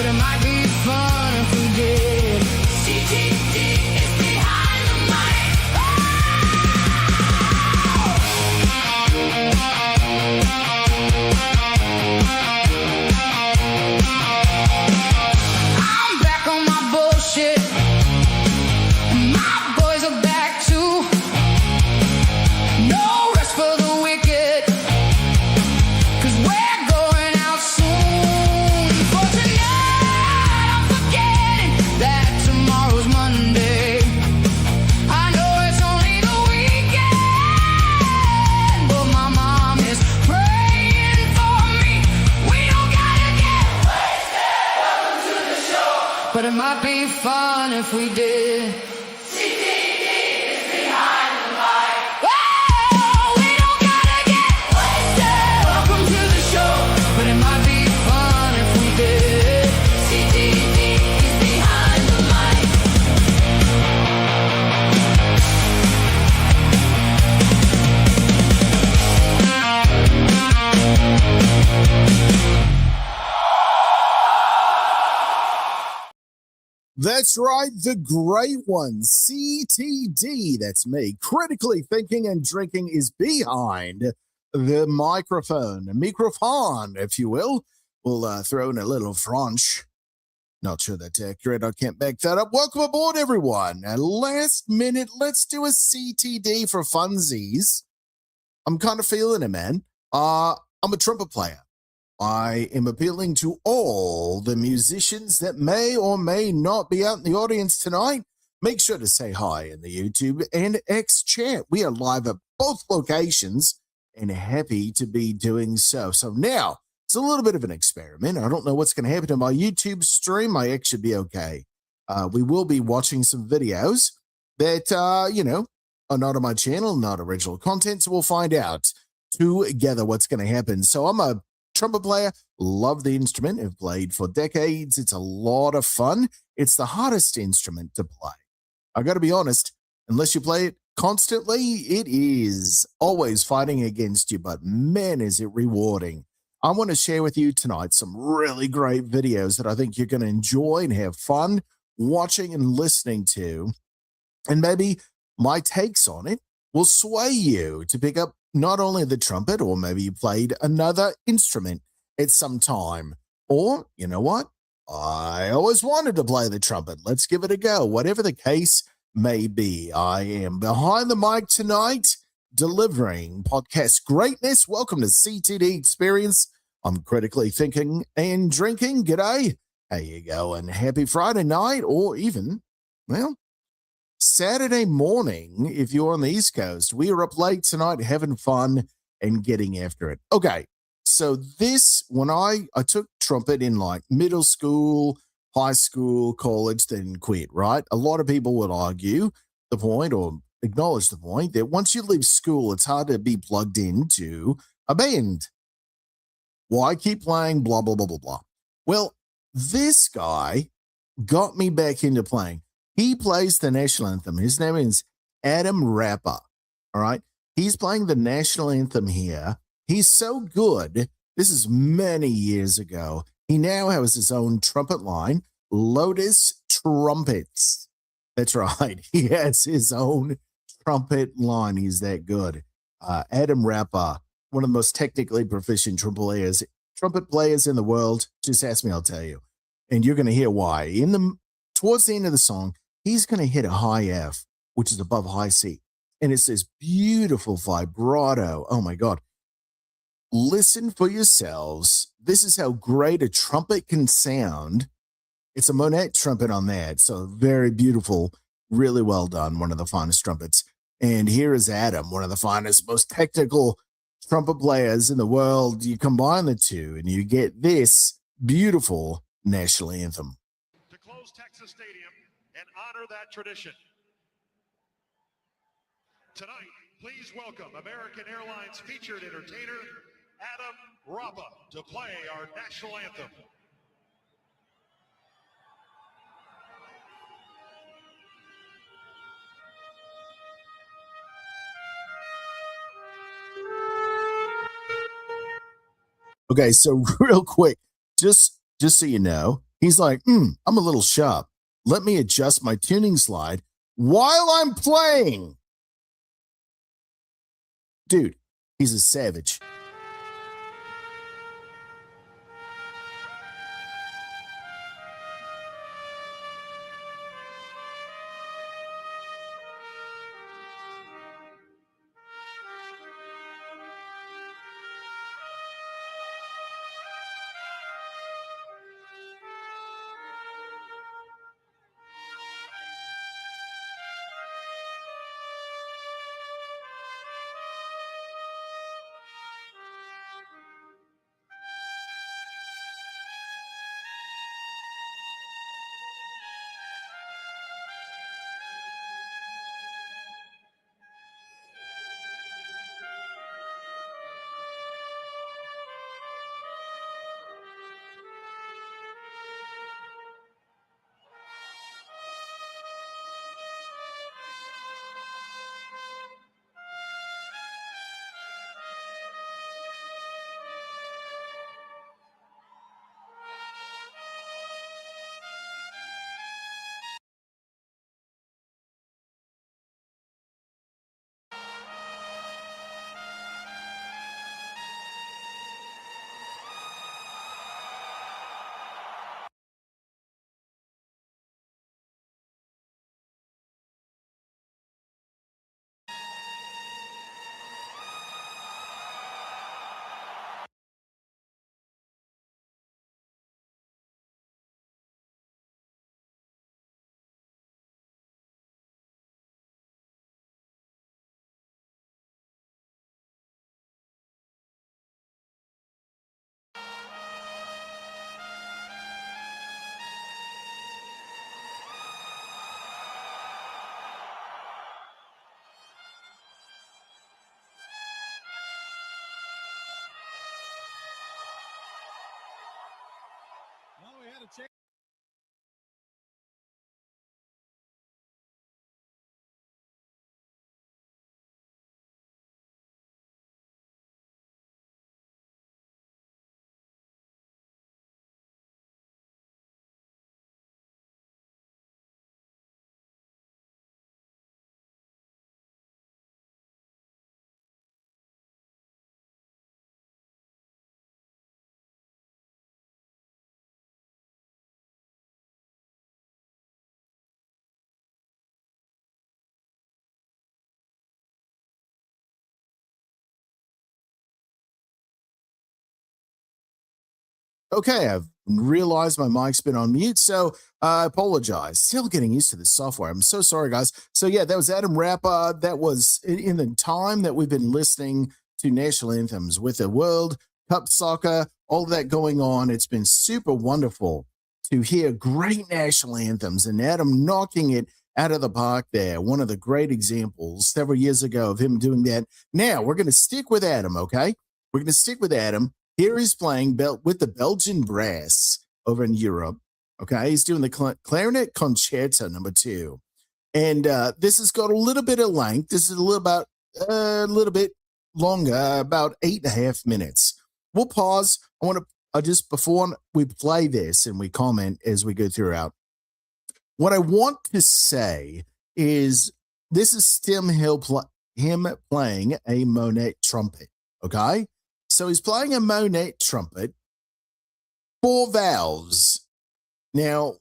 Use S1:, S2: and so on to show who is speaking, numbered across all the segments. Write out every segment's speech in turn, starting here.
S1: but it might be fun if we did. CTD is behind the mic. I'm back on my bullshit. My boys are back too. No rest for the wicked, 'cause we're going out soon. For tonight, I'm forgetting that tomorrow's Monday. I know it's only the weekend, but my mom is praying for me. We don't gotta get wasted. Welcome to the show. But it might be fun if we did. CTD is behind the mic. Oh, we don't gotta get wasted. Welcome to the show. But it might be fun if we did. CTD is behind the mic.
S2: That's right, the great one, CTD, that's me. Critically thinking and drinking is behind the microphone, if you will. We'll throw in a little French. Not sure that's accurate, I can't back that up. Welcome aboard, everyone. Last minute, let's do a CTD for funsies. I'm kind of feeling it, man. I'm a trumpet player. I am appealing to all the musicians that may or may not be out in the audience tonight. Make sure to say hi in the YouTube and X chat. We are live at both locations and happy to be doing so. So now, it's a little bit of an experiment. I don't know what's going to happen to my YouTube stream. My X should be okay. We will be watching some videos that, are not on my channel, not original content, so we'll find out together what's going to happen. So I'm a trumpet player, love the instrument, have played for decades. It's a lot of fun. It's the hardest instrument to play. I got to be honest, unless you play it constantly, it is always fighting against you, but man, is it rewarding. I want to share with you tonight some really great videos that I think you're going to enjoy and have fun watching and listening to. And maybe my takes on it will sway you to pick up not only the trumpet, or maybe you played another instrument at some time. Or, you know what? I always wanted to play the trumpet. Let's give it a go. Whatever the case may be, I am behind the mic tonight delivering podcast greatness. Welcome to CTD Experience. I'm critically thinking and drinking. G'day. How you going? Happy Friday night, or even, well, Saturday morning, if you're on the East Coast. We are up late tonight having fun and getting after it. Okay, so when I took trumpet in like middle school, high school, college, then quit, right? A lot of people would argue the point or acknowledge the point that once you leave school, it's hard to be plugged into a band. Why keep playing, blah, blah, blah, blah, blah. Well, this guy got me back into playing. He plays the national anthem. His name is Adam Rapper. All right. He's playing the national anthem here. He's so good. This is many years ago. He now has his own trumpet line, Lotus Trumpets. That's right. He has his own trumpet line. He's that good. Adam Rapper, one of the most technically proficient trumpet players in the world. Just ask me, I'll tell you. And you're going to hear why. Towards the end of the song, he's going to hit a high F, which is above high C. And it's this beautiful vibrato. Oh, my God. Listen for yourselves. This is how great a trumpet can sound. It's a Monet trumpet on that. So very beautiful, really well done. One of the finest trumpets. And here is Adam, one of the finest, most technical trumpet players in the world. You combine the two and you get this beautiful national anthem.
S3: To close Texas Stadium and honor that tradition. Tonight, please welcome American Airlines featured entertainer, Adam Rapper, to play our national anthem.
S2: Okay, so real quick, just so you know, He's like, I'm a little sharp. Let me adjust my tuning slide while I'm playing. Dude, he's a savage. Okay, I've realized my mic's been on mute, so I apologize. Still getting used to this software. I'm so sorry, guys. So yeah, that was Adam Rappa. That was in the time that we've been listening to national anthems with the World Cup soccer, all of that going on. It's been super wonderful to hear great national anthems and Adam knocking it out of the park there. One of the great examples several years ago of him doing that. Now we're going to stick with Adam, okay? We're going to stick with Adam. Here he's playing with the Belgian brass over in Europe. Okay, he's doing the clarinet concerto number 2, and this has got a little bit of length. This is a little bit longer, about 8.5 minutes. We'll pause. I want to just before we play this and we comment as we go throughout. What I want to say is this is him playing a Monet trumpet. Okay. So he's playing a Monet trumpet, 4 valves. Now,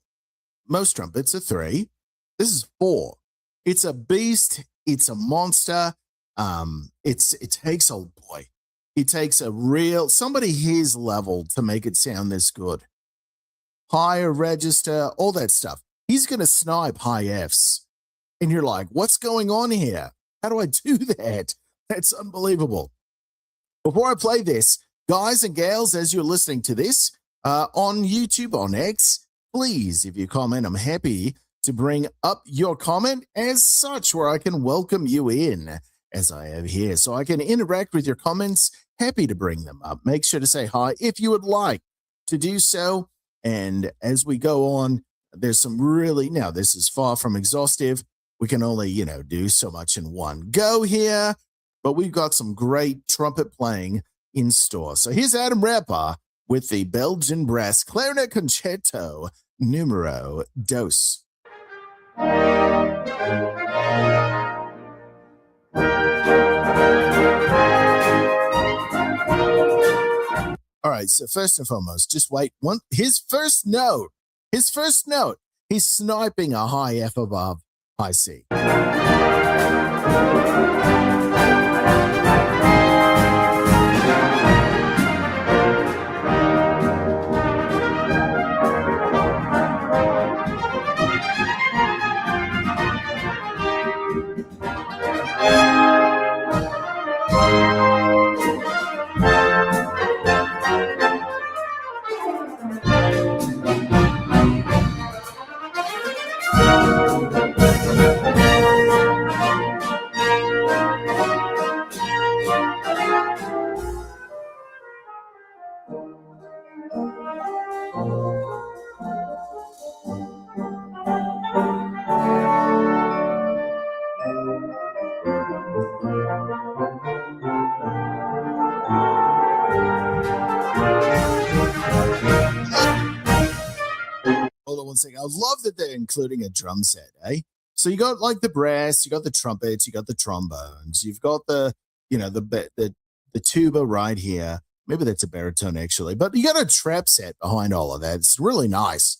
S2: most trumpets are 3. This is 4. It's a beast. It's a monster. It takes a real somebody his level to make it sound this good. Higher register, all that stuff. He's gonna snipe high Fs, and you're like, "What's going on here? How do I do that? That's unbelievable." Before I play this, guys and gals, as you're listening to this on YouTube, on X, please, if you comment, I'm happy to bring up your comment as such, where I can welcome you in, as I have here, so I can interact with your comments. Happy to bring them up. Make sure to say hi if you would like to do so. And as we go on, there's some now this is far from exhaustive. We can only, do so much in one go here. But we've got some great trumpet playing in store. So here's Adam Rappa with the Belgian Brass Clarinet Concerto Numero Dos. All right, so first and foremost, just wait. His first note, he's sniping a high F above high C. Hold on one second. I love that they're including a drum set, eh? So you got like the brass, you got the trumpets, you got the trombones, you've got the tuba right here. Maybe that's a baritone actually, but you got a trap set behind all of that. It's really nice.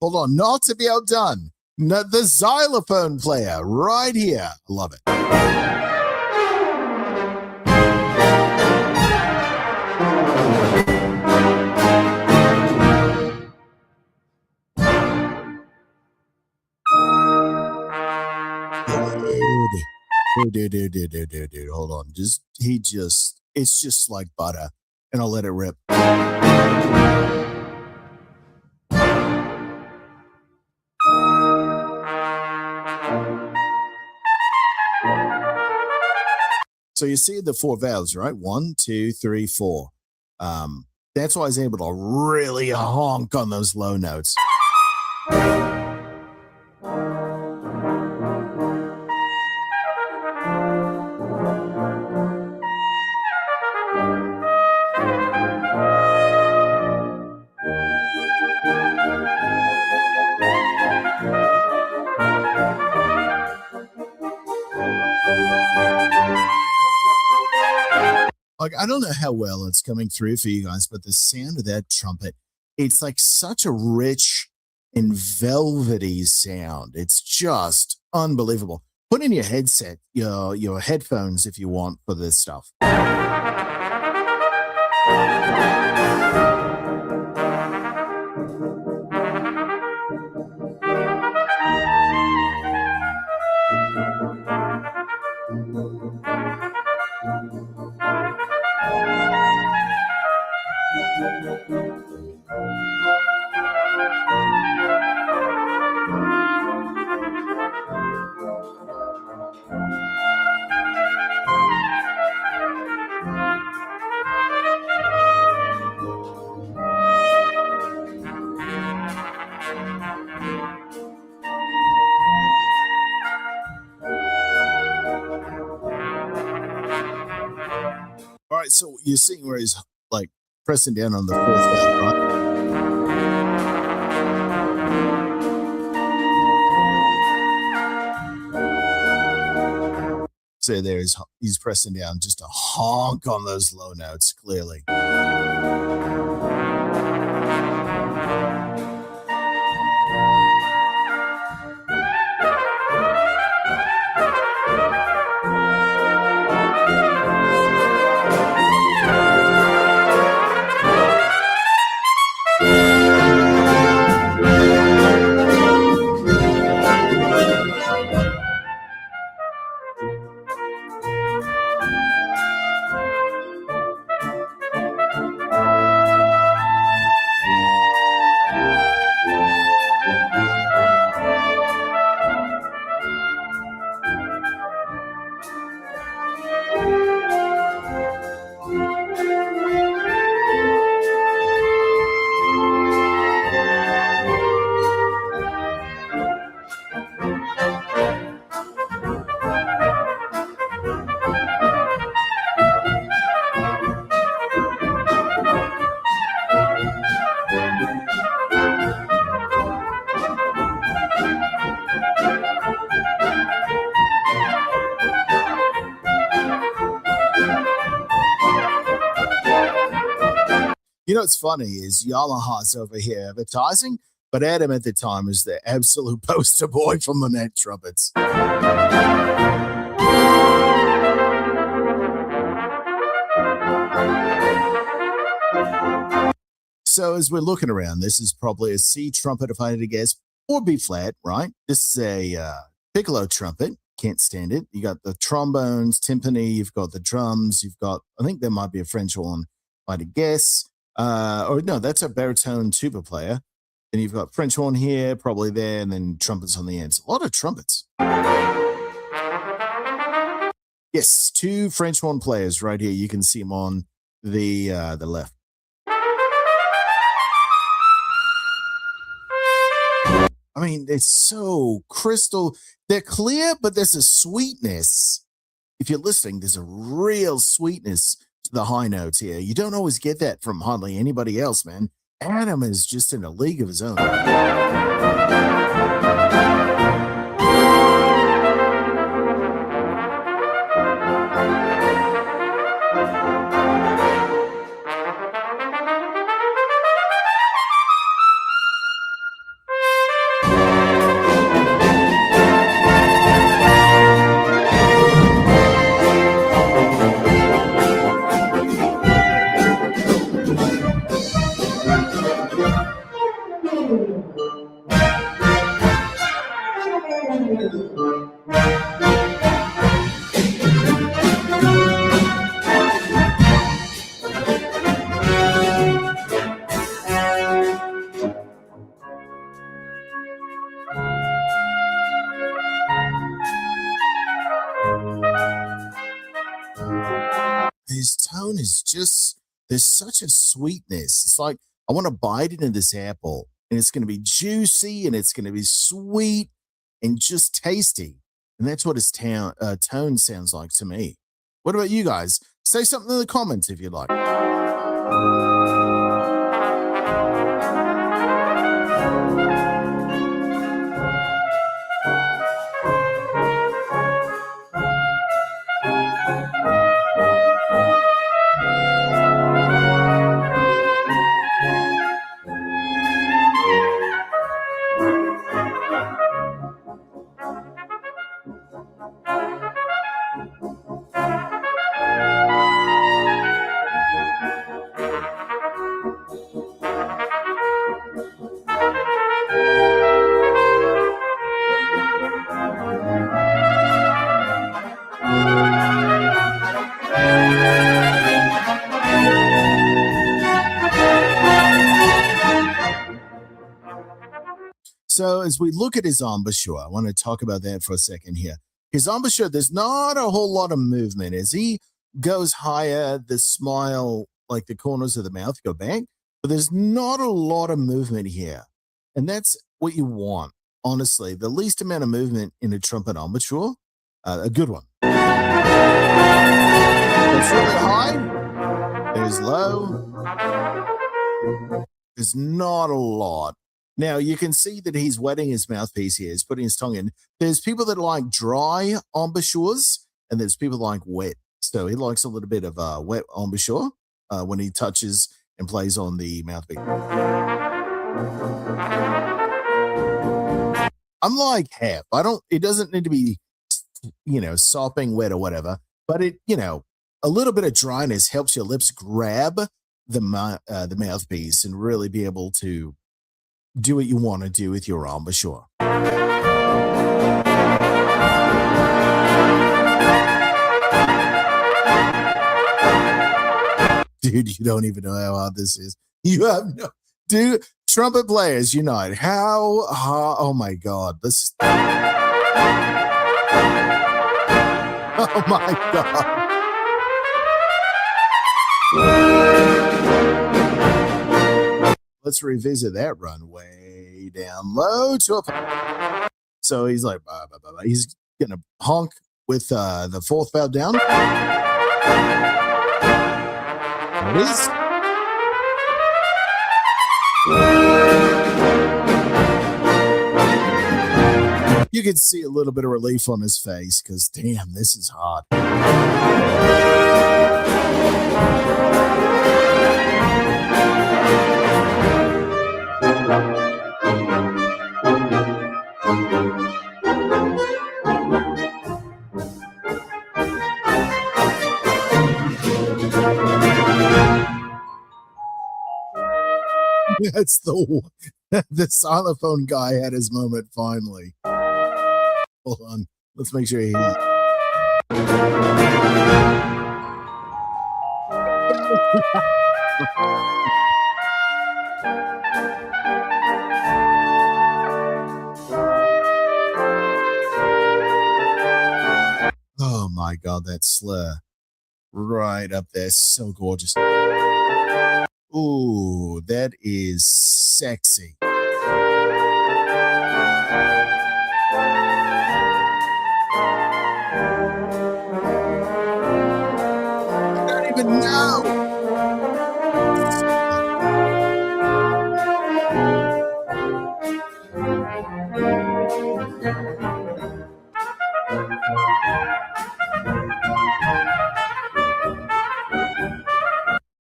S2: Hold on, not to be outdone. No, the xylophone player right here. I love it. Dude. Hold on. It's just like butter. And I'll let it rip. So you see the four valves, right? 1, 2, 3, 4. That's why I was able to really honk on those low notes. Like, I don't know how well it's coming through for you guys, but the sound of that trumpet, it's like such a rich and velvety sound. It's just unbelievable. Put in your headset, your headphones if you want for this stuff. All right, so you're seeing where he's like pressing down on the fourth valve, right? So he's pressing down just a honk on those low notes, clearly. You know what's funny is Yamaha's over here advertising, but Adam at the time was the absolute poster boy for Monette trumpets. So as we're looking around, this is probably a C trumpet, if I had to guess, or B flat, right? This is a piccolo trumpet. Can't stand it. You got the trombones, timpani, you've got the drums, you've got, I think there might be a French horn, if I had to guess. Or no, that's a baritone tuba player. Then you've got French horn here, probably there, and then trumpets on the ends. A lot of trumpets. Yes, 2 French horn players right here. You can see them on the left. I mean, it's so crystal. They're clear, but there's a sweetness. If you're listening, there's a real sweetness to the high notes here. You don't always get that from hardly anybody else, man. Adam is just in a league of his own. His tone is just, there's such a sweetness. It's like, I want to bite into this apple and it's going to be juicy and it's going to be sweet and just tasty. And that's what his tone sounds like to me. What about you guys? Say something in the comments if you'd like. So as we look at his embouchure, I want to talk about that for a second here. His embouchure, there's not a whole lot of movement. As he goes higher, the smile, like the corners of the mouth go back, but there's not a lot of movement here. And that's what you want, honestly. The least amount of movement in a trumpet embouchure, a good one. It's really high. There's low. There's not a lot. Now, you can see that he's wetting his mouthpiece here. He's putting his tongue in. There's people that like dry embouchures, and there's people that like wet. So he likes a little bit of a wet embouchure when he touches and plays on the mouthpiece. I'm like Hep. It doesn't need to be, sopping wet or whatever, but a little bit of dryness helps your lips grab the mouthpiece and really be able to do what you want to do with your embouchure. Dude, you don't even know how hard this is. You have no, dude, trumpet players unite. How hard, oh my God. Oh my God. Let's revisit that run way down low to a So he's like, bah, bah, bah, bah. He's gonna honk with the fourth valve down. There it is. You can see a little bit of relief on his face because, damn, this is hot. That's the xylophone guy had his moment finally. Hold on. Let's make sure he. Oh my God, that slur. Right up there. So gorgeous. Ooh, that is sexy. I don't even know.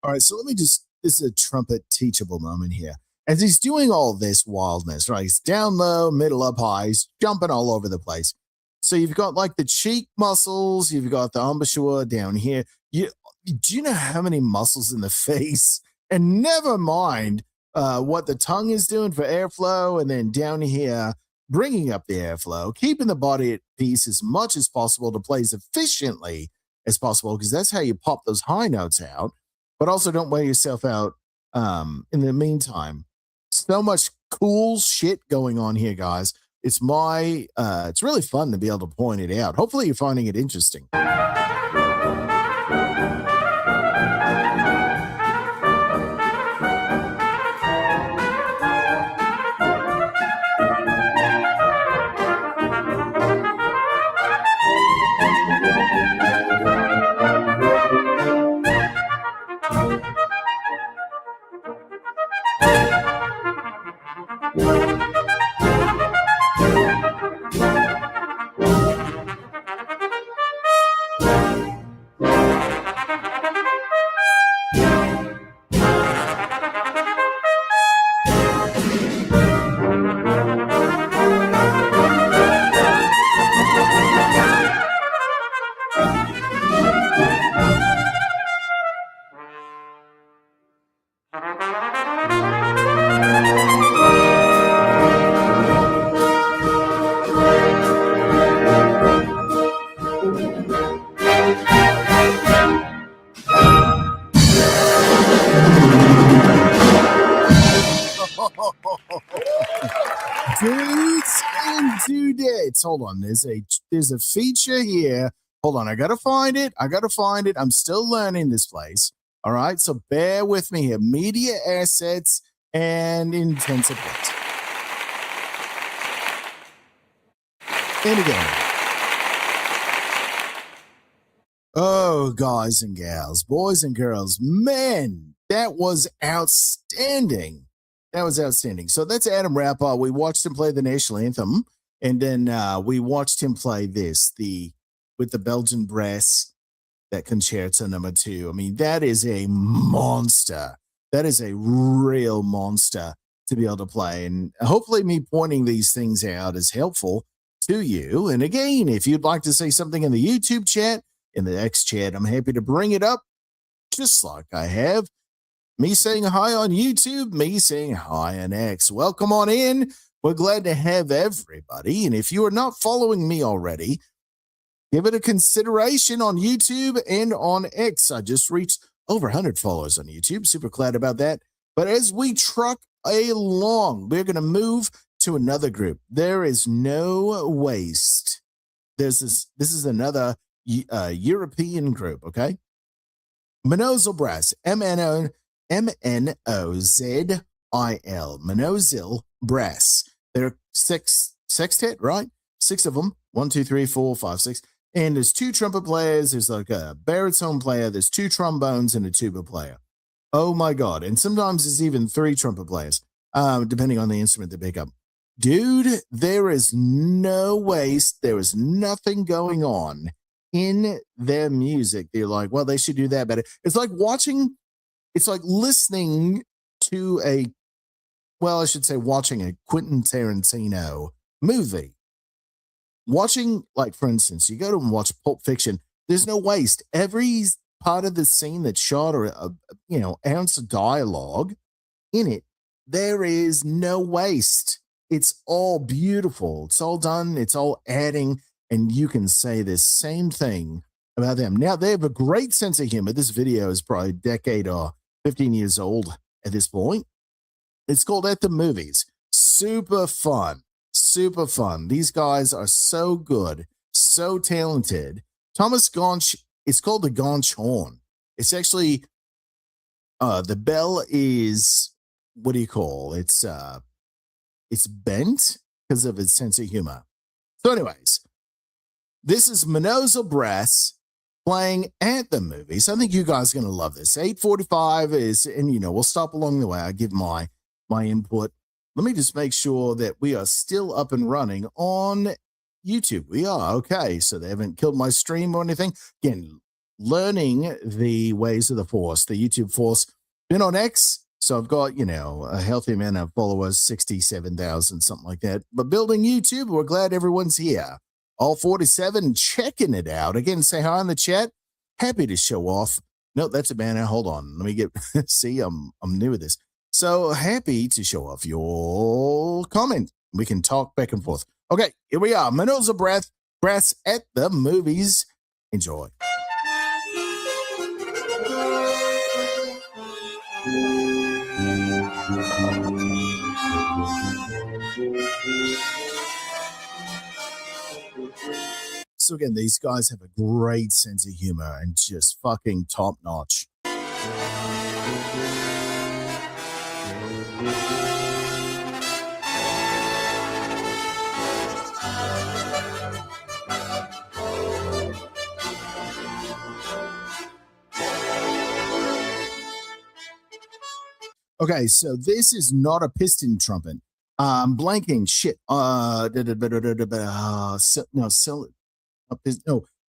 S2: All right, so this is a trumpet teachable moment here. As he's doing all this wildness, right? He's down low, middle up high, he's jumping all over the place. So you've got like the cheek muscles, you've got the embouchure down here. Do you know how many muscles in the face? And never mind what the tongue is doing for airflow, and then down here, bringing up the airflow, keeping the body at peace as much as possible to play as efficiently as possible, because that's how you pop those high notes out. But also don't wear yourself out in the meantime. So much cool shit going on here, guys. It's really fun to be able to point it out. Hopefully you're finding it interesting. Dudes and dudettes. Hold on. There's a feature here. Hold on. I gotta find it. I'm still learning this place. All right. So bear with me here. Media assets and intensive bits. And again. Oh, guys and gals, boys and girls, man, that was outstanding. That was outstanding. So that's Adam Rapper. We watched him play the national anthem, and then we watched him play with the Belgian brass, that concerto number 2. I mean, that is a monster. That is a real monster to be able to play. And hopefully me pointing these things out is helpful to you. And again, if you'd like to say something in the YouTube chat, in the X chat, I'm happy to bring it up, just like I have. Me saying hi on YouTube, me saying hi on X. Welcome on in. We're glad to have everybody. And if you are not following me already, give it a consideration on YouTube and on X. I just reached over 100 followers on YouTube. Super glad about that. But as we truck along, we're going to move to another group. There is no waste. This is another European group, okay? Monozil Brass, Mnozil, Monozil Brass. They're sextet, right? 6 of them. 1, 2, 3, 4, 5, 6. And there's 2 trumpet players. There's like a baritone player. There's 2 trombones and a tuba player. Oh my God. And sometimes there's even 3 trumpet players, depending on the instrument they pick up. Dude, there is no waste. There is nothing going on in their music. They're like, well, they should do that better. It's like listening to watching a Quentin Tarantino movie. Watching, like, for instance, you go to and watch Pulp Fiction, there's no waste. Every part of the scene that's shot or, ounce of dialogue in it, there is no waste. It's all beautiful. It's all done. It's all adding. And you can say the same thing about them. Now, they have a great sense of humor. This video is probably a decade or 15 years old at this point. It's called At the Movies. Super fun. Super fun. These guys are so good, so talented. Thomas Gaunch, it's called the Gaunch horn. It's actually, the bell is, what do you call? It's bent because of its sense of humor. So anyways, this is Minozo Brass playing At the Movies. I think you guys are going to love this. 8:45 is, and we'll stop along the way. I give my input. Let me just make sure that we are still up and running on YouTube. We are. Okay. So they haven't killed my stream or anything. Again, learning the ways of the force, the YouTube force. Been on X. So I've got, a healthy amount of followers, 67,000, something like that. But building YouTube, we're glad everyone's here. All 47 checking it out. Again, say hi in the chat. Happy to show off. No, that's a banner. Hold on. Let me get, see, I'm new at this. So happy to show off your comment. We can talk back and forth. Okay, here we are. Minozo Brass at the Movies. Enjoy. So again, these guys have a great sense of humor and just fucking top notch. Okay, so this is not a piston trumpet. Blanking shit. No,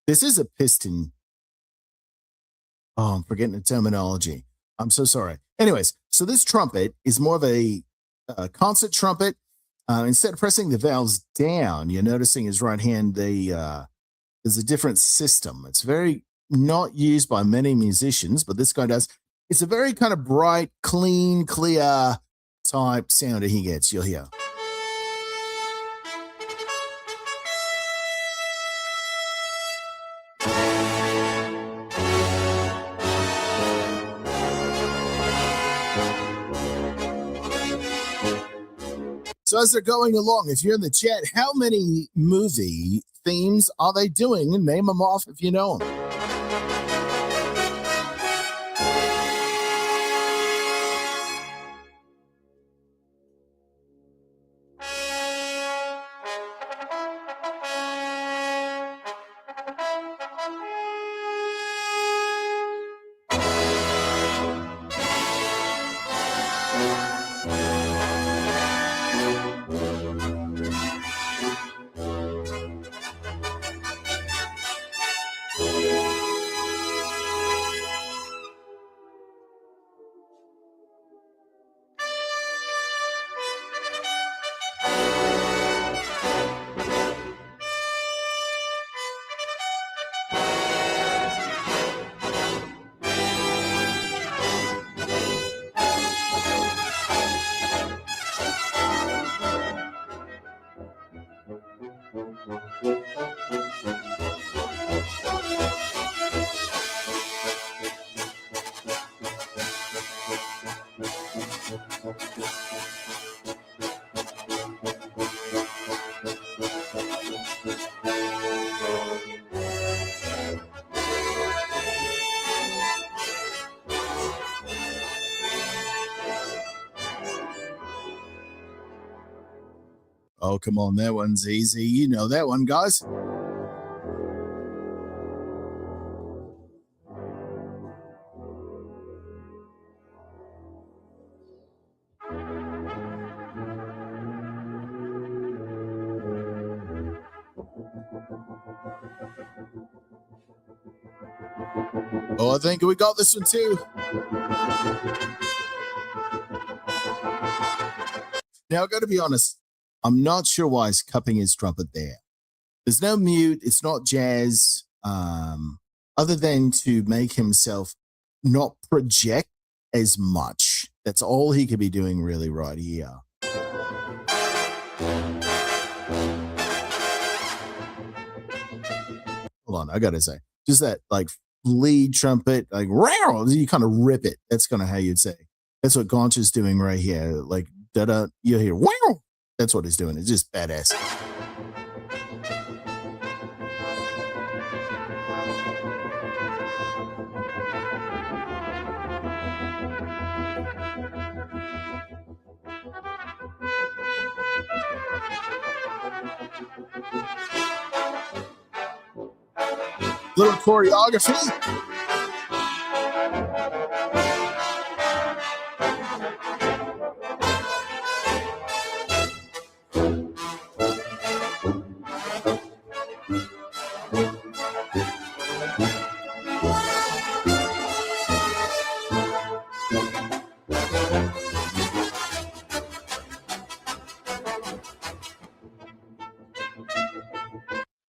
S2: this is a piston. Oh, I'm forgetting the terminology. I'm so sorry. Anyways, so this trumpet is more of a concert trumpet. Instead of pressing the valves down, you're noticing his right hand, there's a different system. It's very not used by many musicians, but this guy does. It's a very kind of bright, clean, clear type sound that he gets. You'll hear. So as they're going along, if you're in the chat, how many movie themes are they doing? Name them off if you know them. Oh, come on. That one's easy. You know that one, guys. Oh, I think we got this one too. Now, I got to be honest. I'm not sure why he's cupping his trumpet there. There's no mute. It's not jazz. Other than to make himself not project as much. That's all he could be doing really right here. Hold on, I gotta say, just that like lead trumpet, like wow, you kind of rip it. That's kind of how you'd say. That's what Gaunch is doing right here. Like da da, you hear wow. That's what he's doing. It's just badass. Little choreography.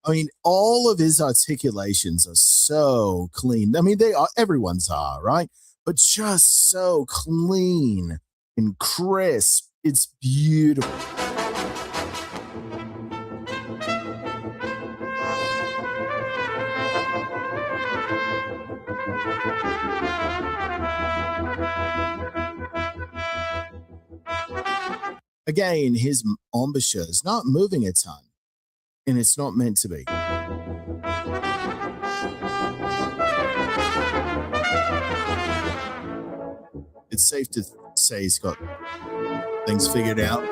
S2: I mean, all of his articulations are so clean. I mean, they are, everyone's are, right? But just so clean and crisp. It's beautiful. Again, his embouchure is not moving a ton, and it's not meant to be. It's safe to say he's got things figured out.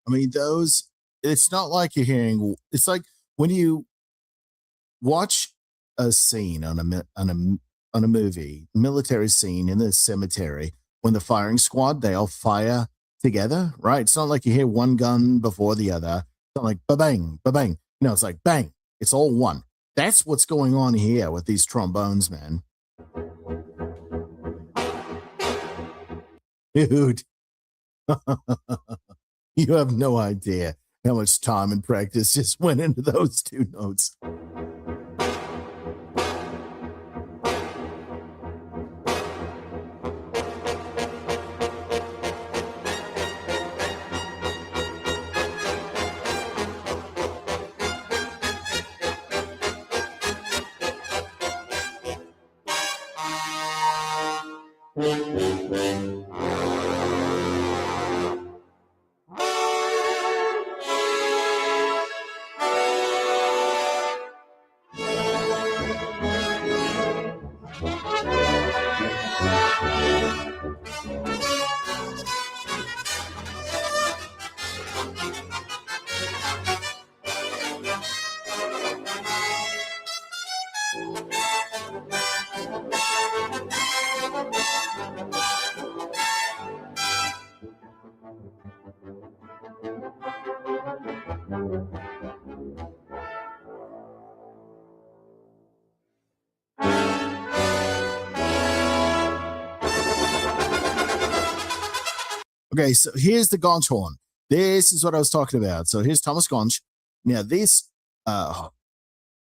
S2: I mean, those, it's not like you're hearing, it's like when you watch a scene on a movie, military scene in the cemetery, when the firing squad, they all fire together, right? It's not like you hear one gun before the other. It's not like ba-bang, ba-bang. No, it's like bang. It's all one. That's what's going on here with these trombones, man. Dude. You have no idea how much time and practice just went into those two notes. Okay, so here's the Gaunch horn. This is what I was talking about. So here's Thomas Gaunch. Now this,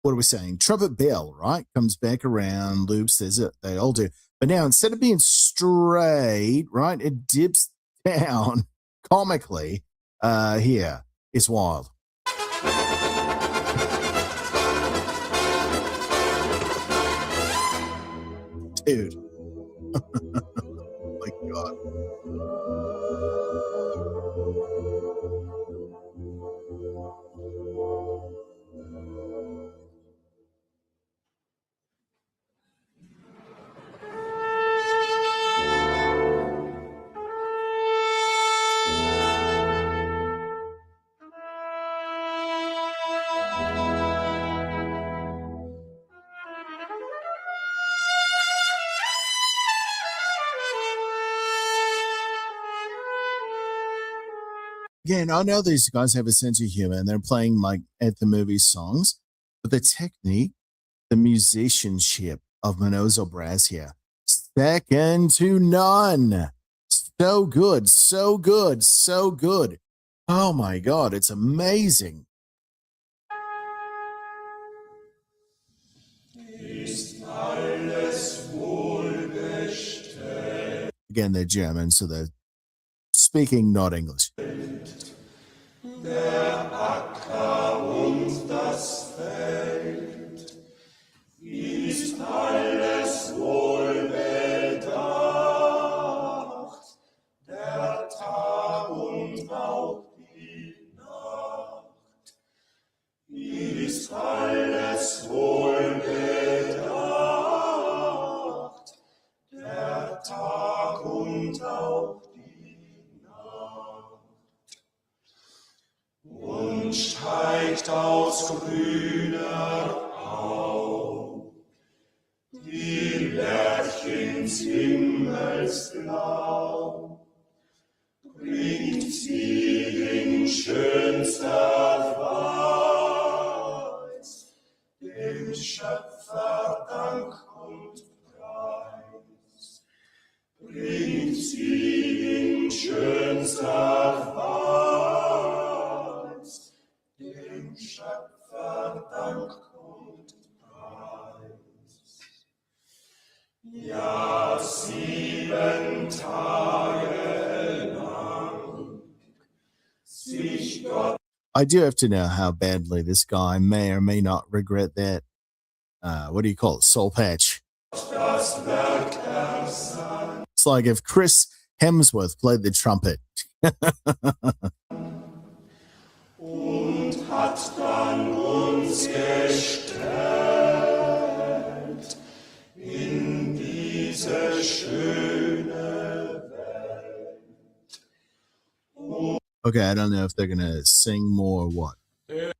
S2: what are we saying? Trumpet bell, right? Comes back around, loops. They all do. But now instead of being straight, right, it dips down comically. Here. It's wild. Dude. My God. Again, I know these guys have a sense of humor and they're playing like at the movie songs, but the technique, the musicianship of Minozo Brass here, second to none. So good, so good, so good. Oh my God, it's amazing. Again, they're German, so they're speaking not English.
S4: Der Acker und das Feld ist alles wohl bedacht, der Tag und auch die Nacht ist alles wohl bedacht, der Tag und auch und steigt aus grüner Au die Lerchens Himmelsblau, bringt sie in schönster Weis, dem Schöpfer Dank und Preis, bringt sie in schönster Weis, dem Schöpfer Dank und Preis. Ja, 7 Tage lang sich Gott.
S2: I do have to know how badly this guy may or may not regret that. What do you call it? Soul patch. It's like if Chris Hemsworth played the trumpet.
S4: Und hat dann uns gestellt in diese schöne Welt.
S2: Okay, I don't know if they're gonna sing more or what. Yeah,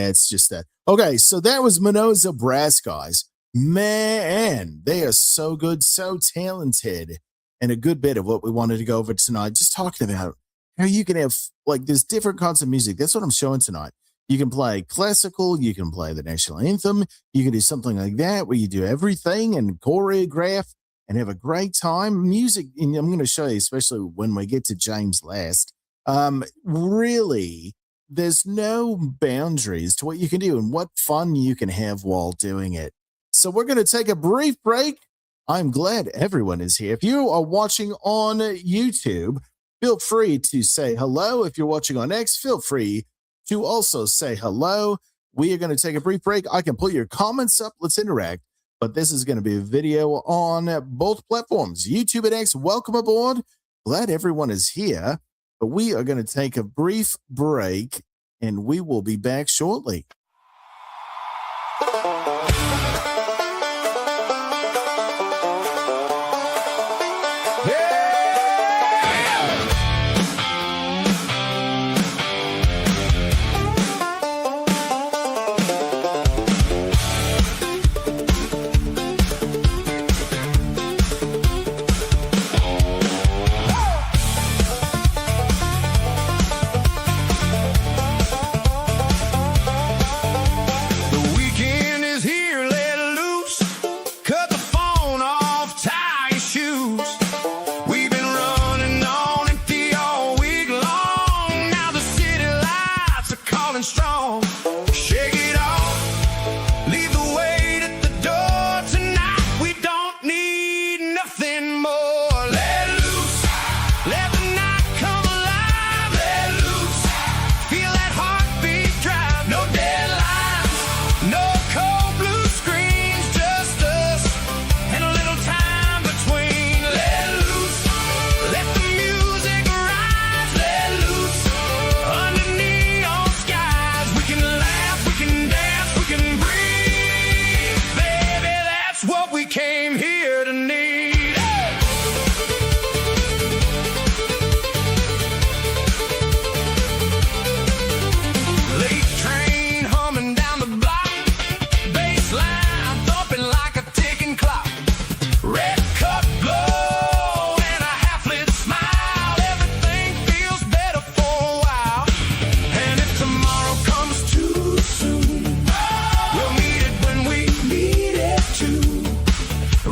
S2: it's just that. Okay, so that was Minozo Brass, guys. Man, they are so good, so talented, and a good bit of what we wanted to go over tonight. Just talking about how you can have, like, there's different kinds of music. That's what I'm showing tonight. You can play classical, you can play the national anthem, you can do something like that where you do everything and choreograph and have a great time. Music, and I'm going to show you, especially when we get to James last, really, there's no boundaries to what you can do and what fun you can have while doing it. So we're going to take a brief break. I'm glad everyone is here. If you are watching on YouTube, feel free to say hello. If you're watching on X, feel free to also say hello. We are going to take a brief break. I can put your comments up. Let's interact. But this is going to be a video on both platforms, YouTube and X. Welcome aboard. Glad everyone is here. But we are going to take a brief break, and we will be back shortly.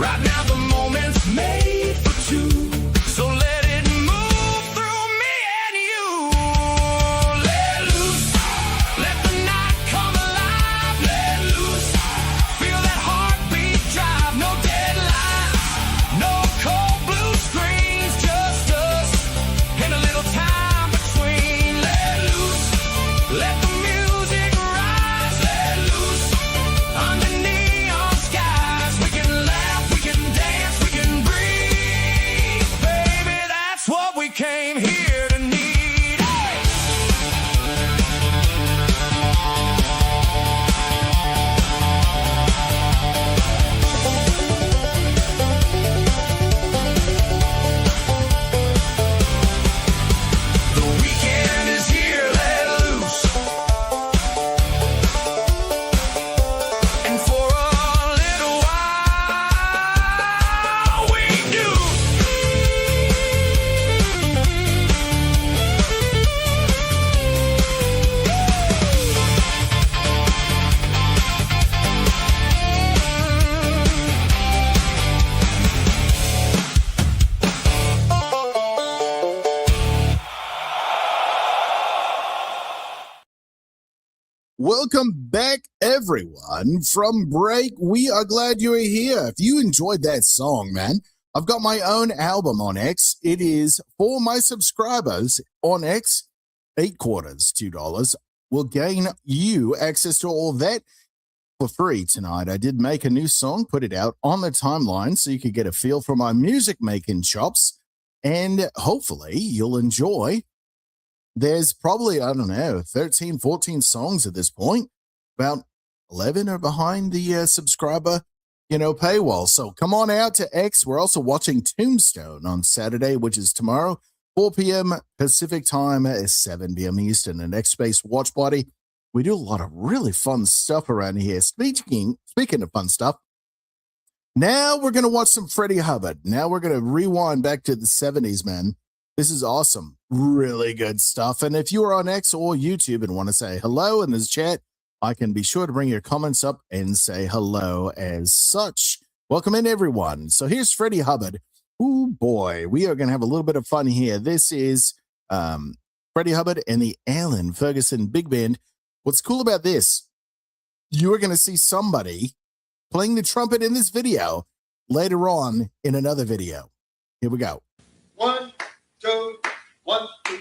S1: Right now the moment's made for two. So let it move through me and you. Let loose. Let the night come alive. Let loose. Feel that heartbeat drive. No deadlines. No cold blue screens. Just us. And a little time between. Let loose. Let the music rise. Let loose. Under neon skies. We can laugh. We can dance. We can breathe. Baby, that's what we came here to need. Hey! The weekend is here, let loose. And for a little while, we do.
S2: Welcome back, everyone. From break, we are glad you are here. If you enjoyed that song, man, I've got my own album on X. It is for my subscribers on X. 8 quarters, $2 will gain you access to all of that for free tonight. I did make a new song, put it out on the timeline so you could get a feel for my music making chops, and hopefully you'll enjoy. There's probably, I don't know, 13, 14 songs at this point. About 11 are behind the subscriber, paywall. So come on out to X. We're also watching Tombstone on Saturday, which is tomorrow, 4 p.m. Pacific time, 7 p.m. Eastern, an X-Space watch party. We do a lot of really fun stuff around here. Speaking of fun stuff, now we're going to watch some Freddie Hubbard. Now we're going to rewind back to the 70s, man. This is awesome. Really good stuff. And if you are on X or YouTube and want to say hello in this chat, I can be sure to bring your comments up and say hello as such. Welcome in, everyone. So here's Freddie Hubbard. Ooh, boy, we are going to have a little bit of fun here. This is Freddie Hubbard and the Alan Ferguson Big Band. What's cool about this, you are going to see somebody playing the trumpet in this video later on in another video. Here we go.
S4: 1, 2, 1, 2,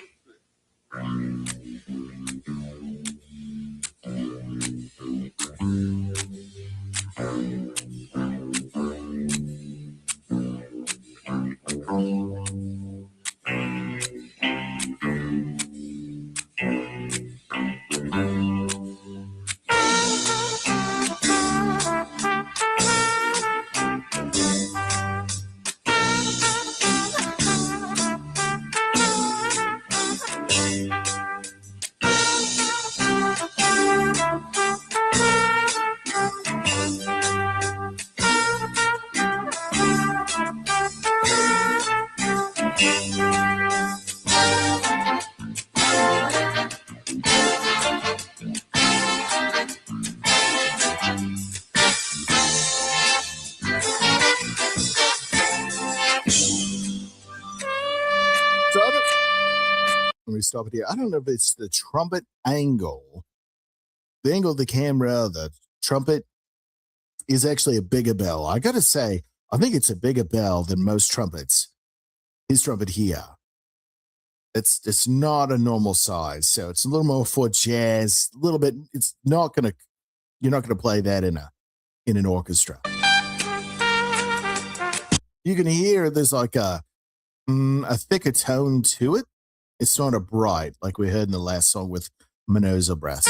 S2: Let me stop it here. I don't know if it's the trumpet angle. The angle of the camera, the trumpet is actually a bigger bell. I got to say, I think it's a bigger bell than most trumpets. His trumpet here. It's not a normal size. So it's a little more for jazz, a little bit. It's not going to, you're not going to play that in an orchestra. You can hear there's like a thicker tone to it. It's not a bright, like we heard in the last song with Minoza Brass.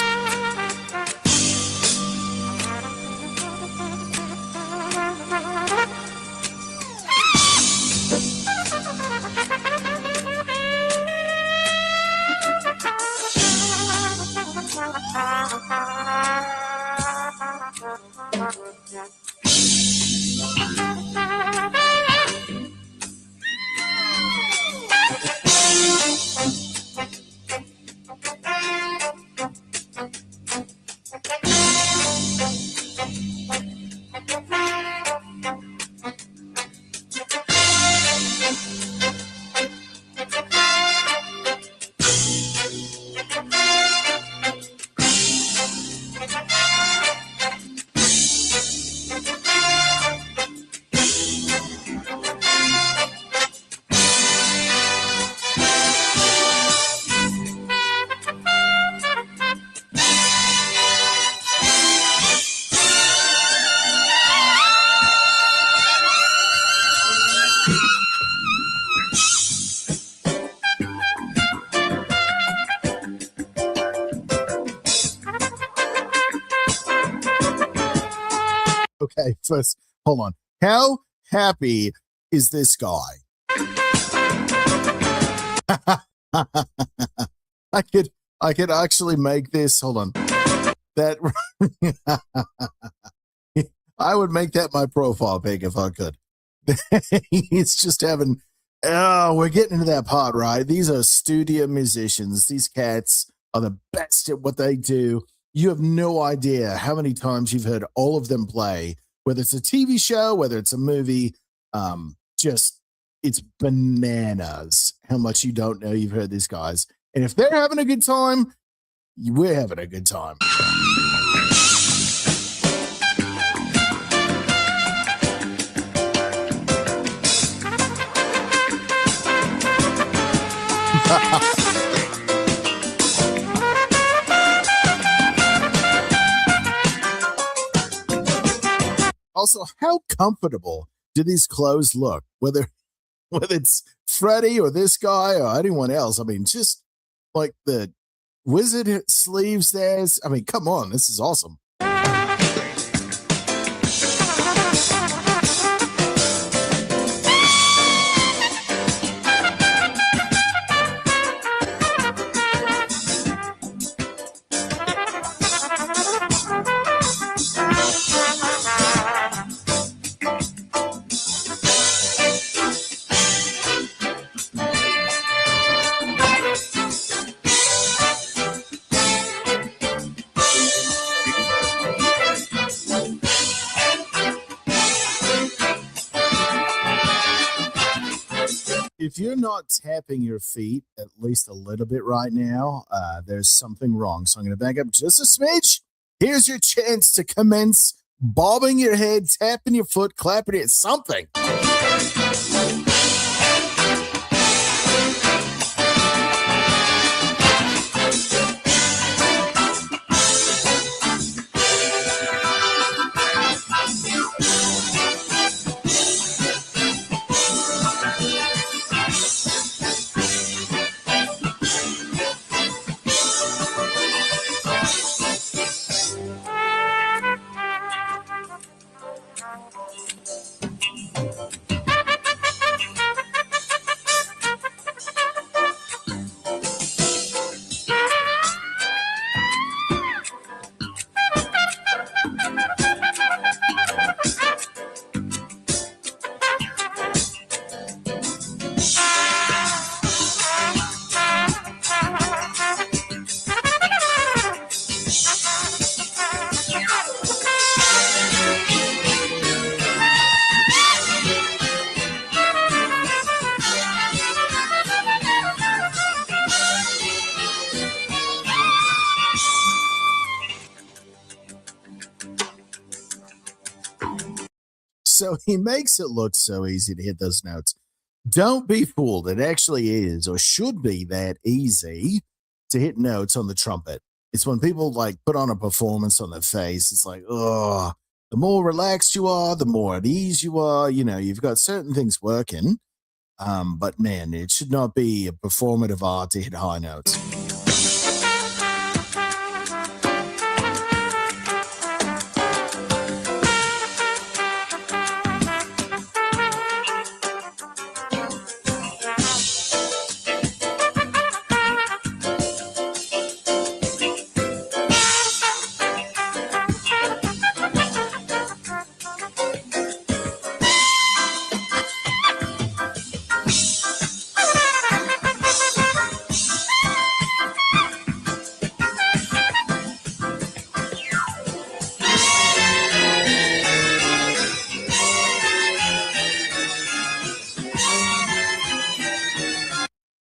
S2: First, hold on. How happy is this guy? I could actually make this. Hold on. That I would make that my profile pic if I could. He's just having. Oh, we're getting into that part, right? These are studio musicians. These cats are the best at what they do. You have no idea how many times you've heard all of them play, whether it's a TV show, whether it's a movie. Just it's bananas how much you don't know you've heard these guys. And if they're having a good time, we're having a good time. Also, how comfortable do these clothes look? Whether it's Freddie or this guy or anyone else. I mean, just like the wizard sleeves there. I mean, come on, this is awesome. If you're not tapping your feet at least a little bit right now, there's something wrong. So I'm going to back up just a smidge. Here's your chance to commence bobbing your head, tapping your foot, clapping it, something. So he makes it look so easy to hit those notes. Don't be fooled. It actually is or should be that easy to hit notes on the trumpet. It's when people like put on a performance on their face. It's like, oh, the more relaxed you are, the more at ease you are. You know, you've got certain things working. But man, it should not be a performative art to hit high notes.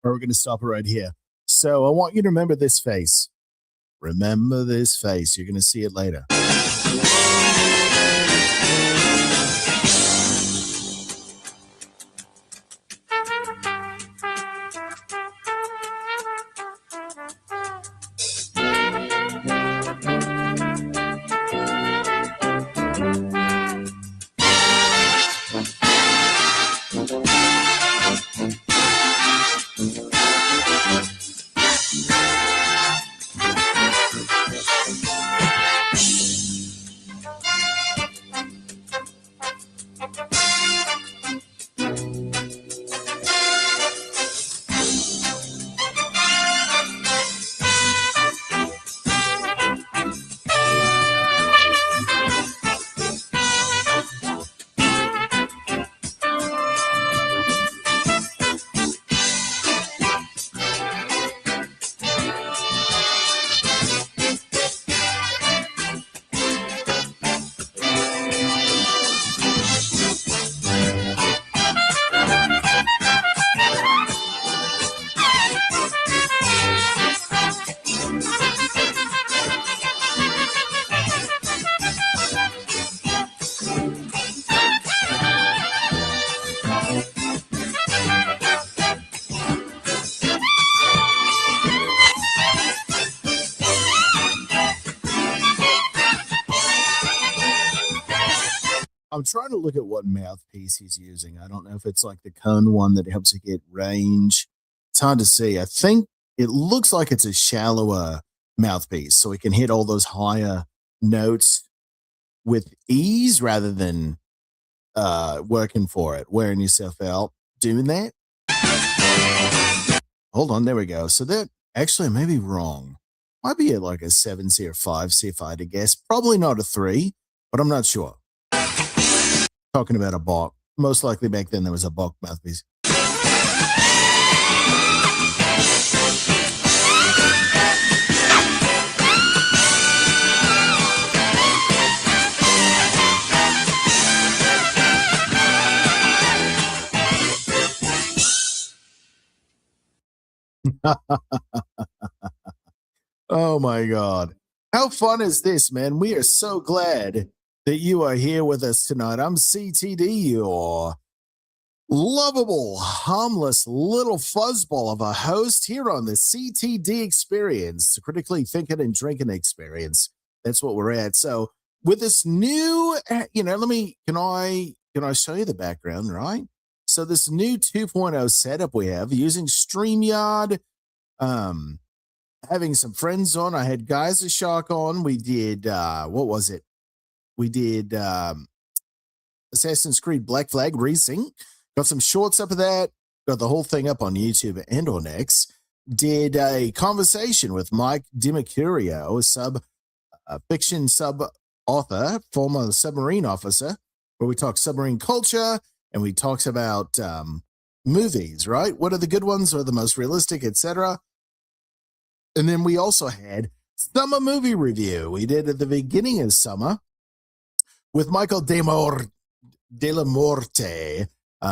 S2: We're going to stop it right here. So I want you to remember this face. Remember this face. You're going to see it later. I'm trying to look at what mouthpiece he's using. I don't know if it's like the cone one that helps you get range. It's hard to see. I think it looks like it's a shallower mouthpiece, so it can hit all those higher notes with ease rather than working for it, wearing yourself out doing that. Hold on, there we go. So that actually may be wrong. Might be at like a 7C or 5C if I had to guess. Probably not a 3, but I'm not sure. Talking about a Bach. Most likely back then there was a Bach mouthpiece. Oh my God. How fun is this, man? We are so glad that you are here with us tonight. I'm CTD, your lovable, harmless little fuzzball of a host here on the CTD experience, the critically thinking and drinking experience. That's what we're at. So with this new, can I show you the background, right? So this new 2.0 setup we have using StreamYard, having some friends on. I had Geyser Shark on. We did, what was it? We did Assassin's Creed Black Flag Racing. Got some shorts up of that. Got the whole thing up on YouTube and on X. Did a conversation with Mike DiMercurio, a fiction sub-author, former submarine officer, where we talk submarine culture and we talked about movies, right? What are the good ones or the most realistic, etc. And then we also had summer movie review. We did at the beginning of summer with Michael De La Morte,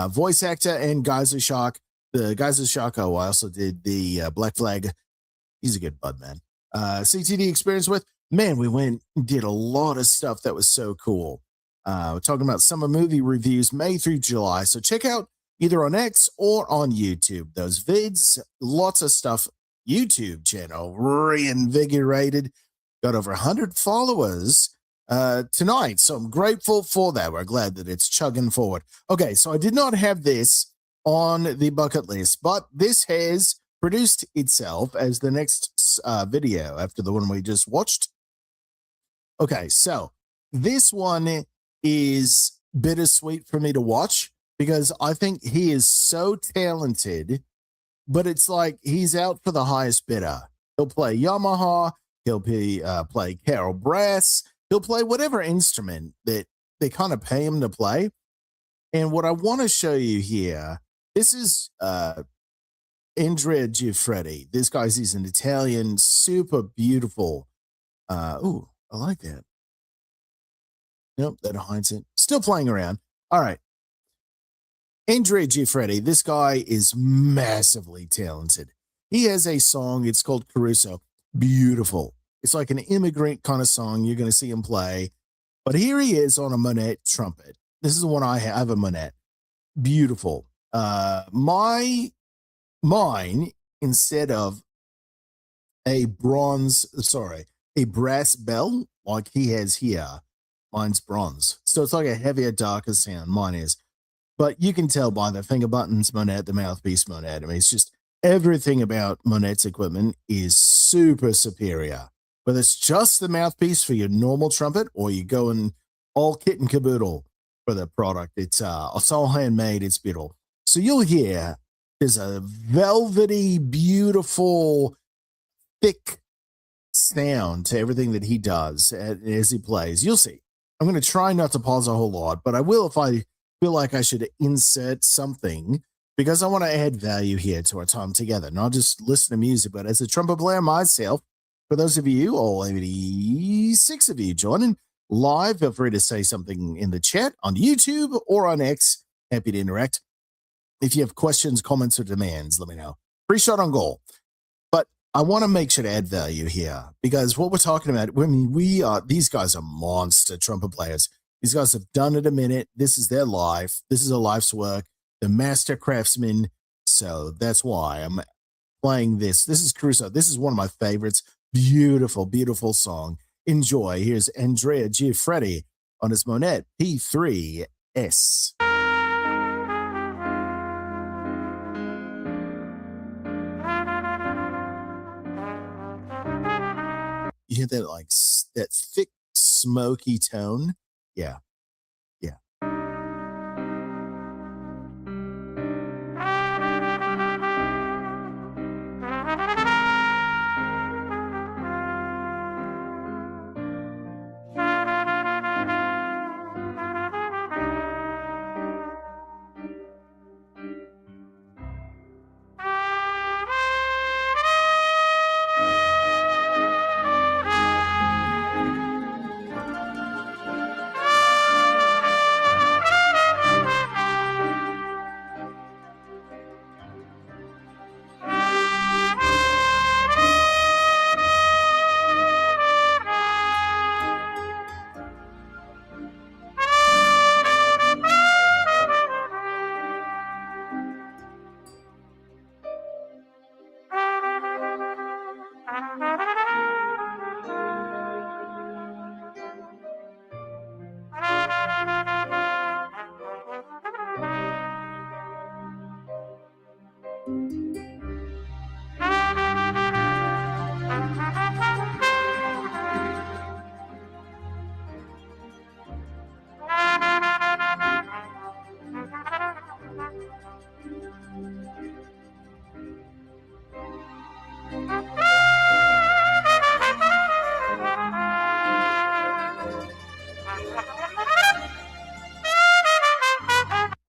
S2: voice actor and Geyser Shark. The Geyser Shark, I also did the Black Flag. He's a good bud, man. CTD experience with. Man, we went and did a lot of stuff that was so cool. We're talking about summer movie reviews, May through July. So check out either on X or on YouTube. Those vids, lots of stuff. YouTube channel reinvigorated, got over 100 followers tonight, so I'm grateful for that. We're glad that it's chugging forward. Okay, so I did not have this on the bucket list, but this has produced itself as the next video after the one we just watched. Okay, so this one is bittersweet for me to watch because I think he is so talented. But it's like he's out for the highest bidder. He'll play Yamaha. He'll play Carol Brass. He'll play whatever instrument that they kind of pay him to play. And what I want to show you here, this is Andrea Giuffretti. This guy's he's an Italian, super beautiful. Ooh, I like that. Nope, that hides it. Still playing around. All right. Andrea Giuffretti, this guy is massively talented. He has a song, it's called Caruso. Beautiful. It's like an immigrant kind of song. You're going to see him play. But here he is on a Monet trumpet. This is the one I have, a Monet. Beautiful. Mine, instead of a brass bell like he has here, mine's bronze. So it's like a heavier, darker sound. Mine is. But you can tell by the finger buttons, Monet, the mouthpiece, Monet. I mean, it's just everything about Monet's equipment is super superior. Whether it's just the mouthpiece for your normal trumpet or you go in all kit and caboodle for the product, it's all handmade, it's beautiful. So you'll hear there's a velvety, beautiful, thick sound to everything that he does as he plays. You'll see. I'm going to try not to pause a whole lot, but I will if I feel like I should insert something because I want to add value here to our time together, not just listen to music, but as a trumpet player myself, for those of you, all 86 of you joining live, feel free to say something in the chat on YouTube or on X. Happy to interact. If you have questions, comments, or demands, let me know. Free shot on goal. But I want to make sure to add value here because what we're talking about, I mean, these guys are monster trumpet players. These guys have done it a minute. This is their life. This is a life's work. The master craftsmen. So that's why I'm playing this. This is Caruso. This is one of my favorites. Beautiful, beautiful song. Enjoy. Here's Andrea Giuffretti on his Monet P3S. You hear that like that thick smoky tone? Yeah. Yeah.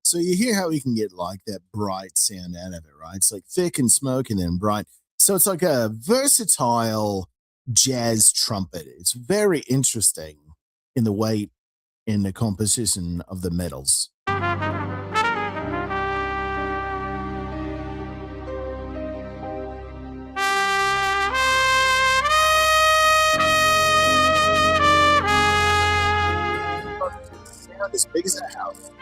S2: So you hear how you can get like that bright sound out of it, right? It's like thick and smoke and then bright. So it's like a versatile jazz trumpet. It's very interesting in the way, in the composition of the metals. Sound as big as a house.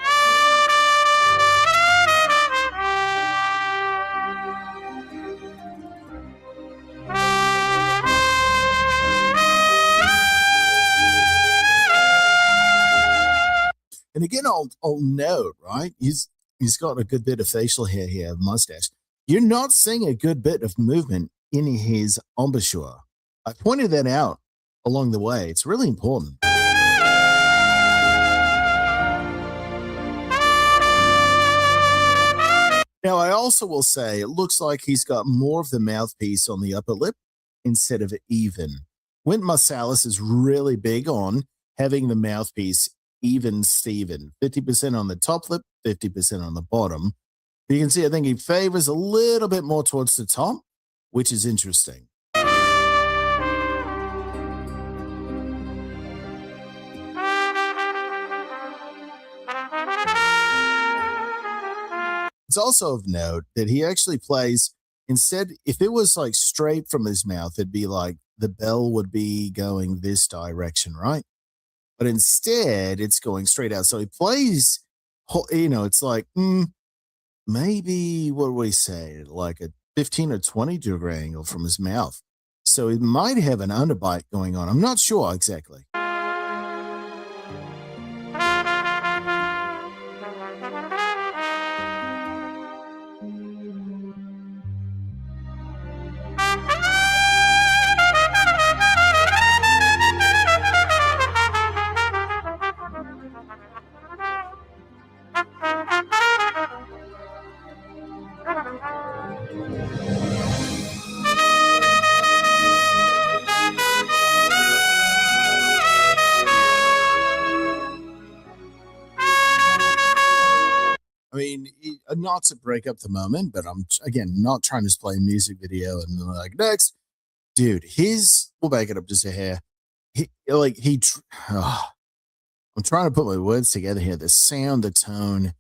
S2: And again, I'll note, right? He's got a good bit of facial hair here, mustache. You're not seeing a good bit of movement in his embouchure. I pointed that out along the way. It's really important. Now, I also will say it looks like he's got more of the mouthpiece on the upper lip instead of even. Wynton Marsalis is really big on having the mouthpiece even Steven, 50% on the top lip, 50% on the bottom. You can see, I think he favors a little bit more towards the top, which is interesting. It's also of note that he actually plays, instead, if it was like straight from his mouth, it'd be like the bell would be going this direction, right? But instead, it's going straight out. So he plays, it's like, maybe, what do we say, like a 15 or 20 degree angle from his mouth. So he might have an underbite going on. I'm not sure exactly. I mean, not to break up the moment, but I'm, again, not trying to play a music video and like, next, dude, we'll back it up just a hair. I'm trying to put my words together here. The sound, the tone,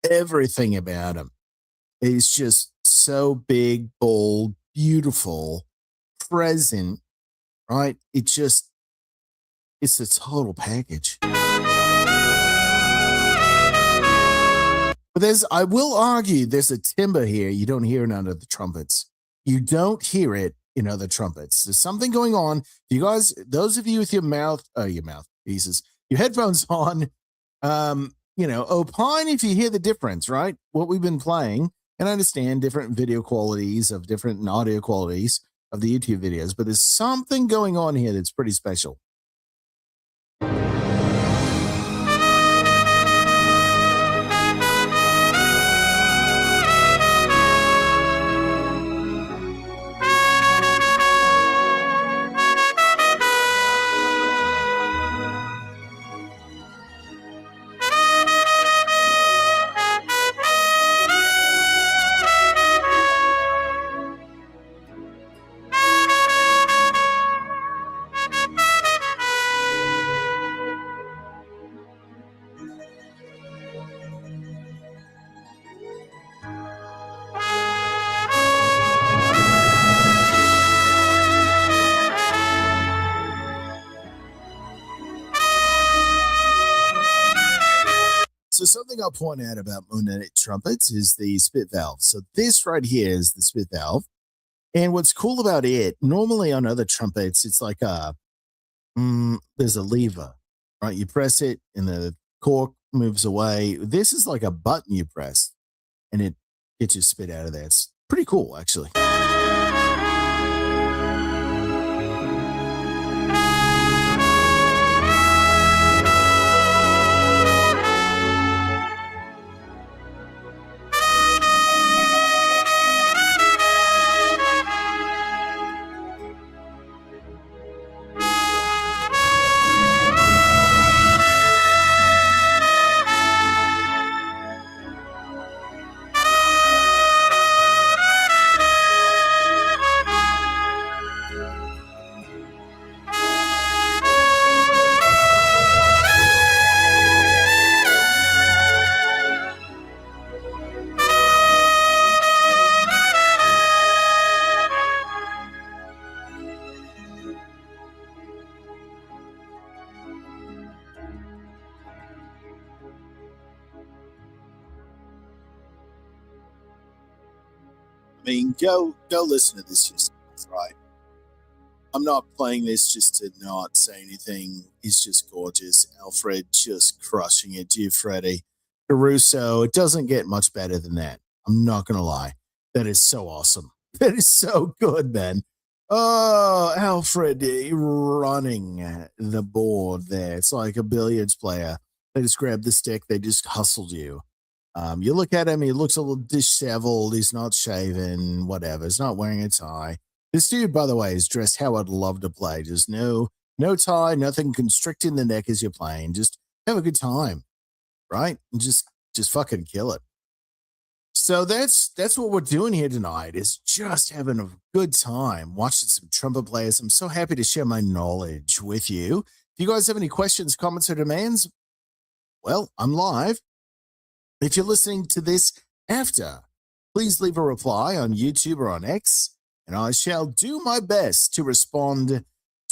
S2: everything about him is just so big, bold, beautiful, present, right? It's a total package. But I will argue there's a timbre here you don't hear in other trumpets. You don't hear it in other trumpets. There's something going on. You guys, those of you with your mouthpieces, your headphones on, opine if you hear the difference, right? What we've been playing, and I understand different video qualities of different audio qualities of the YouTube videos, but there's something going on here that's pretty special. So something I'll point out about moonlight trumpets is the spit valve. So this right here is the spit valve. And what's cool about it, normally on other trumpets, it's like there's a lever, right? You press it and the cork moves away. This is like a button you press and it gets you spit out of there. It's pretty cool, actually. I mean, go listen to this yourself, right? I'm not playing this just to not say anything. He's just gorgeous. Alfred just crushing it. Dear Freddie. Caruso, it doesn't get much better than that. I'm not going to lie. That is so awesome. That is so good, man. Oh, Alfred running the board there. It's like a billiards player. They just grabbed the stick. They just hustled you. You look at him, he looks a little disheveled. He's not shaven, whatever. He's not wearing a tie. This dude, by the way, is dressed how I'd love to play. Just no tie, nothing constricting the neck as you're playing. Just have a good time, right? And just fucking kill it. So that's what we're doing here tonight, is just having a good time watching some trumpet players. I'm so happy to share my knowledge with you. If you guys have any questions, comments, or demands, well, I'm live. If you're listening to this after, please leave a reply on YouTube or on X, and I shall do my best to respond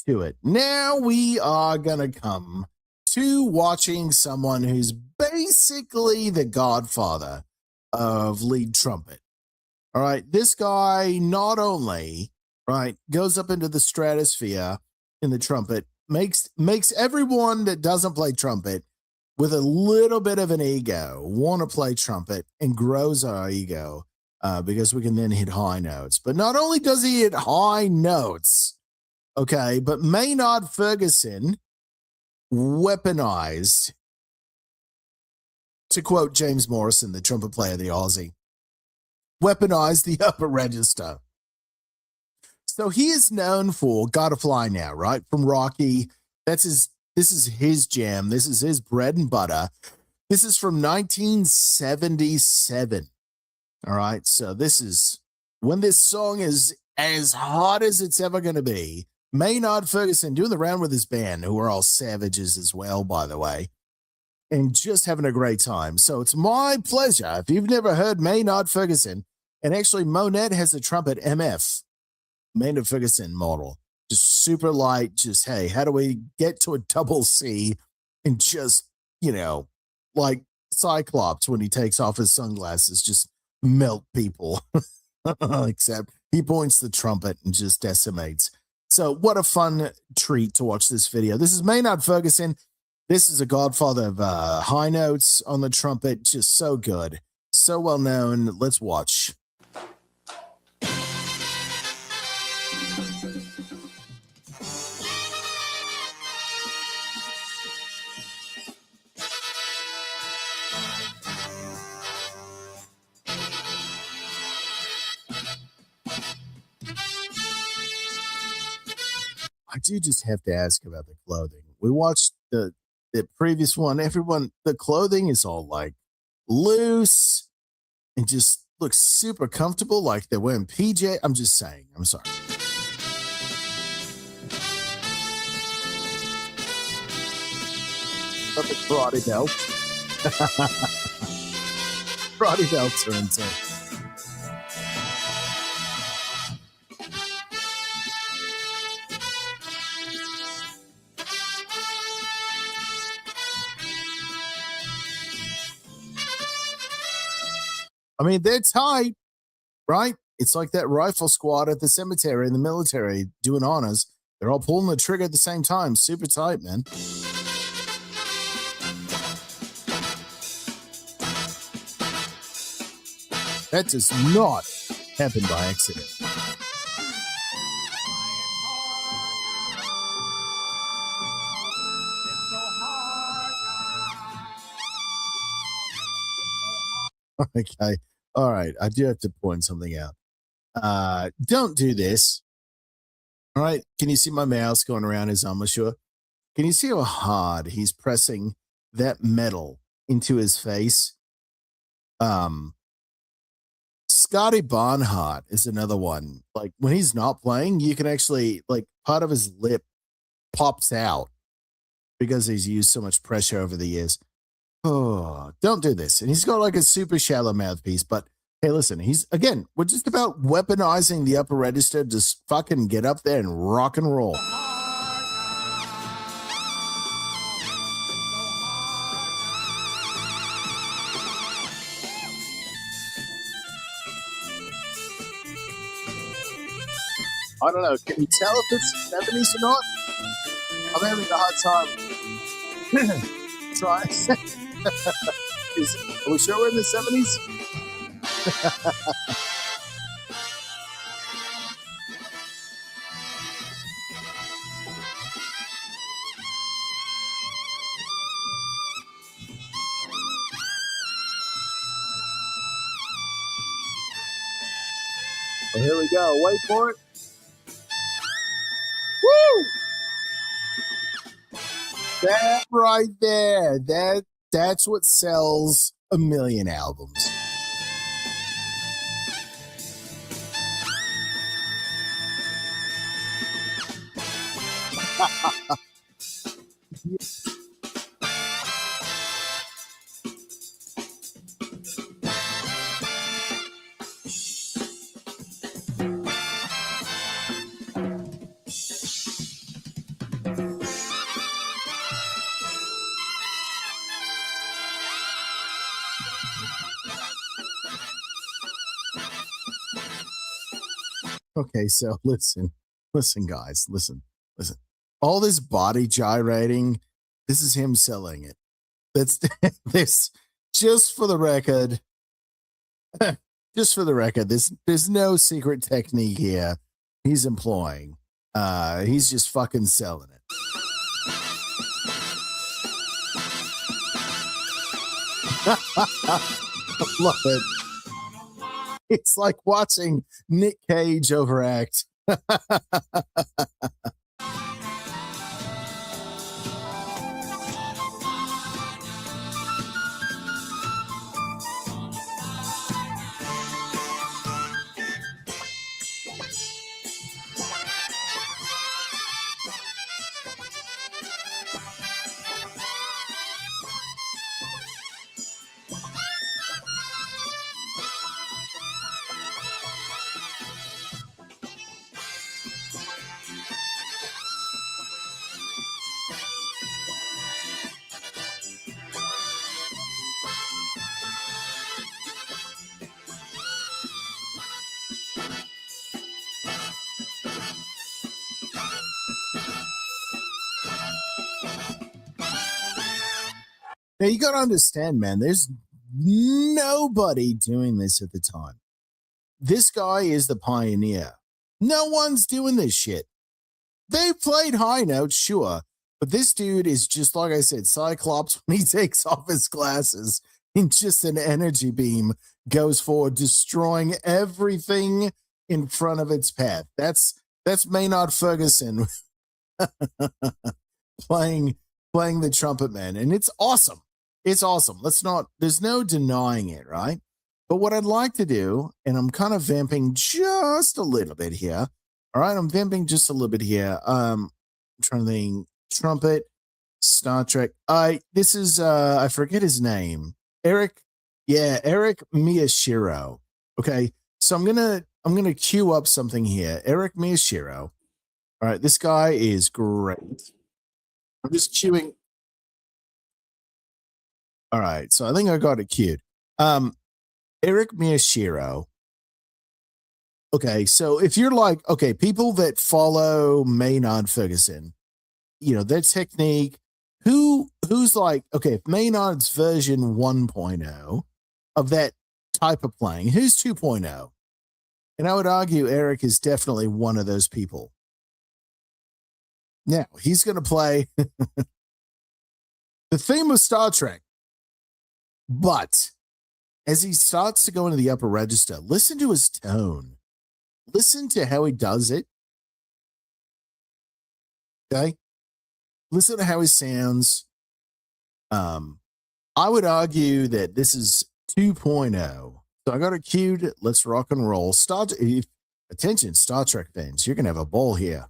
S2: to it. Now we are going to come to watching someone who's basically the godfather of lead trumpet. All right, this guy not only, right, goes up into the stratosphere in the trumpet, makes everyone that doesn't play trumpet with a little bit of an ego want to play trumpet, and grows our ego because we can then hit high notes. But not only does he hit high notes, okay, but Maynard Ferguson weaponized, to quote James Morrison, the trumpet player, the Aussie, weaponized the upper register. So he is known for Gotta Fly Now, right? From Rocky. This is his jam. This is his bread and butter. This is from 1977. All right. So this is when this song is as hot as it's ever going to be. Maynard Ferguson doing the round with his band, who are all savages as well, by the way, and just having a great time. So it's my pleasure. If you've never heard Maynard Ferguson, and actually Monet has a trumpet MF, Maynard Ferguson model. Just super light, just, hey, how do we get to a double C and just, like Cyclops when he takes off his sunglasses, just melt people. Except he points the trumpet and just decimates. So what a fun treat to watch this video. This is Maynard Ferguson. This is a godfather of high notes on the trumpet. Just so good. So well known. Let's watch. I do just have to ask about the clothing. We watched the previous one. Everyone, the clothing is all like loose and just looks super comfortable, like they're wearing PJ. I'm just saying. I'm sorry. But the karate belt. Karate belts are insane. I mean, they're tight, right? It's like that rifle squad at the cemetery in the military doing honors. They're all pulling the trigger at the same time. Super tight, man. That does not happen by accident. Okay. All right. I do have to point something out. Don't do this. All right. Can you see my mouse going around his embouchure? Can you see how hard he's pressing that metal into his face? Scotty Barnhart is another one. Like when he's not playing, you can actually, like, part of his lip pops out because he's used so much pressure over the years. Oh, don't do this. And he's got like a super shallow mouthpiece, but hey, listen, we're just about weaponizing the upper register. Just fucking get up there and rock and roll. I don't know. Can you tell if it's 70s or not? I'm having a hard time. Try. Are we sure we're in the 70s? Well, here we go. Wait for it. Woo! That right there. That's what sells 1 million albums. Okay, so listen, guys, listen. All this body gyrating, this is him selling it. That's this. Just for the record, there's no secret technique here he's employing. He's just fucking selling it. Love it. It's like watching Nick Cage overact. Now you got to understand, man, there's nobody doing this at the time. This guy is the pioneer. No one's doing this shit. They played high notes, sure, but this dude is just, like I said, Cyclops when he takes off his glasses and just an energy beam goes forward, destroying everything in front of its path. That's Maynard Ferguson playing the trumpet man, and it's awesome. It's awesome. There's no denying it, right? But what I'd like to do, and I'm kind of vamping just a little bit here. All right, I'm vamping just a little bit here. I'm trying to think. Trumpet, Star Trek. This is I forget his name. Eric Miyashiro. Okay, so I'm gonna queue up something here. Eric Miyashiro. All right, this guy is great. I'm just queuing. All right, so I think I got it queued. Eric Miyashiro. Okay, so if you're like, okay, people that follow Maynard Ferguson, you know, their technique, who's like, okay, if Maynard's version 1.0 of that type of playing, who's 2.0? And I would argue Eric is definitely one of those people. Now, he's going to play the theme of Star Trek, but as he starts to go into the upper register, listen to his tone. Listen to how he does it. Okay? Listen to how he sounds. I would argue that this is 2.0. So I got it queued. Let's rock and roll. Attention, Star Trek fans. You're going to have a ball here.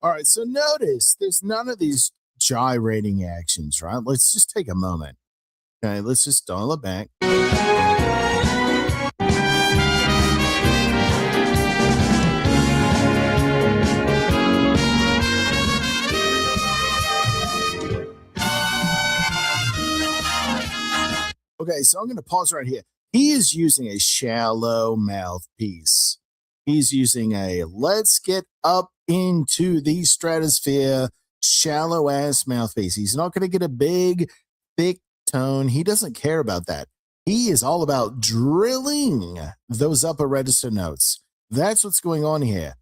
S2: All right, so notice there's none of these gyrating actions, right? Let's just take a moment. Okay, let's just dial it back. Okay, so I'm going to pause right here. He is using a shallow mouthpiece. He's using a let's get up into the stratosphere shallow ass mouthpiece. He's not going to get a big, thick tone. He doesn't care about that. He is all about drilling those upper register notes. That's what's going on here,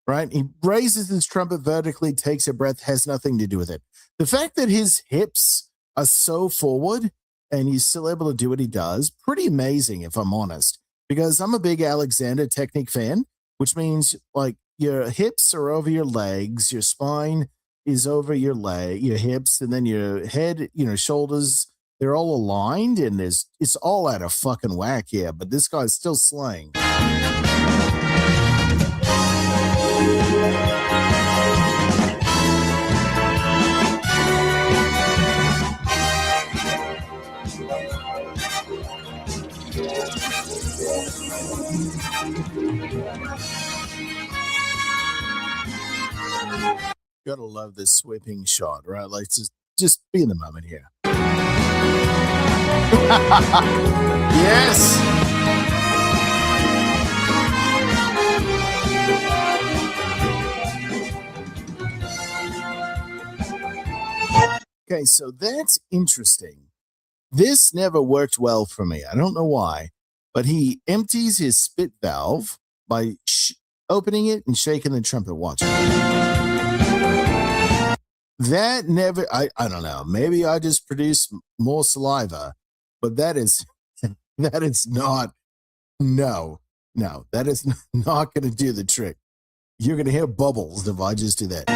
S2: right? He raises his trumpet vertically, takes a breath, has nothing to do with it. The fact that his hips are so forward and he's still able to do what he does, pretty amazing, if I'm honest, because I'm a big Alexander technique fan, which means like your hips are over your legs, your spine is over your hips, and then your head, shoulders, they're all aligned, and it's all out of fucking whack here, but this guy's still slaying. Gotta love this sweeping shot, right? Like just be in the moment here. Yes. Okay, so that's interesting. This never worked well for me. I don't know why, but he empties his spit valve by opening it and shaking the trumpet. Watch. That never, I don't know. Maybe I just produce more saliva, but that is not, no, that is not going to do the trick. You're going to hear bubbles if I just do that.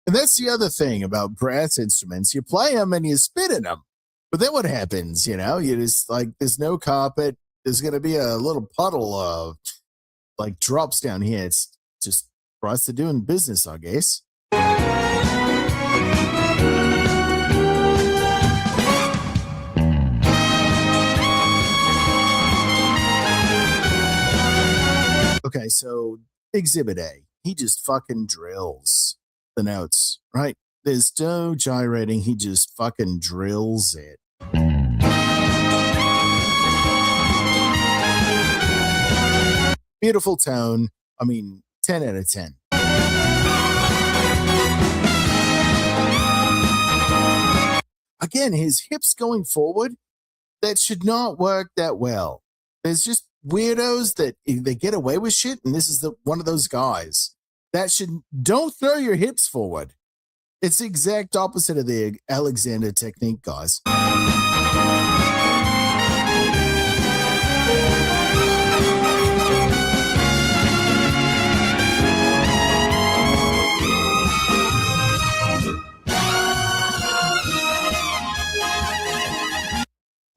S2: And that's the other thing about brass instruments. You play them and you spit in them. But then what happens? You just like, there's no carpet. There's going to be a little puddle of like drops down here. It's just for us to doing business, I guess. Okay, so Exhibit A, he just fucking drills the notes, right? There's no gyrating. He just fucking drills it. Beautiful tone. I mean, 10 out of 10. Again, his hips going forward, that should not work that well. There's just weirdos that they get away with shit, and this is one of those guys. Don't throw your hips forward. It's the exact opposite of the Alexander technique, guys.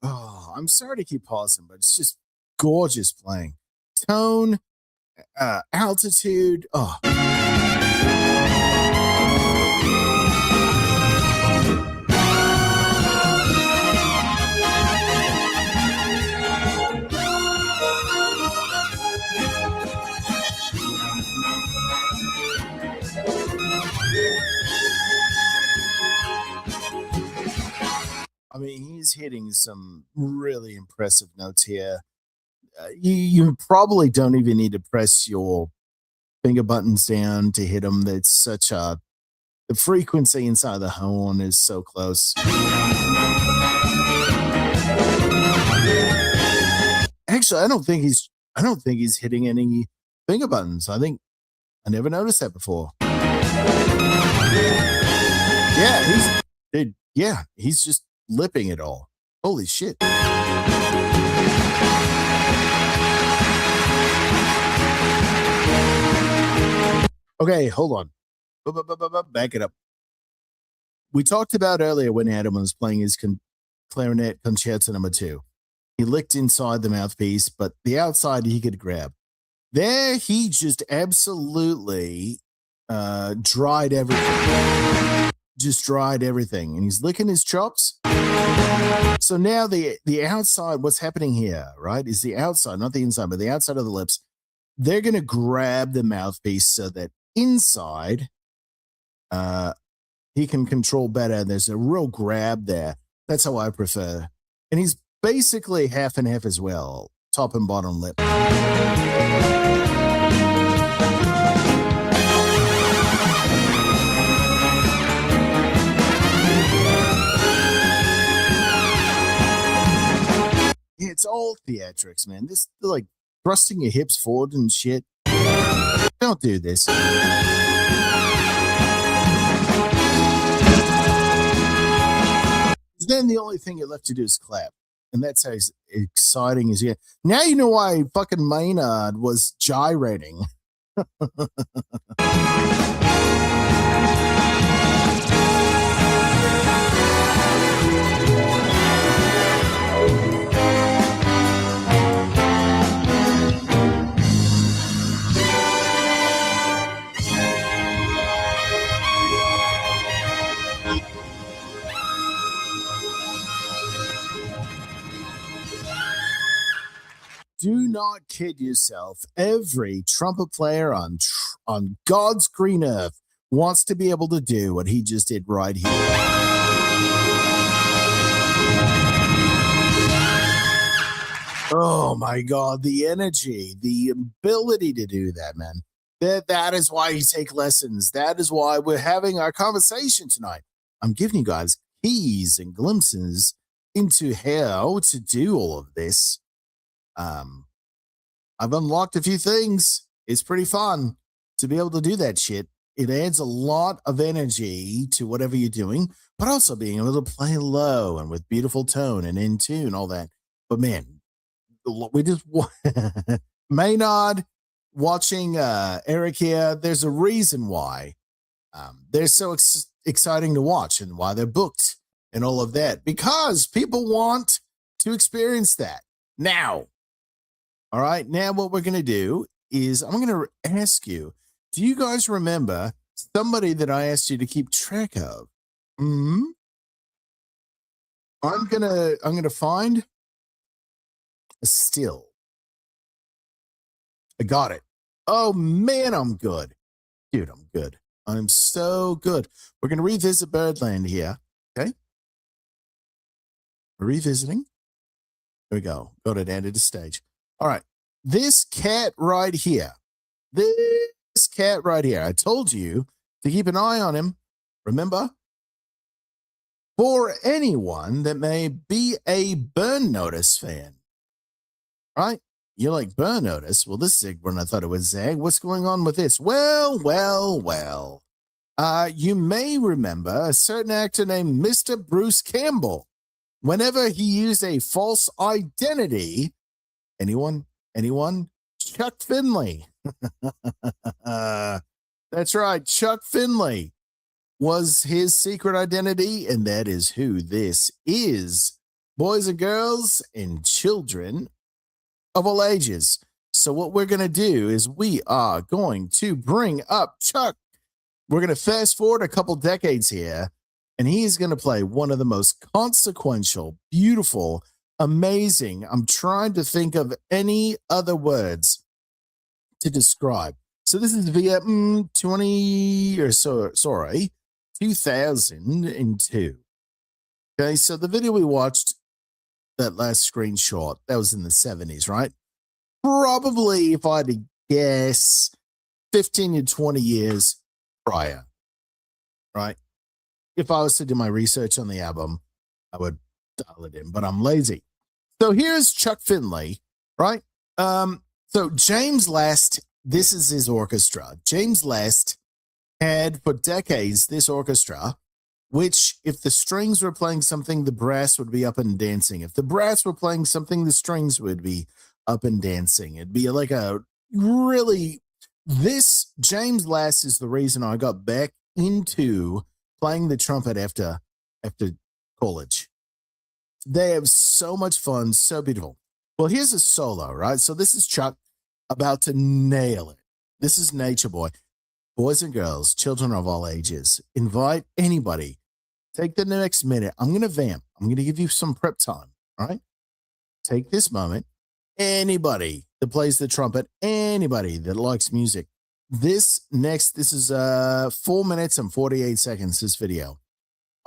S2: Oh, I'm sorry to keep pausing, but it's just gorgeous playing. Tone, altitude. Oh. I mean, he's hitting some really impressive notes here. You probably don't even need to press your finger buttons down to hit them. That's the frequency inside the horn is so close. Actually, I don't think he's hitting any finger buttons. I never noticed that before. Yeah, he's just lipping it all. Holy shit. Okay, hold on. Back it up. We talked about earlier when Adam was playing his clarinet concerto number 2. He licked inside the mouthpiece, but the outside he could grab. There, he just absolutely dried everything. Just dried everything. And he's licking his chops. So now the outside, what's happening here, right, is the outside, not the inside, but the outside of the lips. They're going to grab the mouthpiece so that inside he can control better. There's a real grab there. That's how I prefer. And he's basically half and half as well, top and bottom lip. Yeah, it's all theatrics, man. This, like, thrusting your hips forward and shit. Don't do this. Then the only thing you're left to do is clap. And that's how exciting as you get. Now you know why fucking Maynard was gyrating. not kid yourself. Every trumpet player on God's green earth wants to be able to do what he just did right here. Oh my God, the energy, the ability to do that, man. That is why you take lessons. That is why we're having our conversation tonight. I'm giving you guys keys and glimpses into how to do all of this. I've unlocked a few things. It's pretty fun to be able to do that shit. It adds a lot of energy to whatever you're doing, but also being able to play low and with beautiful tone and in tune, all that. But man, we just Maynard watching Eric here. There's a reason why they're so exciting to watch and why they're booked and all of that, because people want to experience that now. All right. Now what we're going to do is I'm going to ask you, do you guys remember somebody that I asked you to keep track of? I'm going to find a still. I got it. Oh man, I'm good. Dude, I'm good. I'm so good. We're going to revisit Birdland here. Okay. We're revisiting. There we go. Got it added to stage. All right. This cat right here. This cat right here. I told you to keep an eye on him. Remember? For anyone that may be a Burn Notice fan. Right? You're like, Burn Notice? Well, this is when I thought it was Zag. What's going on with this? Well. You may remember a certain actor named Mr. Bruce Campbell. Whenever he used a false identity, anyone? Chuck Finley. That's right. Chuck Finley was his secret identity, and that is who this is. Boys and girls and children of all ages. So what we're going to do is we are going to bring up Chuck. We're going to fast forward a couple decades here, and he's going to play one of the most consequential, beautiful, amazing. I'm trying to think of any other words to describe. So this is via 2002. Okay, so the video we watched, that last screenshot, that was in the 70s, right? Probably, if I had to guess, 15 to 20 years prior, right? If I was to do my research on the album, I would dial it in, but I'm lazy. So here's Chuck Finley, right? So James Last, this is his orchestra. James Last had for decades this orchestra, which if the strings were playing something, the brass would be up and dancing. If the brass were playing something, the strings would be up and dancing. It'd be like a really, this James Last is the reason I got back into playing the trumpet after college. They have so much fun, so beautiful. Well, here's a solo, right? So this is Chuck about to nail it. This is Nature Boy. Boys and girls, children of all ages, invite anybody. Take the next minute. I'm going to vamp. I'm going to give you some prep time, all right? Take this moment. Anybody that plays the trumpet, anybody that likes music. This is 4 minutes and 48 seconds, this video.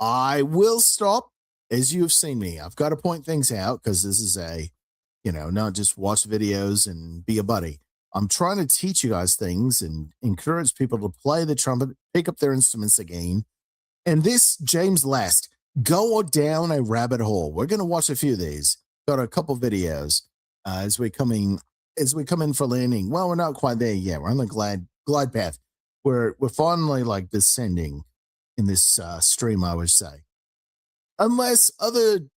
S2: I will stop as you have seen me. I've got to point things out because this is not just watch videos and be a buddy. I'm trying to teach you guys things and encourage people to play the trumpet, pick up their instruments again. And this James Last, go down a rabbit hole. We're going to watch a few of these. Got a couple videos as we come in for landing. Well, we're not quite there yet. We're on the glide path. We're finally like descending in this stream, I would say. Unless other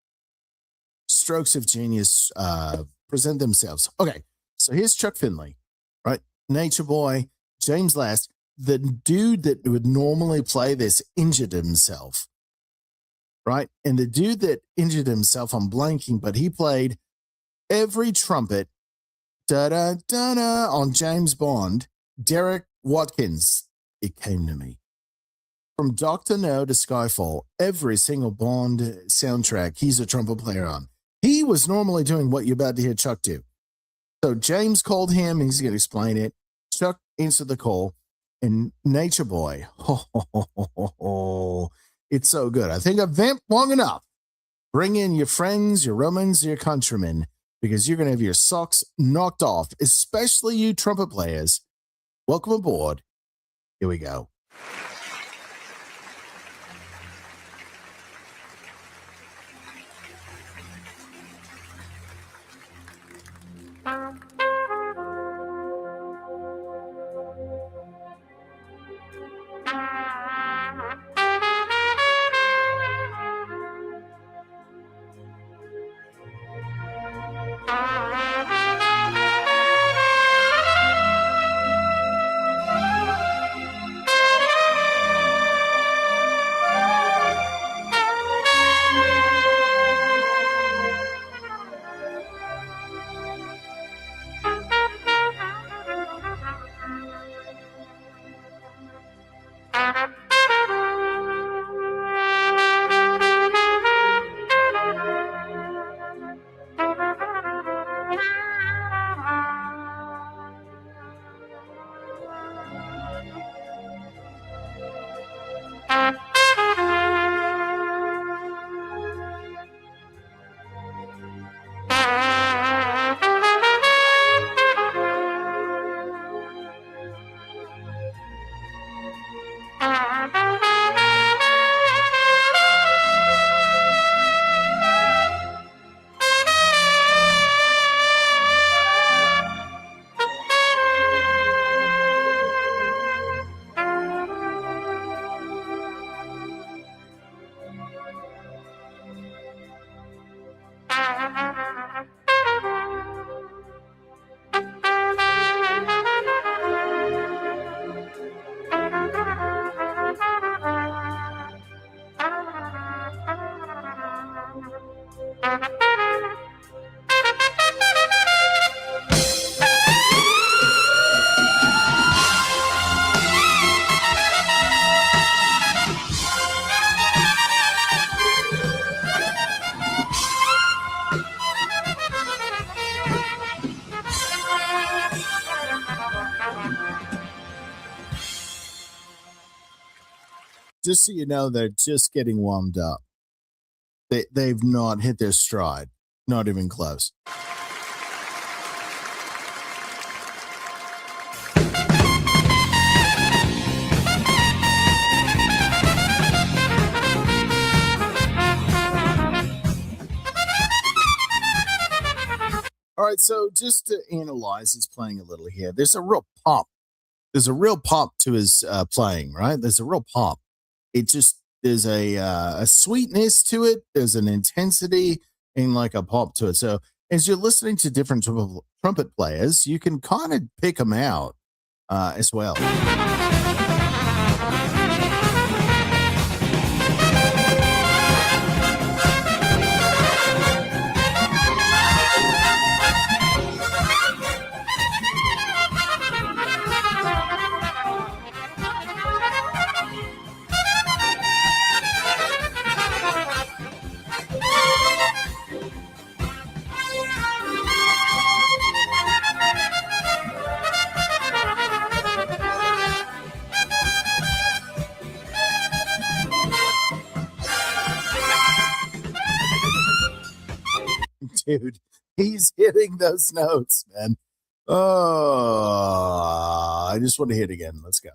S2: strokes of genius present themselves. Okay, so here's Chuck Finley, right? Nature Boy, James Last. The dude that would normally play this injured himself, right? And the dude that injured himself, I'm blanking, but he played every trumpet da-da-da-da on James Bond. Derek Watkins, it came to me. From Dr. No to Skyfall, every single Bond soundtrack, he's a trumpet player on. He was normally doing what you're about to hear Chuck do. So James called him. He's going to explain it. Chuck answered the call, and Nature Boy, it's so good. I think I've vamped long enough. Bring in your friends, your Romans, your countrymen, because you're going to have your socks knocked off, especially you trumpet players. Welcome aboard. Here we go. Just so you know, they're just getting warmed up. They've not hit their stride, not even close. All right, so just to analyze his playing a little here, there's a real pop. There's a real pop to his playing, right? There's a real pop. It just, there's a sweetness to it. There's an intensity and like a pop to it. So as you're listening to different trumpet players, you can kind of pick them out as well. Dude, he's hitting those notes, man. Oh, I just want to hit again. Let's go.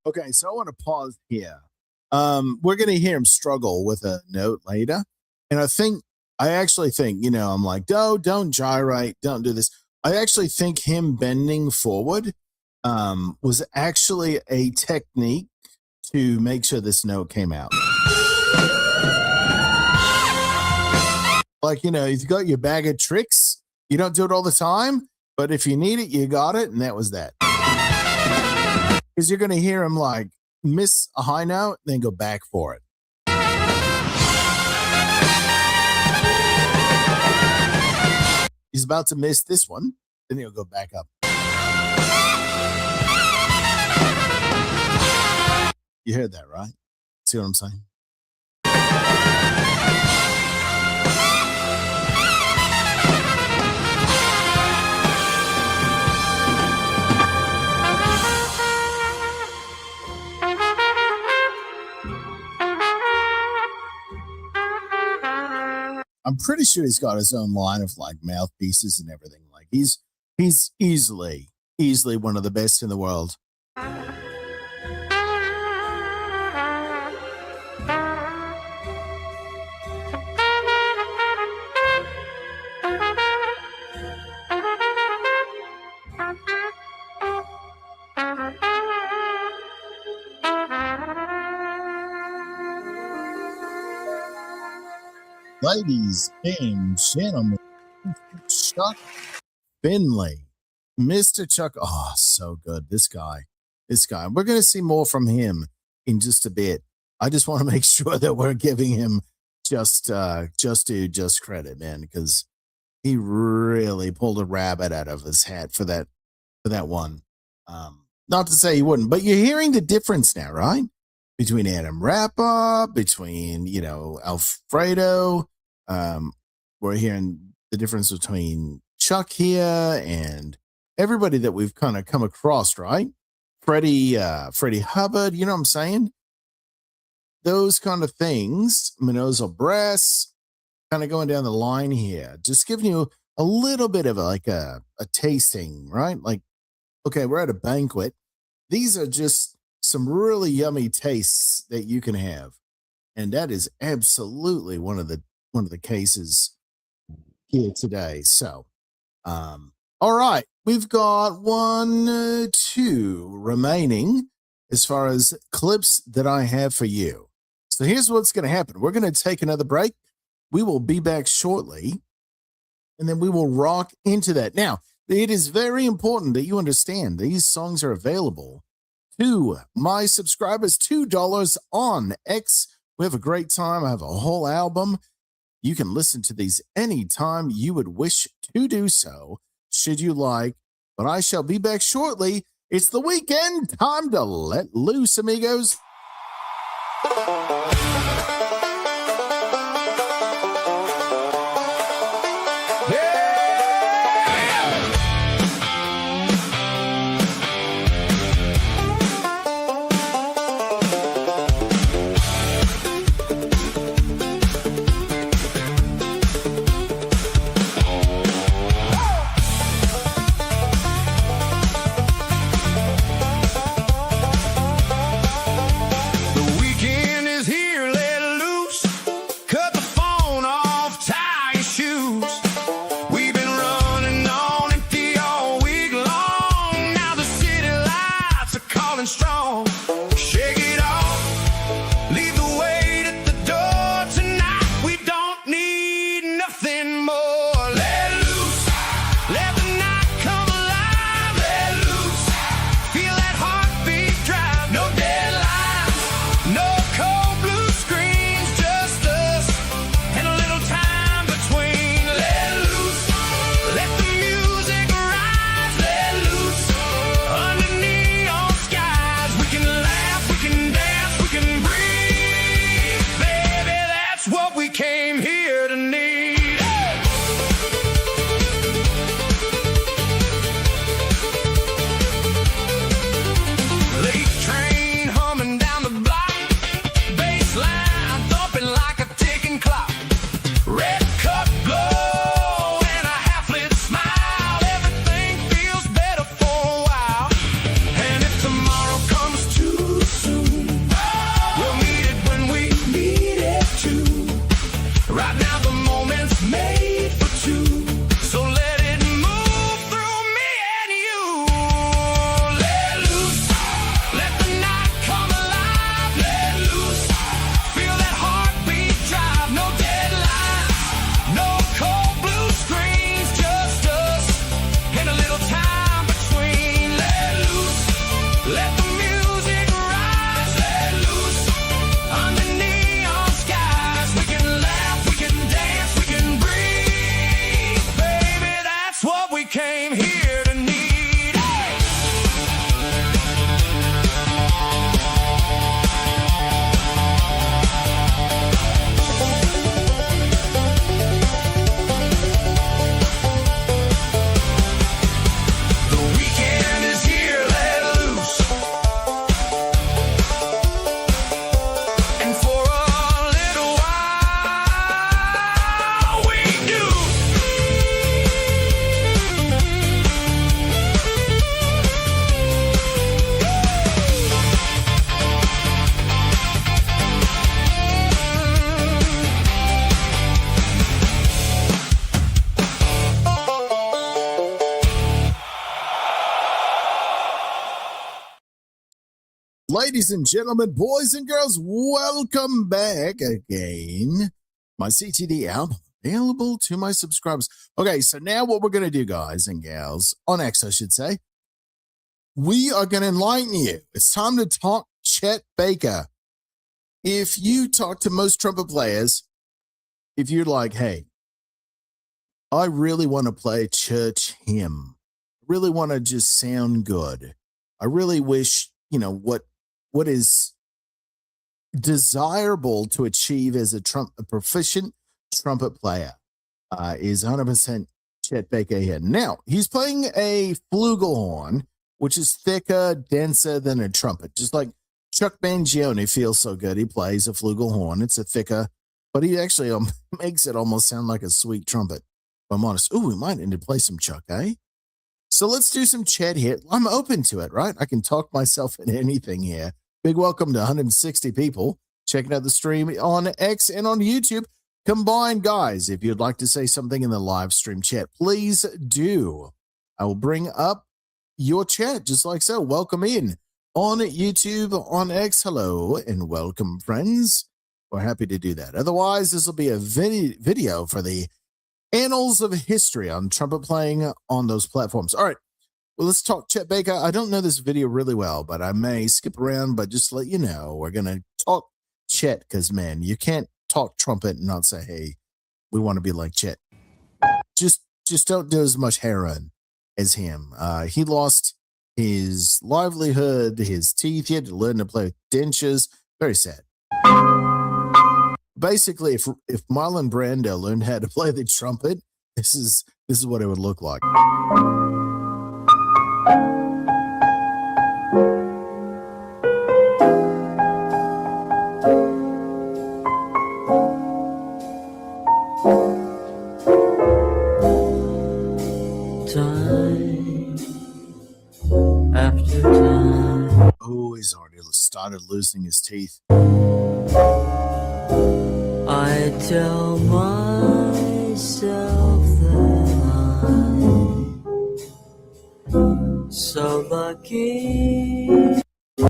S2: Okay, so I want to pause here. We're going to hear him struggle with a note later. And I actually think, I'm like, no, don't gyrate, don't do this. I actually think him bending forward was actually a technique to make sure this note came out. Like, you've got your bag of tricks. You don't do it all the time, but if you need it, you got it. And that was that. Because you're going to hear him like miss a high note, then go back for it. He's about to miss this one, then he'll go back up. You heard that, right? See what I'm saying? I'm pretty sure he's got his own line of like mouthpieces and everything. Like he's easily one of the best in the world. Ladies and gentlemen, Chuck Finley, Mr. Chuck. Oh, so good. This guy. We're going to see more from him in just a bit. I just want to make sure that we're giving him just credit, man, because he really pulled a rabbit out of his hat for that one. Not to say he wouldn't, but you're hearing the difference now, right? Between Adam Rappa, between, Alfredo. We're hearing the difference between Chuck here and everybody that we've kind of come across, right? Freddie Hubbard, you know what I'm saying? Those kind of things, Minozo Brass, kind of going down the line here, just giving you a little bit of a tasting, right? Like, okay, we're at a banquet. These are just some really yummy tastes that you can have. And that is absolutely one of the cases here today. So, all right, we've got 1, 2 remaining as far as clips that I have for you. So here's what's going to happen. We're going to take another break. We will be back shortly, and then we will rock into that. Now, it is very important that you understand these songs are available to my subscribers, $2 on X. We have a great time. I have a whole album. You can listen to these anytime you would wish to do so, should you like. But I shall be back shortly. It's the weekend. Time to let loose, amigos.
S1: The weekend is here.
S2: Ladies and gentlemen, boys and girls, welcome back again. My CTD album available to my subscribers. Okay, so now what we're going to do, guys and gals, on X, I should say, we are going to enlighten you. It's time to talk Chet Baker. If you talk to most trumpet players, if you're like, hey, I really want to play a church hymn, I really want to just sound good, I really wish, what is desirable to achieve as a proficient trumpet player is 100% Chet Baker here. Now, he's playing a flugelhorn, which is thicker, denser than a trumpet. Just like Chuck Mangione feels so good. He plays a flugelhorn. It's a thicker, but he actually makes it almost sound like a sweet trumpet. If I'm honest. Ooh, we might need to play some Chuck, eh? So let's do some Chet here. I'm open to it, right? I can talk myself into anything here. Big welcome to 160 people checking out the stream on X and on YouTube. Combined, guys, if you'd like to say something in the live stream chat, please do. I will bring up your chat just like so. Welcome in on YouTube, on X. Hello and welcome, friends. We're happy to do that. Otherwise, this will be a video for the annals of history on trumpet playing on those platforms. All right. Well, let's talk Chet Baker. I don't know this video really well, but I may skip around, but just to let you know, we're going to talk Chet because, man, you can't talk trumpet and not say, hey, we want to be like Chet. Just don't do as much heroin as him. He lost his livelihood, his teeth. He had to learn to play with dentures. Very sad. Basically, if Marlon Brando learned how to play the trumpet, this is what it would look like.
S5: Time after time.
S2: Oh, he's already started losing his teeth.
S5: I tell myself that I'm so lucky.
S2: All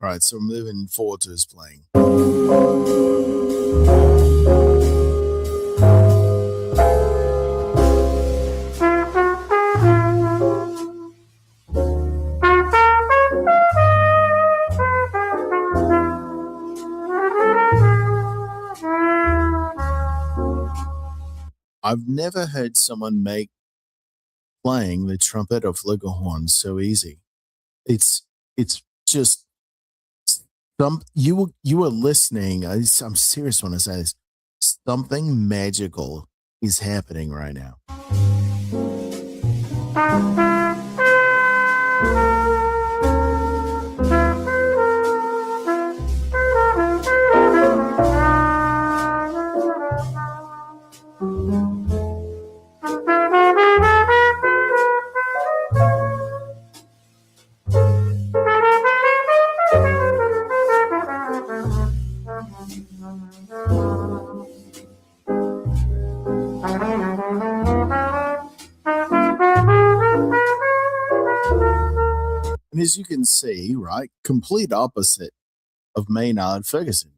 S2: right, so moving forward to his playing. I've never heard someone make playing the trumpet or flugelhorn so easy. It's just you are listening. I'm serious when I say this. Something magical is happening right now. And as you can see, right, complete opposite of Maynard Ferguson,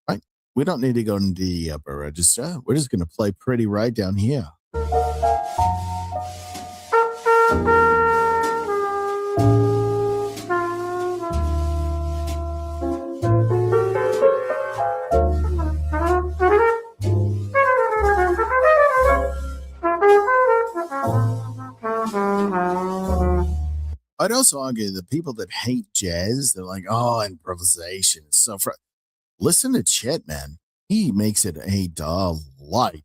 S2: right? We don't need to go into the upper register. We're just going to play pretty right down here. I'd also argue that people that hate jazz, they're like, oh, improvisation is so listen to Chet, man. He makes it a delight.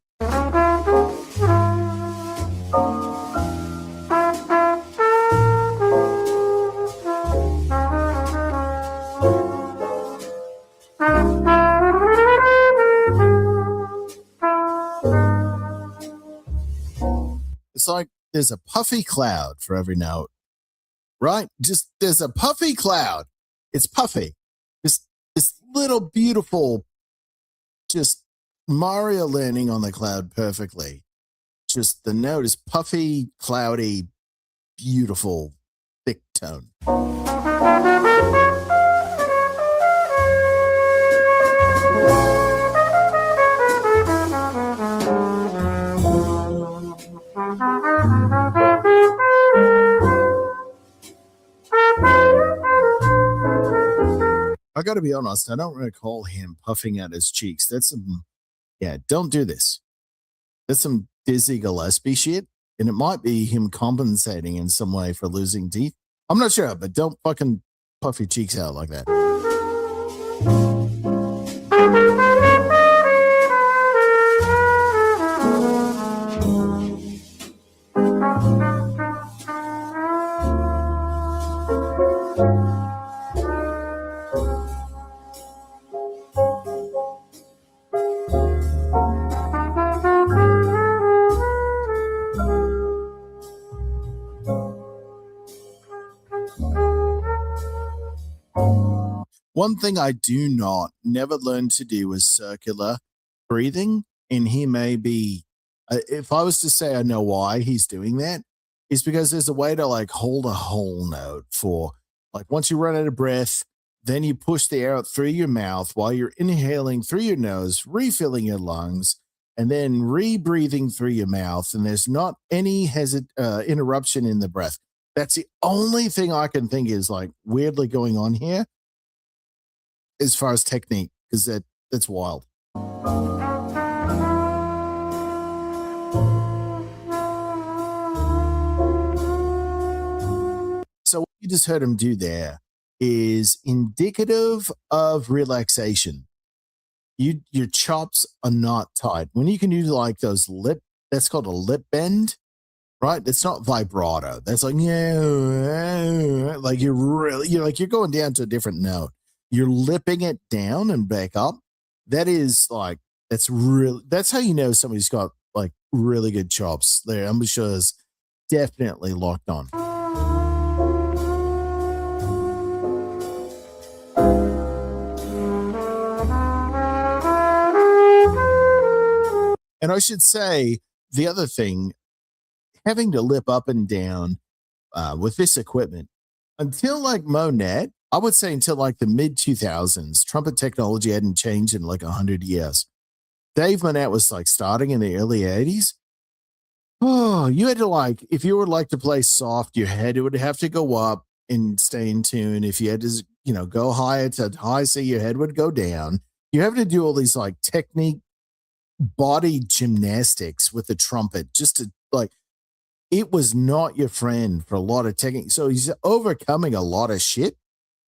S2: It's like there's a puffy cloud for every note. Right? Just there's a puffy cloud. It's puffy. This little beautiful, just Mario landing on the cloud perfectly. Just the note is puffy, cloudy, beautiful, thick tone. I got to be honest, I don't recall him puffing out his cheeks. That's some, yeah, don't do this. That's some Dizzy Gillespie shit. And it might be him compensating in some way for losing teeth. I'm not sure, but don't fucking puff your cheeks out like that. One thing I do never learn to do is circular breathing. And he may be, if I was to say I know why he's doing that, is because there's a way to like hold a whole note for like once you run out of breath, then you push the air out through your mouth while you're inhaling through your nose, refilling your lungs, and then re-breathing through your mouth. And there's not any interruption in the breath. That's the only thing I can think is like weirdly going on here as far as technique, because that's wild. So what you just heard him do there is indicative of relaxation. Your chops are not tight. When you can do like those that's called a lip bend, right? It's not vibrato. That's like, yeah, like you're going down to a different note. You're lipping it down and back up. That is like, that's how you know somebody's got like really good chops there. I'm sure it's definitely locked on. And I should say the other thing, having to lip up and down with this equipment until like Monet, I would say until like the mid 2000s, trumpet technology hadn't changed in like 100 years. Dave Monette was like starting in the early 80s. Oh, you had to like, if you would like to play soft, your head would have to go up and stay in tune. If you had to, go higher to high C, your head would go down. You have to do all these like technique, body gymnastics with the trumpet just to like, it was not your friend for a lot of technique. So he's overcoming a lot of shit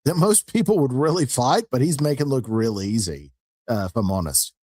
S2: that most people would really fight, but he's making look real easy, if I'm honest.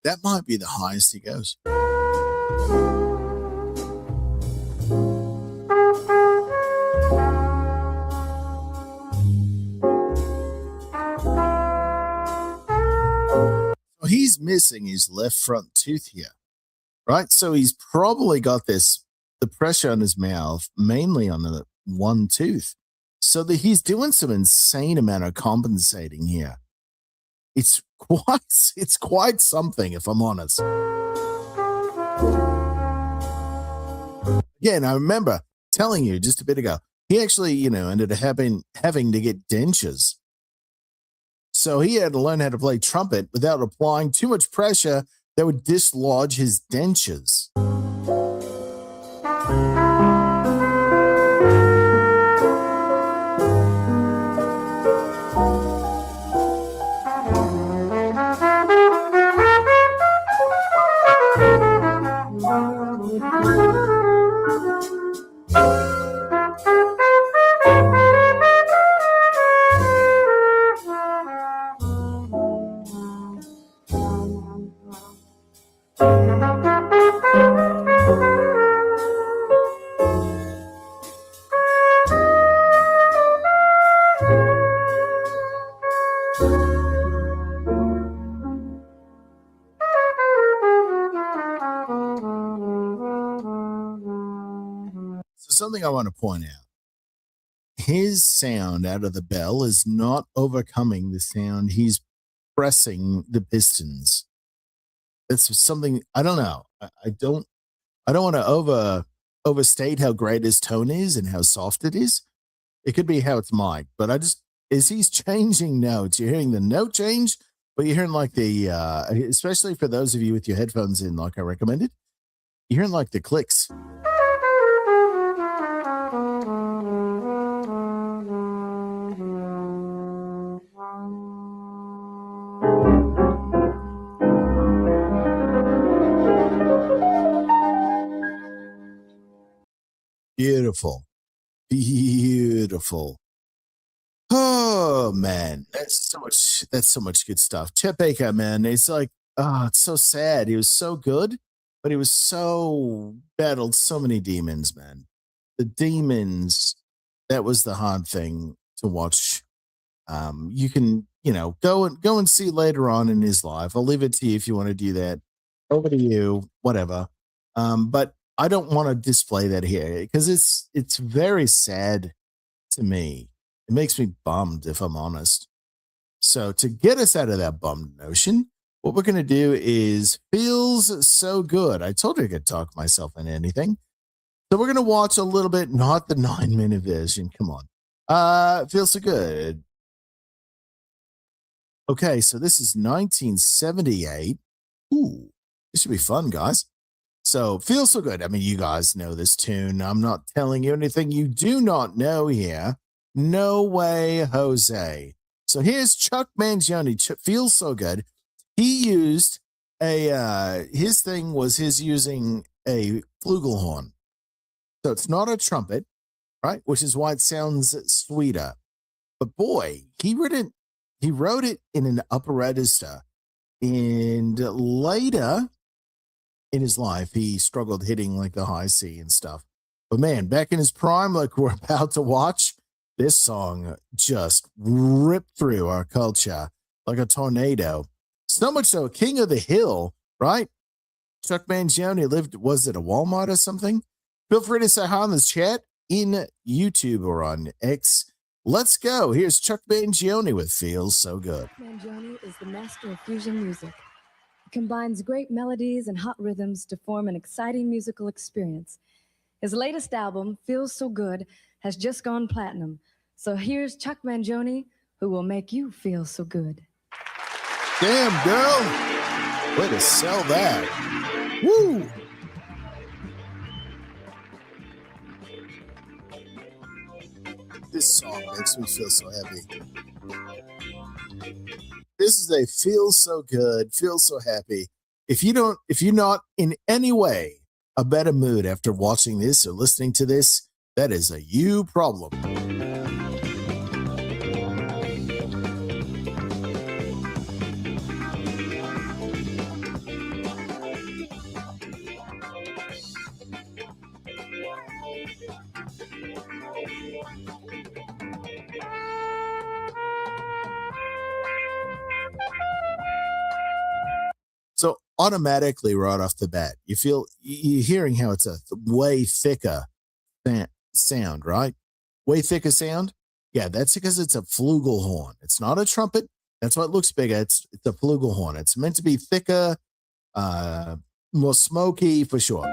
S2: That might be the highest he goes. So he's missing his left front tooth here, right? So he's probably got the pressure on his mouth mainly on the one tooth. So that he's doing some insane amount of compensating here. It's quite something, if I'm honest. Again, I remember telling you just a bit ago, he actually, ended up having to get dentures. So he had to learn how to play trumpet without applying too much pressure that would dislodge his dentures. something I want to point out. His sound out of the bell is not overcoming the sound he's pressing the pistons. It's something I don't know. I don't want to overstate how great his tone is and how soft it is. It could be how it's mic'd, but as he's changing notes, you're hearing the note change, but you're hearing like the especially for those of you with your headphones in, like I recommended, you're hearing like the clicks. Beautiful. Beautiful. Oh man, that's so much good stuff. Chet Baker, man, it's like, oh, it's so sad. He was so good, but he was so battled so many demons, man. The demons, that was the hard thing to watch. You can, go and see later on in his life. I'll leave it to you if you want to do that. Over to you, whatever. But I don't want to display that here because it's very sad to me. It makes me bummed, if I'm honest. So to get us out of that bummed notion, what we're going to do is feels so good. I told you I could talk myself into anything. So we're going to watch a little bit, not the 9-minute version. Come on. Feels so good. Okay, so this is 1978. Ooh, this should be fun, guys. So feels so good. I mean, you guys know this tune. I'm not telling you anything you do not know here. No way, Jose. So here's Chuck Mangione. Feels so good. He used his thing was his using a flugelhorn. So it's not a trumpet, right? Which is why it sounds sweeter. But boy, he wrote it in an upper register. And later in his life, he struggled hitting like the high C and stuff. But man, back in his prime, like we're about to watch, this song just ripped through our culture like a tornado. So much so, King of the Hill, right? Chuck Mangione was it a Walmart or something? Feel free to say hi in the chat in YouTube or on X. Let's go. Here's Chuck Mangione with Feels So Good.
S6: Mangione is the master of fusion music. He combines great melodies and hot rhythms to form an exciting musical experience. His latest album, Feels So Good, has just gone platinum. So here's Chuck Mangione, who will make you feel so good.
S2: Damn, girl. Way to sell that. Woo. This song makes me feel so happy. This is a feel so good, feel so happy. If you're not in any way a better mood after watching this or listening to this, that is a you problem. So automatically right off the bat, you're hearing how it's a way thicker sound, right? Way thicker sound. Yeah, that's because it's a flugelhorn. It's not a trumpet. That's why it looks bigger. It's a flugelhorn. It's meant to be thicker, more smoky for sure.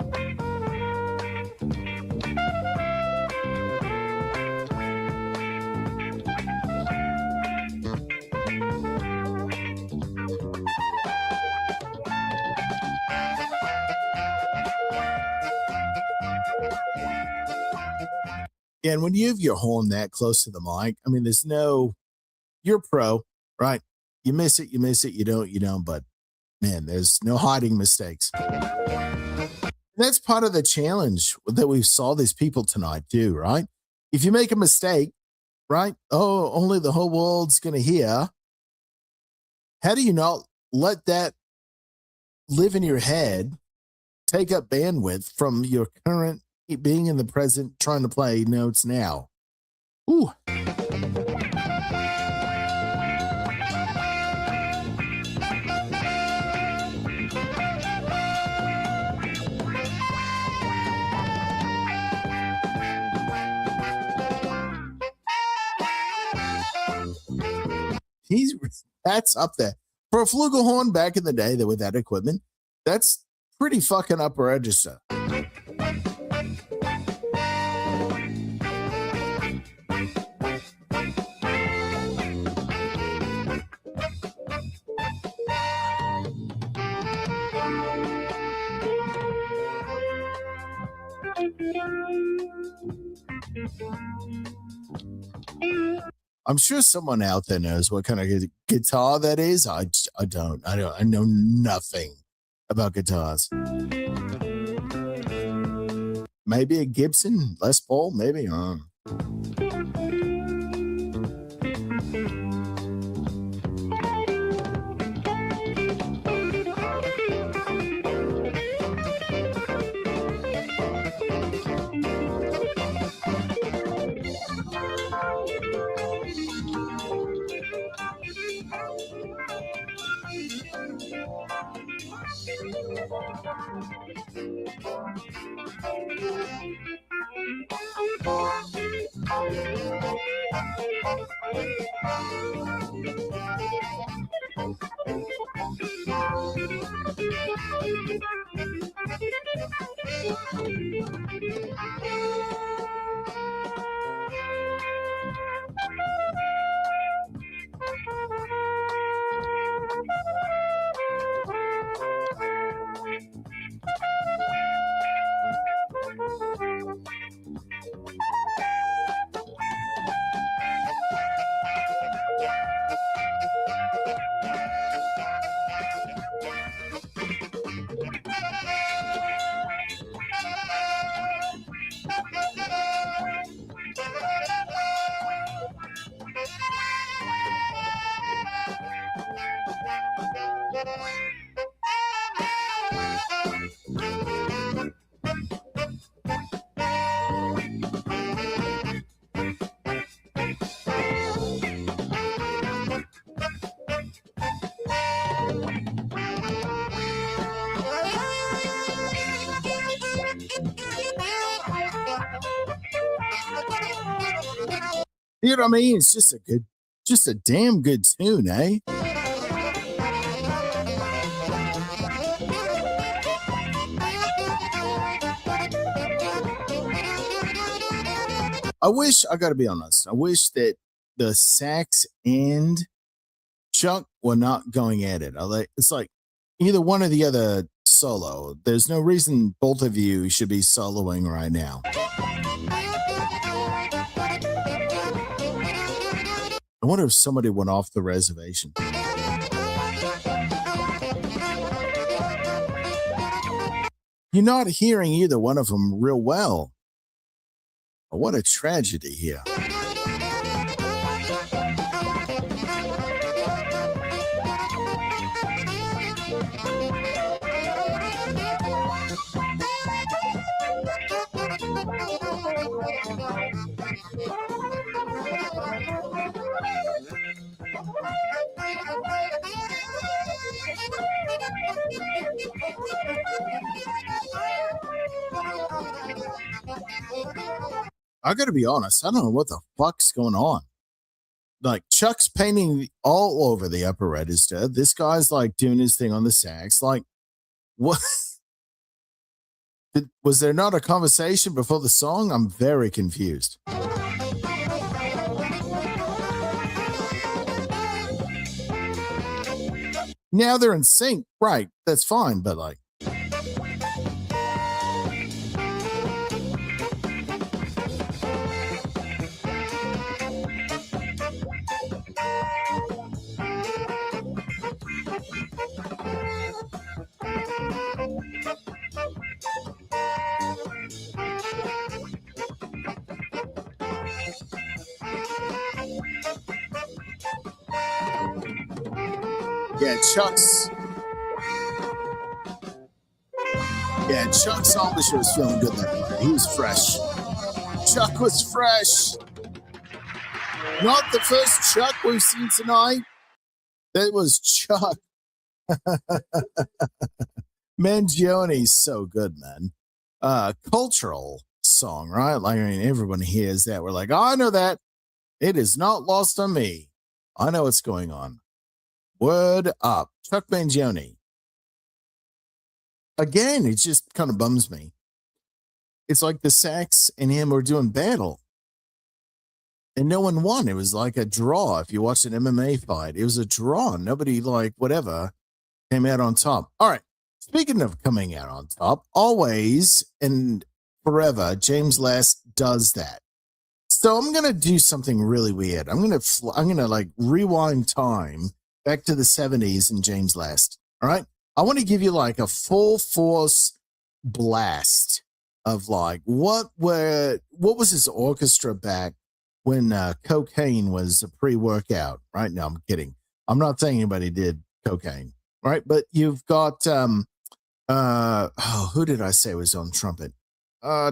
S2: And when you have your horn that close to the mic, I mean, you're pro, right? You miss it, you don't, but man, there's no hiding mistakes. And that's part of the challenge that we saw these people tonight do, right? If you make a mistake, right? Oh, only the whole world's going to hear. How do you not let that live in your head, take up bandwidth from your current being in the present, trying to play notes now? Ooh. That's up there. For a flugelhorn back in the day that with that equipment, that's pretty fucking upper register. I'm sure someone out there knows what kind of guitar that is. I don't. I know nothing about guitars. Maybe a Gibson Les Paul, maybe. You know what I mean? It's just a damn good tune, eh? I gotta be honest, I wish that the sax and Chuck were not going at it. It's like either one or the other solo. There's no reason both of you should be soloing right now. I wonder if somebody went off the reservation. You're not hearing either one of them real well. What a tragedy here. I gotta be honest, I don't know what the fuck's going on. Like Chuck's painting all over the upper register. This guy's like doing his thing on the sax. Like, what? Was there not a conversation before the song? I'm very confused. Now they're in sync, right? That's fine, but like, Chuck's Aldish was feeling good that night. He was fresh. Chuck was fresh. Not the first Chuck we've seen tonight. That was Chuck. Mangione's so good, man. Cultural song, right? Like, I mean, everyone hears that. We're like, oh, I know that. It is not lost on me. I know what's going on. Word up. Chuck Mangione. Again, it just kind of bums me. It's like the Sax and him were doing battle. And no one won. It was like a draw. If you watch an MMA fight, it was a draw. Nobody, like, whatever, came out on top. All right. Speaking of coming out on top, always and forever, James Last does that. So I'm going to do something really weird. I'm going to like rewind time back to the 70s and James Last. All right. I want to give you like a full force blast of like, what was his orchestra back when cocaine was a pre-workout, right? No, I'm kidding. I'm not saying anybody did cocaine, right? But you've got, who did I say was on trumpet?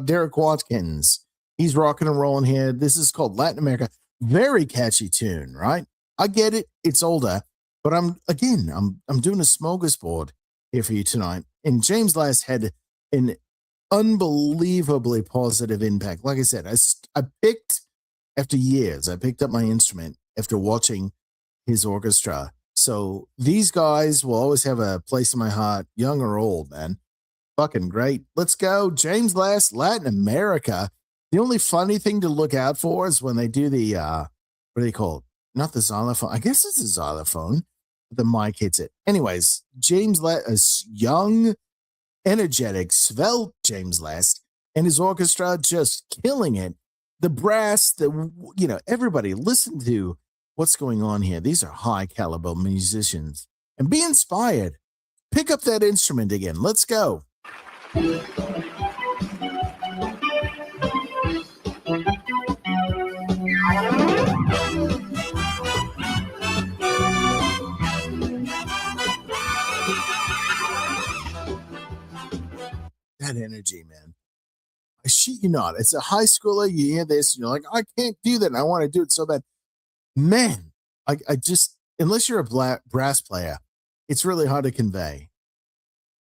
S2: Derek Watkins. He's rocking and rolling here. This is called Latin America. Very catchy tune, right? I get it. It's older, but I'm doing a smorgasbord here for you tonight. And James Last had an unbelievably positive impact. Like I said, I picked after years. I picked up my instrument after watching his orchestra. So these guys will always have a place in my heart, young or old, man. Fucking great. Let's go. James Last, Latin America. The only funny thing to look out for is when they do the, what do they call it? Not the xylophone. I guess it's a xylophone. The mic hits it. Anyways, James Last, young, energetic, svelte James Last, and his orchestra just killing it. The brass, everybody listen to what's going on here. These are high caliber musicians. And be inspired. Pick up that instrument again. Let's go. That energy, man. I shit you not. It's a high schooler. You hear this, and you're like, I can't do that. And I want to do it so bad. Man, I just, unless you're a brass player, it's really hard to convey.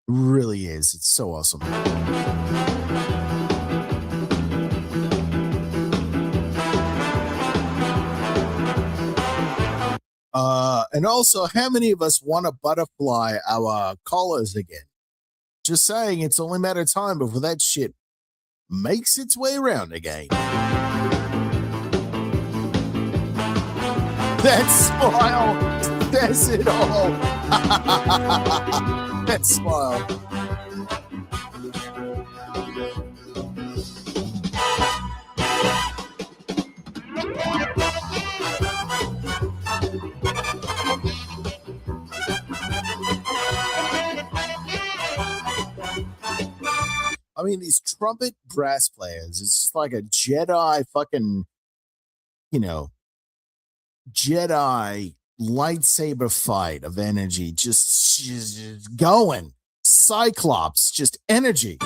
S2: It really is. It's so awesome. And also, how many of us want to butterfly our collars again? Just saying, it's only a matter of time before that shit makes its way around again. That smile says it all. That smile. I mean, these trumpet brass players, it's just like a Jedi fucking, Jedi lightsaber fight of energy, just going. Cyclops, just energy.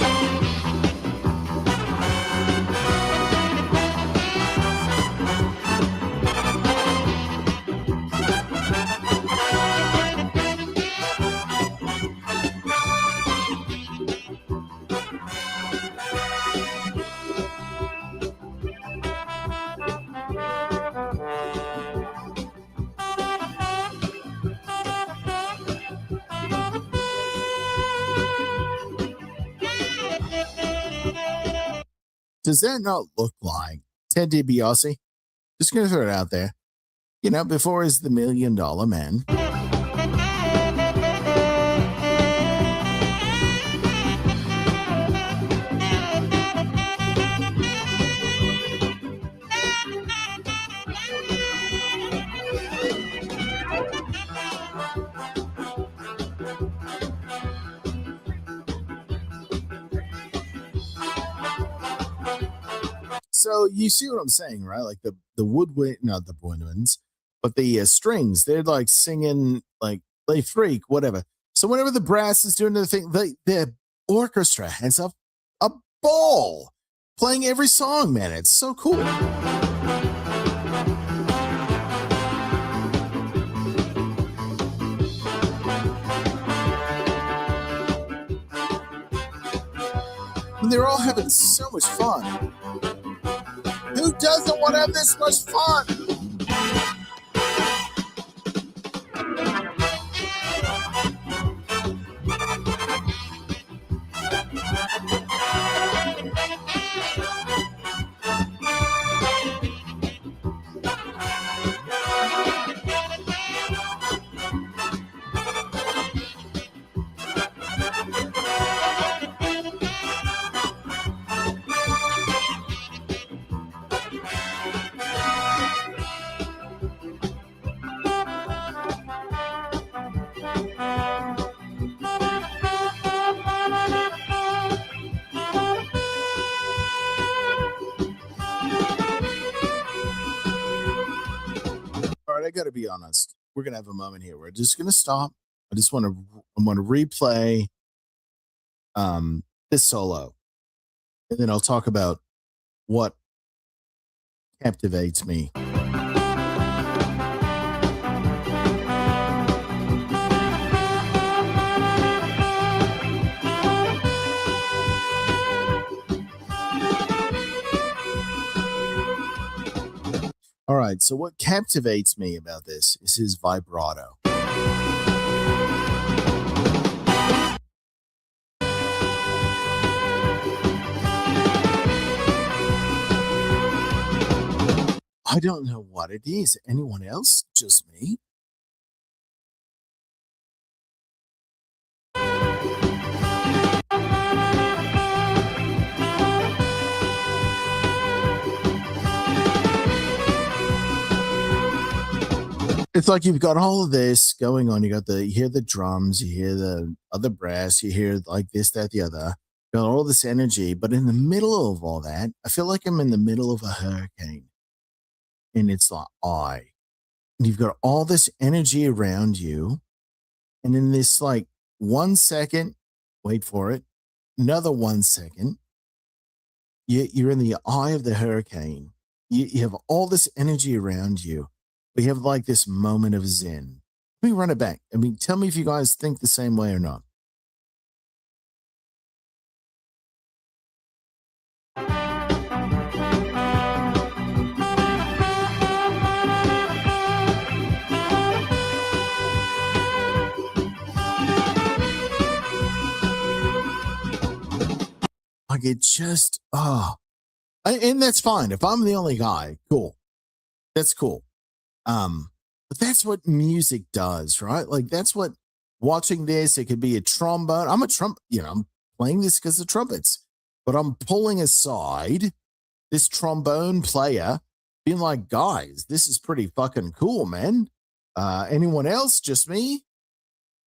S2: Does that not look like Ted DiBiase? Just going to throw it out there. Before he's the $1 Million Man. So you see what I'm saying, right? Like the woodwind, not the woodwinds, but the strings, they're like singing, like they freak, whatever. So whenever the brass is doing the thing, the orchestra has a ball playing every song, man. It's so cool. And they're all having so much fun. Who doesn't want to have this much fun? to be honest. We're going to have a moment here. We're just going to stop. I want to replay this solo, and then I'll talk about what captivates me. All right, so what captivates me about this is his vibrato. I don't know what it is. Anyone else? Just me? It's like you've got all of this going on. You hear the drums, you hear the other brass, you hear like this, that, the other. You got all this energy, but in the middle of all that, I feel like I'm in the middle of a hurricane. And it's like and you've got all this energy around you. And in this like 1 second, wait for it, another 1 second, you're in the eye of the hurricane. You have all this energy around you. We have like this moment of zen. Let me run it back. I mean, tell me if you guys think the same way or not. Like it just, and that's fine. If I'm the only guy, cool. That's cool. But that's what music does, right? Like that's what watching this, it could be a trombone. I'm I'm playing this because of trumpets, but I'm pulling aside this trombone player, being like, guys, this is pretty fucking cool, man. Anyone else? Just me?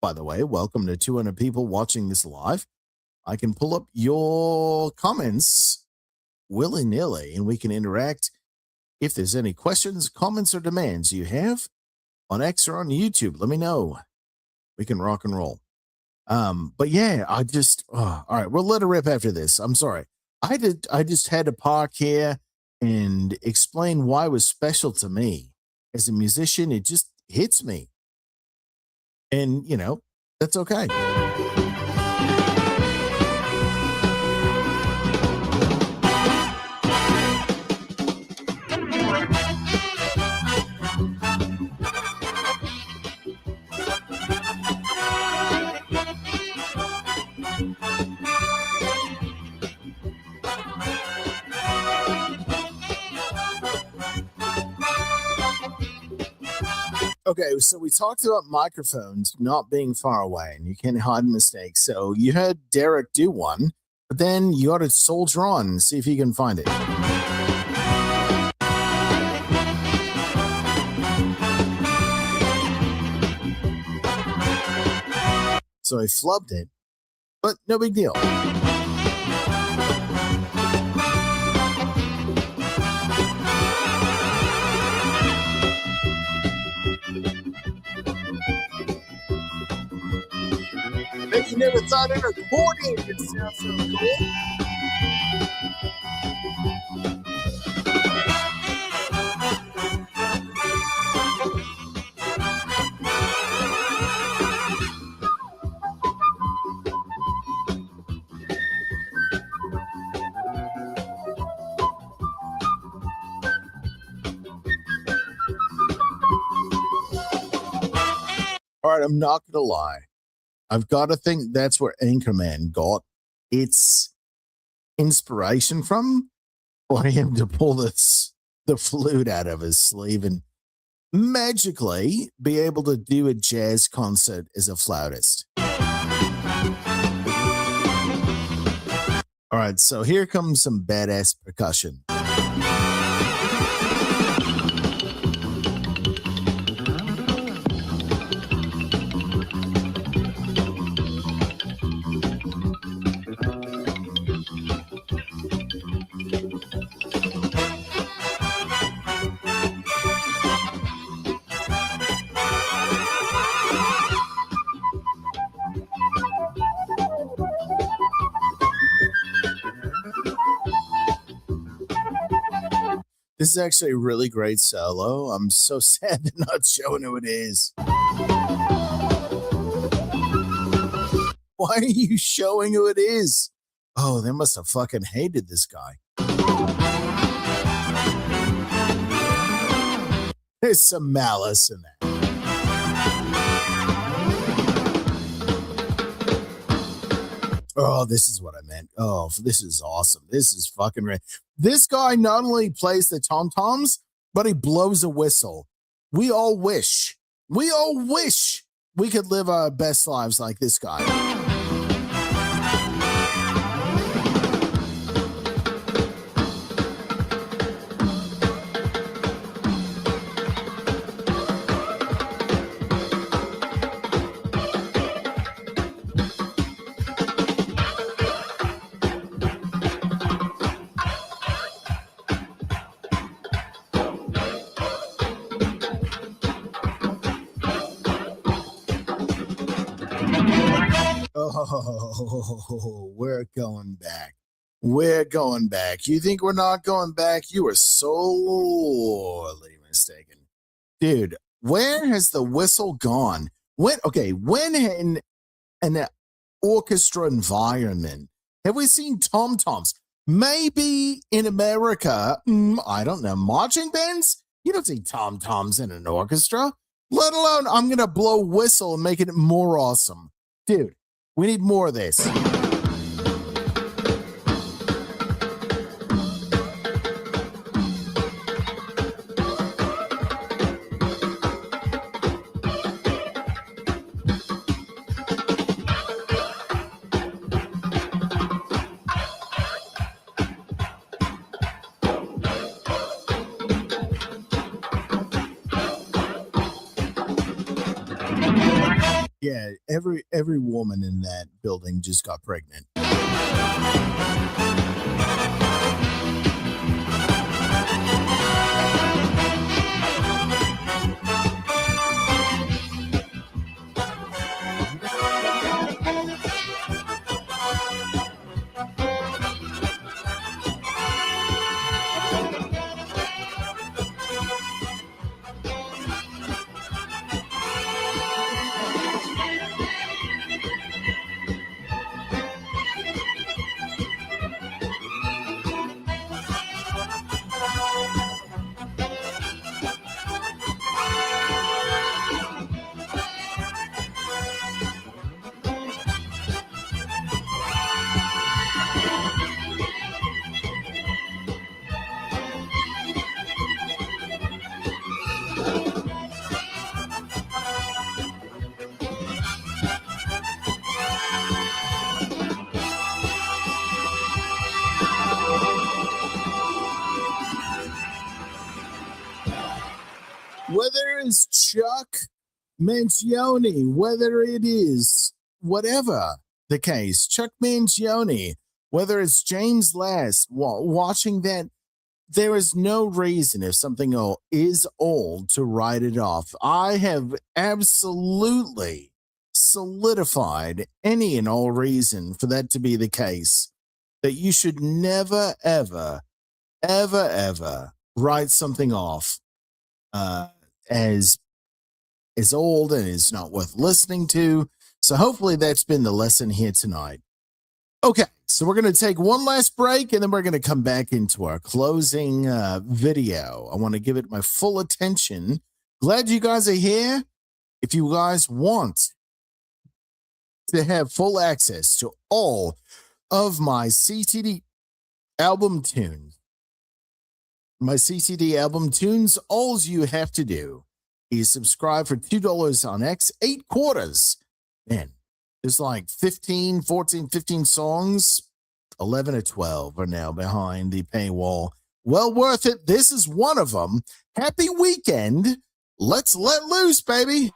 S2: By the way, welcome to 200 people watching this live. I can pull up your comments willy-nilly and we can interact. If there's any questions, comments, or demands you have on X or on YouTube, let me know. We can rock and roll. But yeah, all right, we'll let it rip after this. I'm sorry. I just had to park here and explain why it was special to me. As a musician, it just hits me. And, that's okay. Okay, so we talked about microphones not being far away, and you can't hide mistakes. So you heard Derek do one, but then you got to soldier on and see if you can find it. So I flubbed it, but no big deal. Bet you never thought an accordion could sound so cool. All right, I'm not going to lie. I've got to think that's where Anchorman got its inspiration from, for him to pull the flute out of his sleeve and magically be able to do a jazz concert as a flautist. All right, so here comes some badass percussion. This is actually a really great solo. I'm so sad they're not showing who it is. Why are you showing who it is? Oh, they must have fucking hated this guy. There's some malice in that. Oh, this is what I meant. Oh, this is awesome. This is fucking great. This guy not only plays the tom-toms, but he blows a whistle. We all wish we could live our best lives like this guy. Oh, we're going back. We're going back. You think we're not going back? You are sorely mistaken. Dude, where has the whistle gone? When in an orchestra environment have we seen tom-toms? Maybe in America, I don't know, marching bands? You don't see tom-toms in an orchestra, let alone I'm going to blow whistle and make it more awesome. Dude, we need more of this. Yeah, every woman in that building just got pregnant. Whether it's Chuck Mangione, whether it is whatever the case, Chuck Mangione, whether it's James Last, watching that, there is no reason if something is old to write it off. I have absolutely solidified any and all reason for that to be the case, that you should never, ever, ever, ever write something off as old and is not worth listening to. So hopefully that's been the lesson here tonight. Okay, so we're going to take one last break, and then we're going to come back into our closing video. I want to give it my full attention. Glad you guys are here. If you guys want to have full access to all of my CTD album tunes, all you have to do is subscribe for $2 on X, 8 quarters. Man, there's like 15 songs. 11 or 12 are now behind the paywall. Well worth it. This is one of them. Happy weekend. Let's let loose, baby.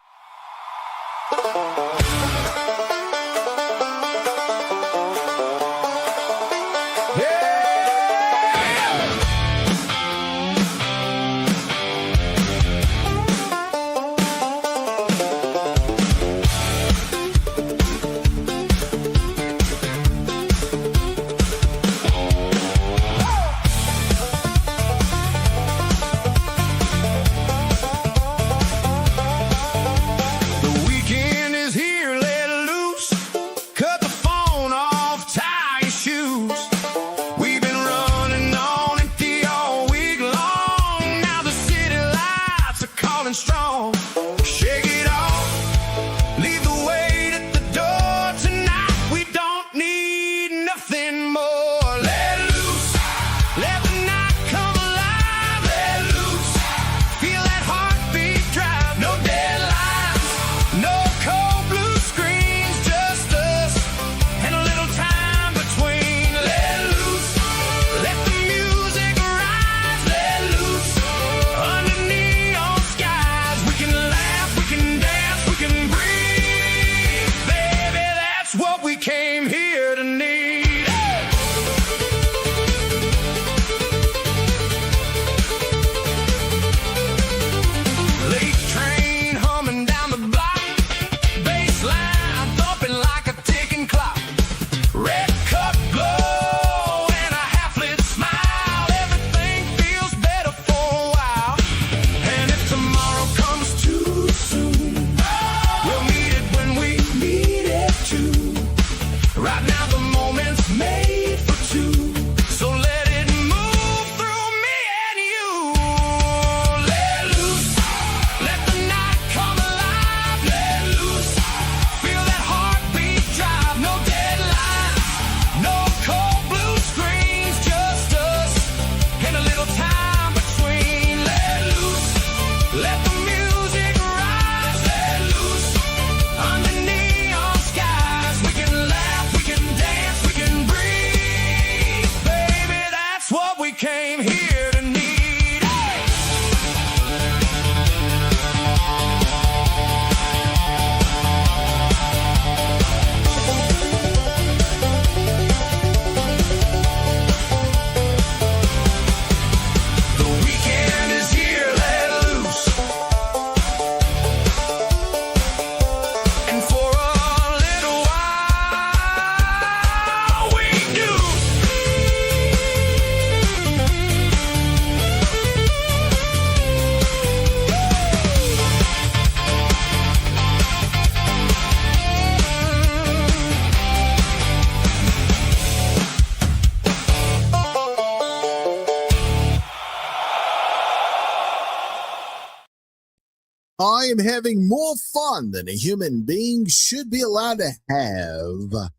S2: I am having more fun than a human being should be allowed to have.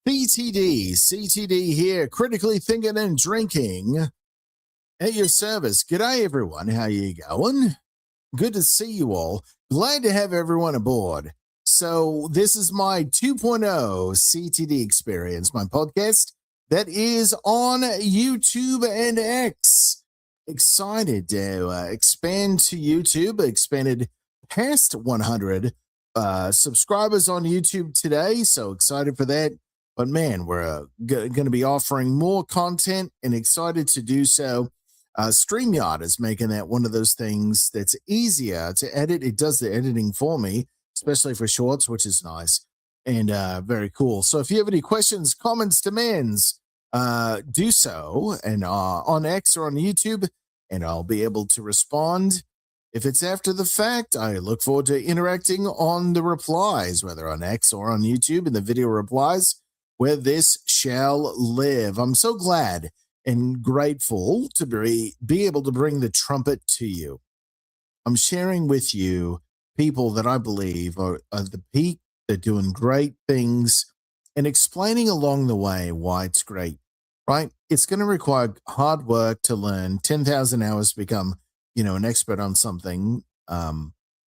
S2: CTD here, critically thinking and drinking at your service. G'day, everyone. How you going? Good to see you all. Glad to have everyone aboard. So this is my 2.0 CTD experience, my podcast that is on YouTube and X. Excited to expand to YouTube, expanded past 100 subscribers on YouTube today. So excited for that. But man, we're going to be offering more content and excited to do so. StreamYard is making that one of those things that's easier to edit. It does the editing for me, especially for shorts, which is nice and very cool. So if you have any questions, comments, demands, do so and on X or on YouTube, and I'll be able to respond. If it's after the fact, I look forward to interacting on the replies, whether on X or on YouTube, in the video replies, where this shall live. I'm so glad and grateful to be able to bring the trumpet to you. I'm sharing with you people that I believe are at the peak. They're doing great things and explaining along the way why it's great, right? It's going to require hard work to learn 10,000 hours to become, an expert on something.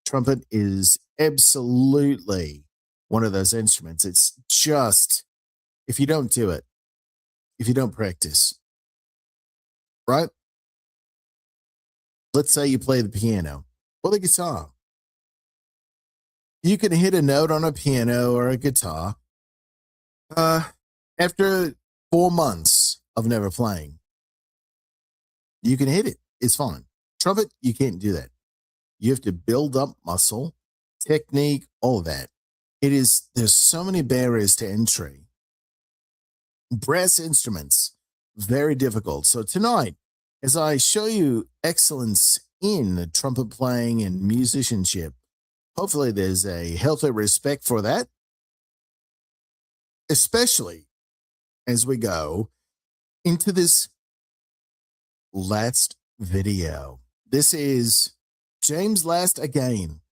S2: Trumpet is absolutely one of those instruments. It's just, if you don't do it, if you don't practice, right? Let's say you play the piano or the guitar. You can hit a note on a piano or a guitar after 4 months of never playing. You can hit it. It's fine. Trumpet, you can't do that. You have to build up muscle, technique, all of that. There's so many barriers to entry. Brass instruments, very difficult. So tonight, as I show you excellence in trumpet playing and musicianship, hopefully there's a healthy respect for that, especially as we go into this last video. This is James Last again.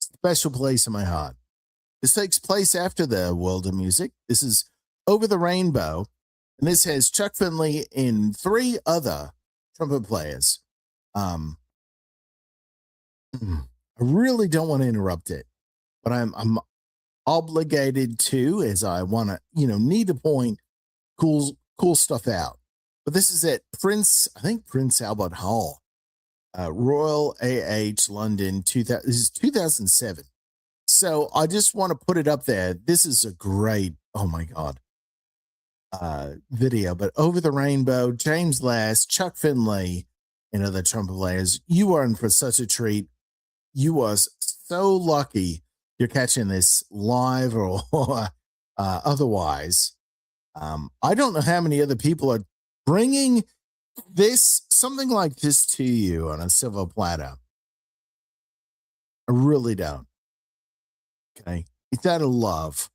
S2: Special place in my heart. This takes place after the world of music. This is Over the Rainbow, and this has Chuck Finley and 3 other trumpet players. I really don't want to interrupt it, but I'm obligated to, as I want to, need to point cool stuff out. But this is at Prince Albert Hall, Royal AH London, this is 2007. So I just want to put it up there. This is a great, oh my God, video. But Over the Rainbow, James Last, Chuck Finley, and other trumpet players. You are in for such a treat. You are so lucky you're catching this live or otherwise. I don't know how many other people are bringing something like this to you on a silver platter. I really don't. Okay. It's out of love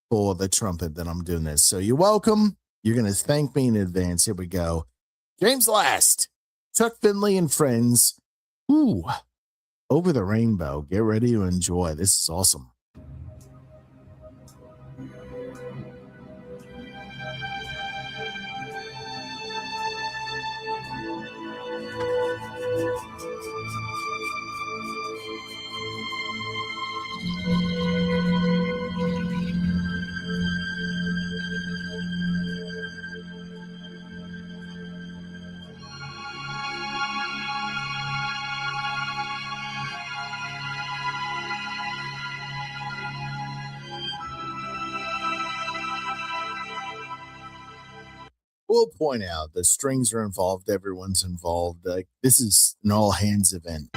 S2: for the trumpet that I'm doing this. So you're welcome. You're going to thank me in advance. Here we go. James Last, Chuck Finley and friends. Ooh, Over the Rainbow. Get ready to enjoy. This is awesome. We'll point out the strings are involved. Everyone's involved. This is an all hands event.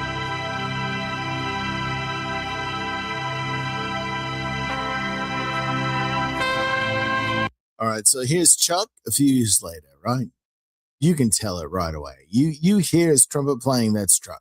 S2: All right. So here's Chuck a few years later, right? You can tell it right away. You hear his trumpet playing, that's Chuck.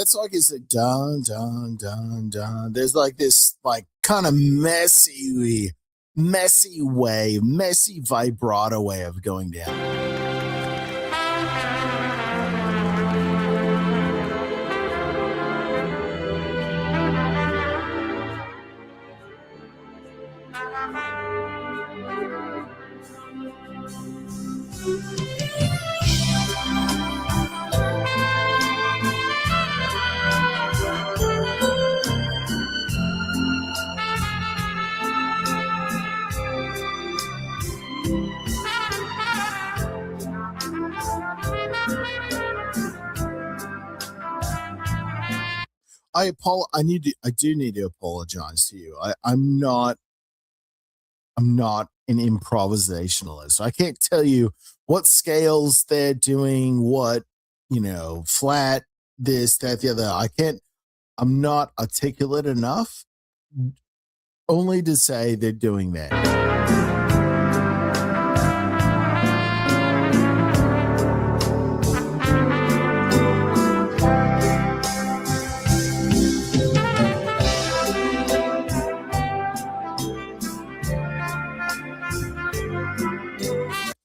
S2: that's like it's a dun dun dun dun. There's like this like kind of messy vibrato way of going down. I do need to apologize to you. I'm not an improvisationalist. I can't tell you what scales they're doing, what, flat, this, that, the other. I'm not articulate enough only to say they're doing that.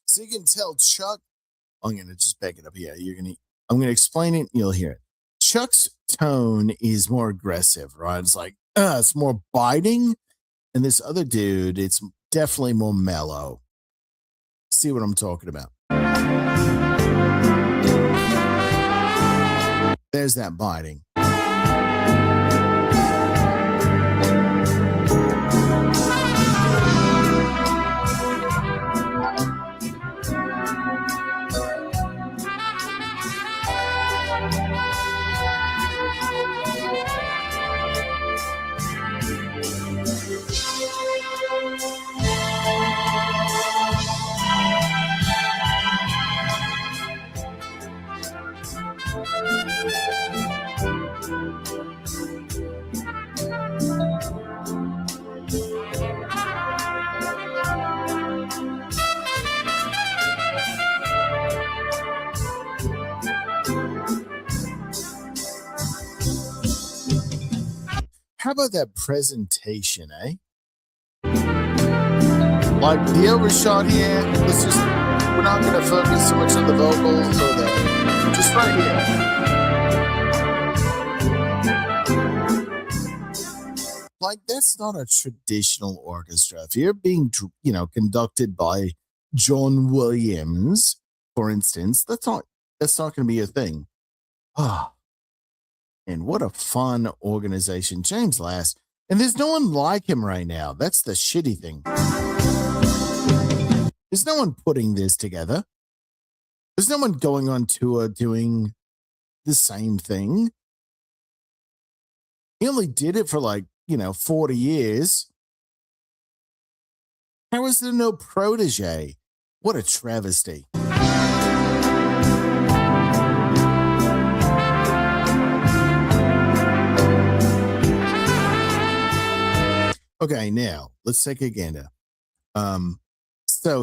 S2: So you can tell Chuck, I'm going to just back it up here. I'm going to explain it. You'll hear it. Chuck's tone is more aggressive, right? It's like, it's more biting. And this other dude, it's definitely more mellow. See what I'm talking about? There's that biting. How about that presentation, eh? Like the overshot here, we're not going to focus so much on the vocals or just right here. Like that's not a traditional orchestra. If you're being, conducted by John Williams, for instance, that's not going to be a thing. And what a fun organization. James Last. And there's no one like him right now. That's the shitty thing. There's no one putting this together. There's no one going on tour doing the same thing. He only did it for 40 years. How is there no protege? What a travesty. Okay, now let's take a gander. So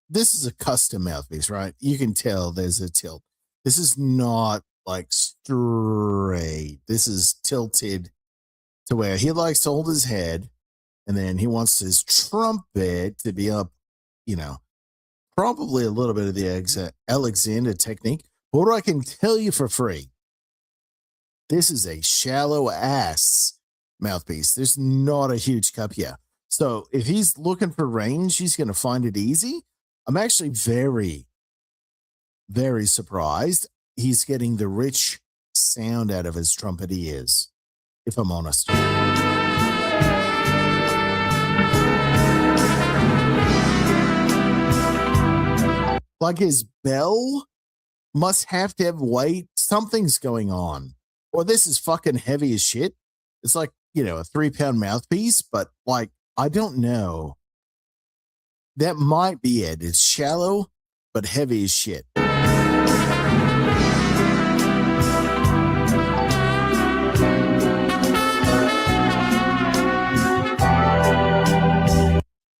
S2: this is a custom mouthpiece, right? You can tell there's a tilt. This is not straight. This is tilted to where he likes to hold his head and then he wants his trumpet to be up, probably a little bit of the Alexander technique. But what I can tell you for free, this is a shallow ass mouthpiece. There's not a huge cup here. So if he's looking for range, he's going to find it easy. I'm actually very, very surprised he's getting the rich sound out of his trumpet he is, if I'm honest. Like his bell must have to have weight. Something's going on. Or this is fucking heavy as shit. It's like, a 3-pound mouthpiece, but I don't know. That might be it. It's shallow, but heavy as shit.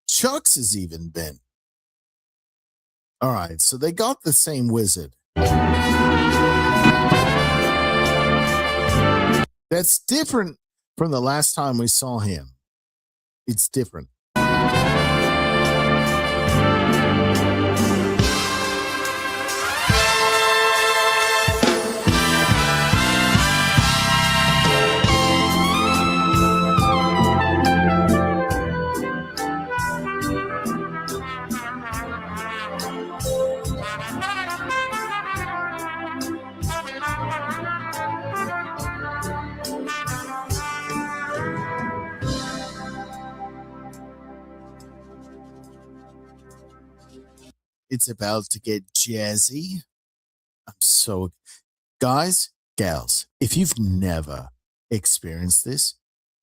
S2: Chuck's is even bent. All right, so they got the same wizard. That's different from the last time we saw him. It's different. It's about to get jazzy. I'm so, guys, gals, if you've never experienced this,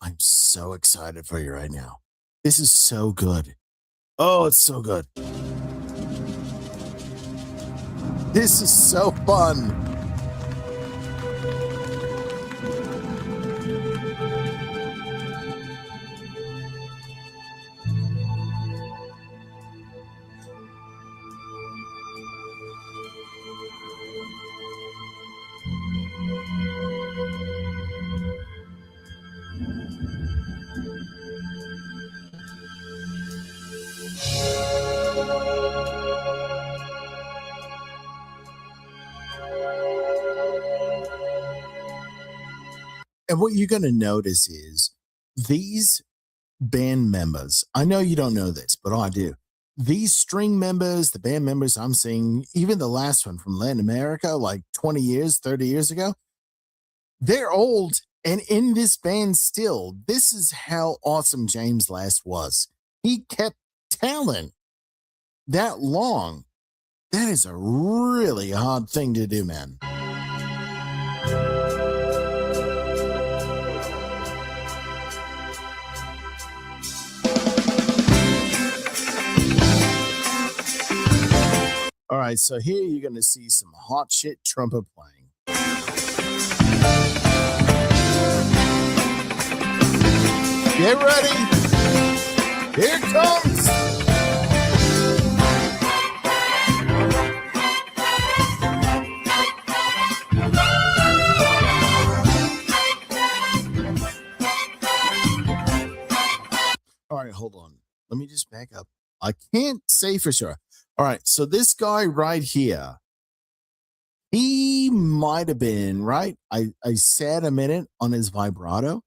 S2: I'm so excited for you right now. This is so good. Oh, it's so good. This is so fun. And what you're going to notice is these band members, I know you don't know this, but I do. These string members, the band members I'm seeing, even the last one from Latin America, like 20 years, 30 years ago, they're old and in this band still. This is how awesome James Last was. He kept talent that long. That is a really hard thing to do, man. All right, so here you're going to see some hot shit trumpet playing. Get ready. Here it comes. All right, hold on. Let me just back up. I can't say for sure. All right, so this guy right here, he might have been, right? I said a minute on his vibrato.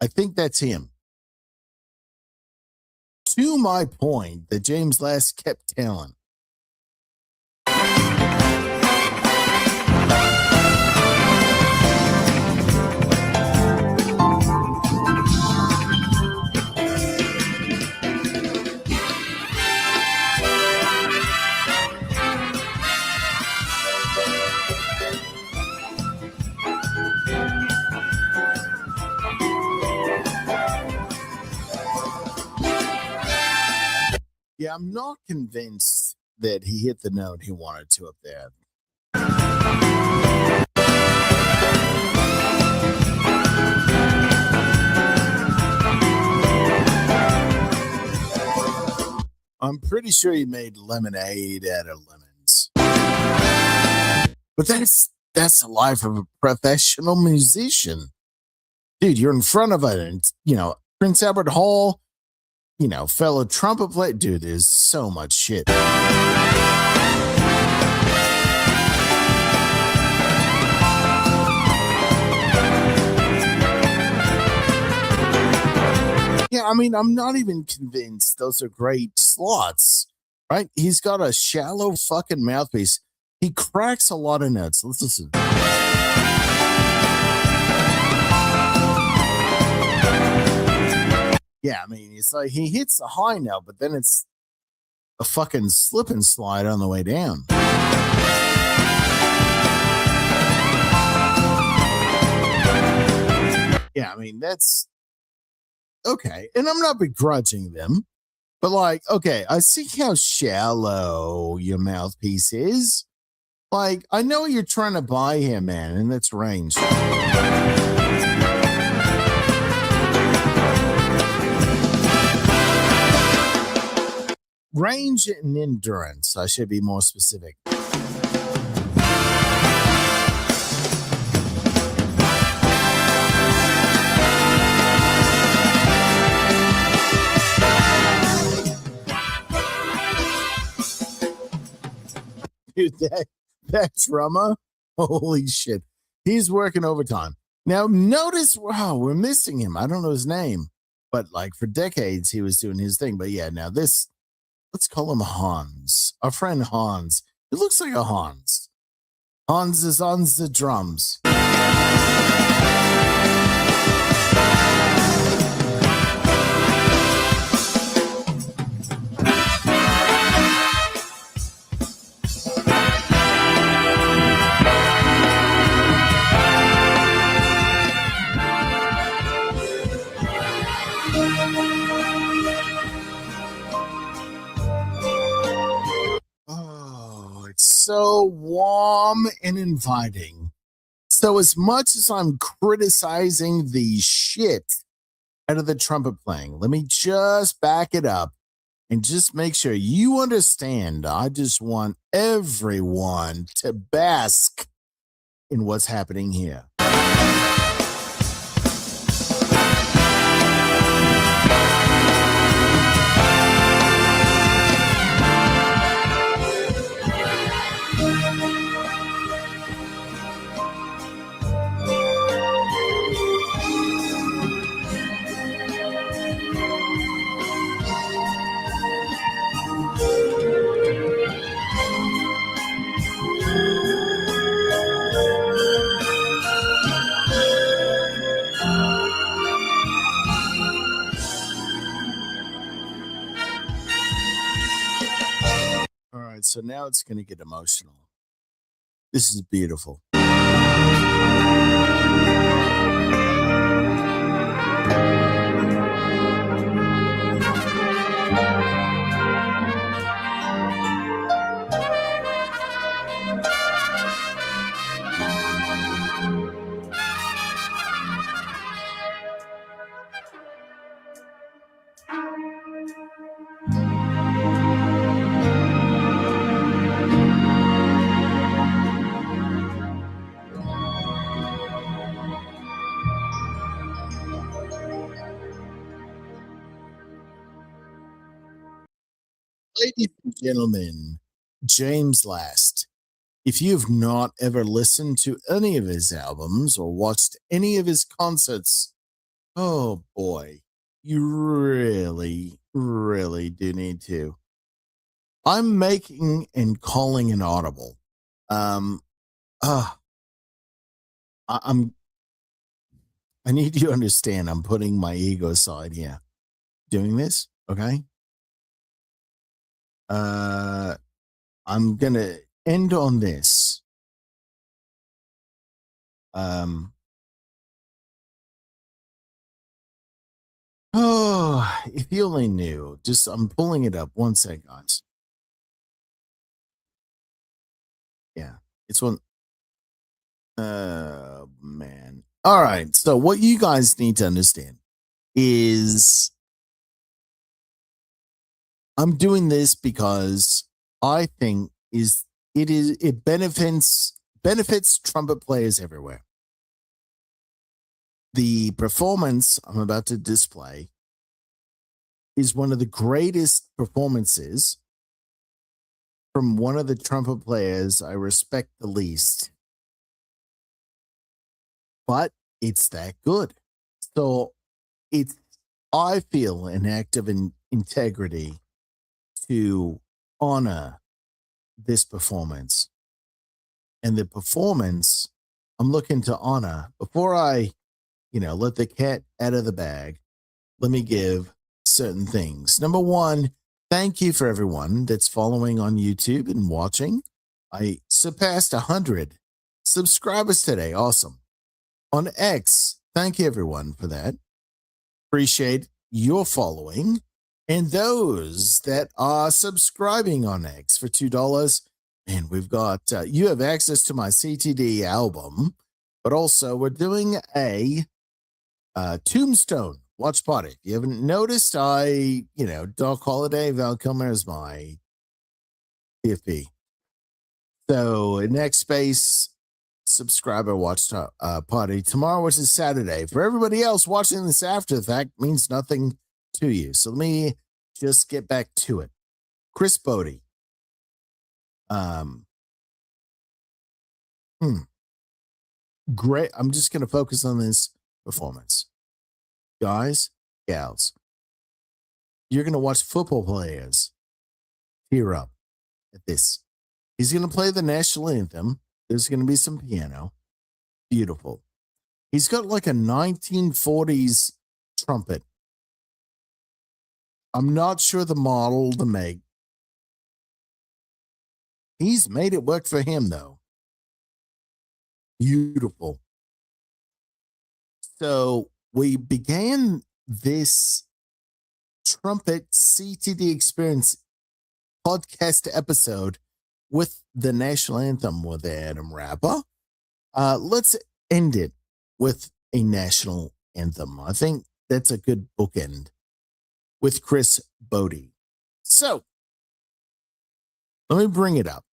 S2: I think that's him. To my point that James Last kept talent. Yeah, I'm not convinced that he hit the note he wanted to up there. I'm pretty sure he made lemonade out of lemons. But that's the life of a professional musician. Dude, you're in front of it, Prince Albert Hall, fellow trumpet player. Dude, there's so much shit. Yeah, I mean, I'm not even convinced those are great slots, right? He's got a shallow fucking mouthpiece. He cracks a lot of notes. Let's listen. Yeah, I mean, it's like he hits the high note, but then it's a fucking slip and slide on the way down. Yeah, I mean, that's okay. And I'm not begrudging them, but like, okay, I see how shallow your mouthpiece is. Like, I know you're trying to buy him, man, and that's range. Range and endurance, I should be more specific. Dude, that drummer, holy shit. He's working overtime. Now, notice, wow, we're missing him. I don't know his name, but like for decades, he was doing his thing. But yeah, now this, let's call him Hans. Our friend Hans. It looks like a Hans. Hans is on the drums. Oh, it's so warm and inviting. So, as much as I'm criticizing the shit out of the trumpet playing, let me just back it up and just make sure you understand. I just want everyone to bask in what's happening here. All right, so now it's going to get emotional. This is beautiful. Ladies and gentlemen, James Last. If you've not ever listened to any of his albums or watched any of his concerts, oh boy, you really, really do need to. I'm making and calling an audible. I, I'm. I need you to understand. I'm putting my ego aside here, doing this. Okay. I'm gonna end on this. Oh, if you only knew. Just I'm pulling it up. One sec, guys. Yeah, it's one. Man. All right. So what you guys need to understand is I'm doing this because I think it benefits trumpet players everywhere. The performance I'm about to display is one of the greatest performances from one of the trumpet players I respect the least. But it's that good. So it's, I feel, an act of integrity to honor this performance. And the performance I'm looking to honor, before I, let the cat out of the bag, let me give certain things. Number one, thank you for everyone that's following on YouTube and watching. I surpassed 100 subscribers today. Awesome. On X, thank you everyone for that. Appreciate your following. And those that are subscribing on X for $2. And we've got, you have access to my CTD album, but also we're doing a Tombstone watch party. If you haven't noticed, Doc Holliday, Val Kilmer is my PFP. So next space, subscriber watch party tomorrow, which is Saturday. For everybody else watching this after the fact, means nothing to you. So let me just get back to it. Chris Bodie. Great. I'm just going to focus on this performance. Guys, gals, you're going to watch football players tear up at this. He's going to play the national anthem. There's going to be some piano. Beautiful. He's got like a 1940s trumpet. I'm not sure the model to make. He's made it work for him, though. Beautiful. So we began this Trumpet CTD experience podcast episode with the national anthem with Adam Rappa. Let's end it with a national anthem. I think that's a good bookend with Chris Bodie. So let me bring it up.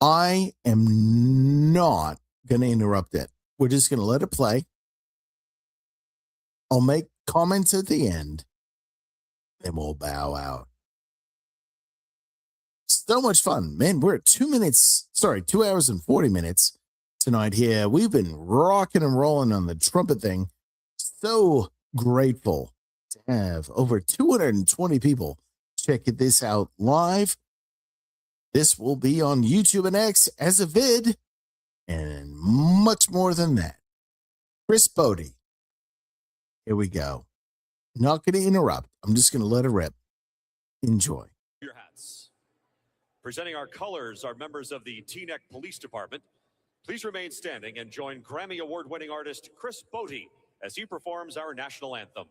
S2: I am not going to interrupt it. We're just going to let it play. I'll make comments at the end, then we'll bow out. So much fun. Man, we're at 2 hours and 40 minutes tonight here. We've been rocking and rolling on the trumpet thing. So grateful to have over 220 people check this out live. This will be on YouTube and X as a vid, and much more than that. Chris Bodie. Here we go. Not going to interrupt. I'm just going to let it rip. Enjoy.
S7: Your hats. Presenting our colors are members of the Teaneck Police Department. Please remain standing and join Grammy Award-winning artist Chris Bodie as he performs our national anthem.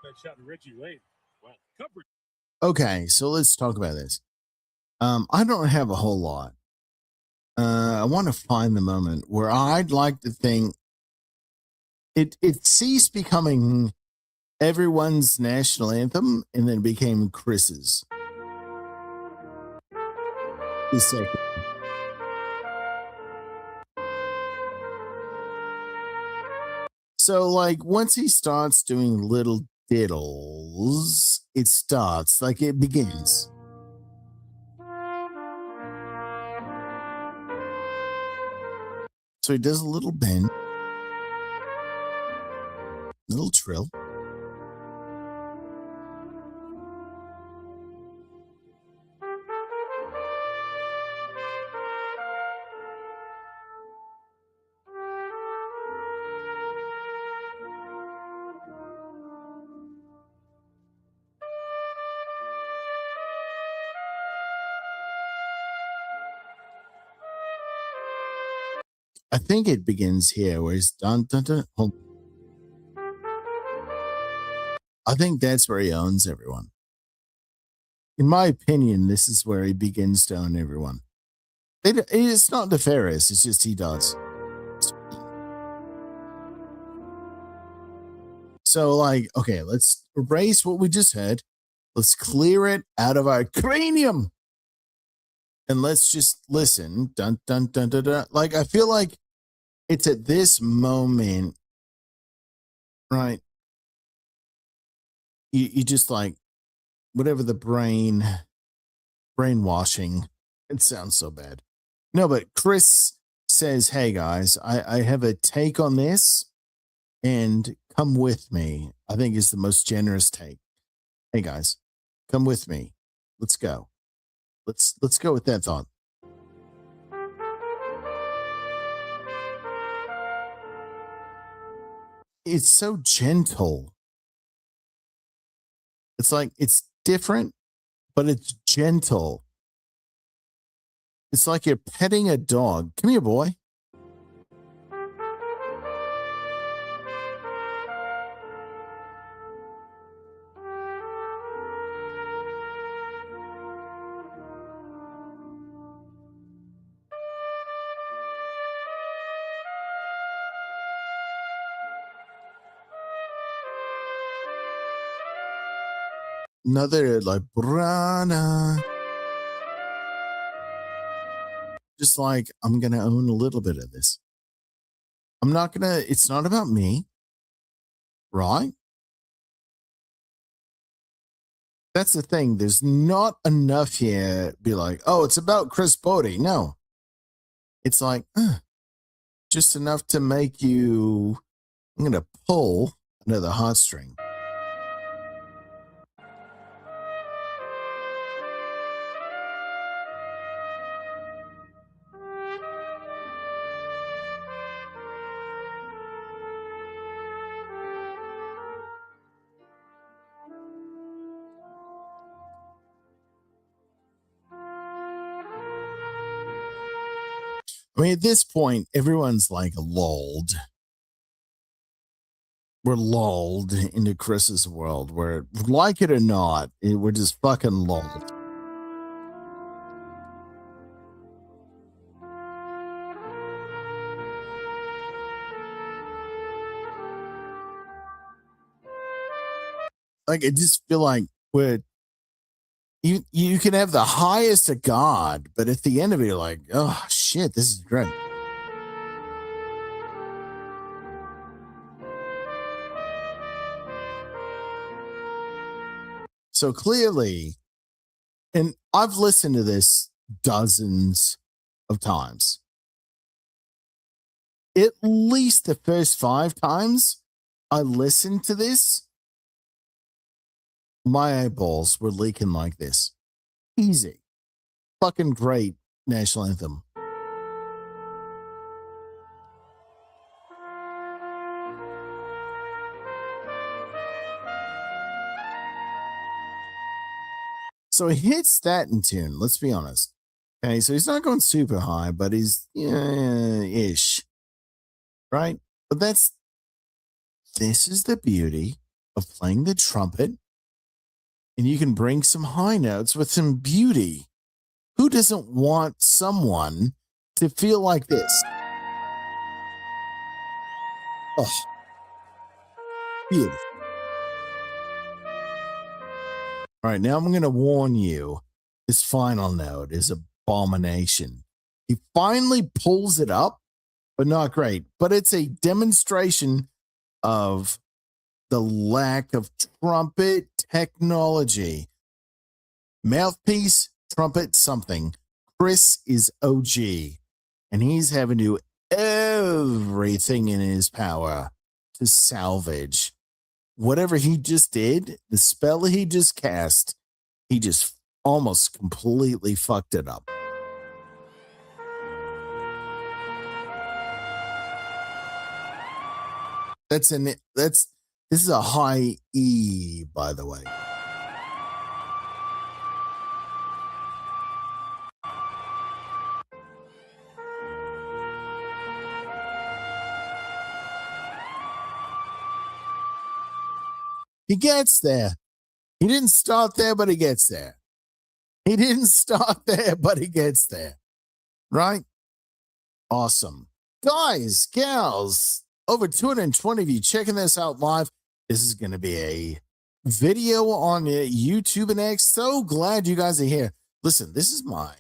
S3: That shot in Reggie Lane. Wow. Coverage.
S2: Okay, so let's talk about this. I don't have a whole lot. I want to find the moment where I'd like to think it ceased becoming everyone's national anthem and then became Chris's. A second. So, like, once he starts doing little diddles, it starts, like, it begins. So he does a little bend, little trill. I think it begins here where he's dun dun dun. I think that's where he owns everyone. In my opinion, this is where he begins to own everyone. It's not nefarious, it's just he does. So, like, okay, let's erase what we just heard. Let's clear it out of our cranium. And let's just listen. Dun, dun, dun, dun, dun. Like, I feel like it's at this moment, right? You just like, whatever the brainwashing. It sounds so bad. No, but Chris says, hey, guys, I have a take on this. And come with me, I think is the most generous take. Hey guys, come with me. Let's go. Let's go with that thought. It's so gentle. It's like it's different, but it's gentle. It's like you're petting a dog. Come here, boy. Another like Brana. Just like I'm gonna own a little bit of this. I'm not gonna, it's not about me, right? That's the thing. There's not enough here to be like, oh, it's about Chris Bodie. No. It's like, just enough to make you, I'm going to pull another heartstring. I mean, at this point, everyone's like lulled. We're lulled into Chris's world where, like it or not, we're just fucking lulled. Like, I just feel like you can have the highest of God, but at the end of it, you're like, oh shit, this is great. So clearly, and I've listened to this dozens of times. At least the first 5 times I listened to this, my eyeballs were leaking like this. Easy. Fucking great national anthem. So he hits that in tune, let's be honest. Okay, so he's not going super high, but he's ish. Right? But this is the beauty of playing the trumpet. And you can bring some high notes with some beauty. Who doesn't want someone to feel like this? Oh, beautiful. All right, now I'm going to warn you. His final note is abomination. He finally pulls it up, but not great. But it's a demonstration of the lack of trumpet technology. Mouthpiece, trumpet, something. Chris is OG, and he's having to do everything in his power to salvage whatever he just did, the spell he just cast. He just almost completely fucked it up. This is a high E, by the way. He gets there. He didn't start there, but he gets there. He didn't start there, but he gets there. Right? Awesome. Guys, gals, over 220 of you checking this out live. This is going to be a video on YouTube and X. So glad you guys are here. Listen, this is my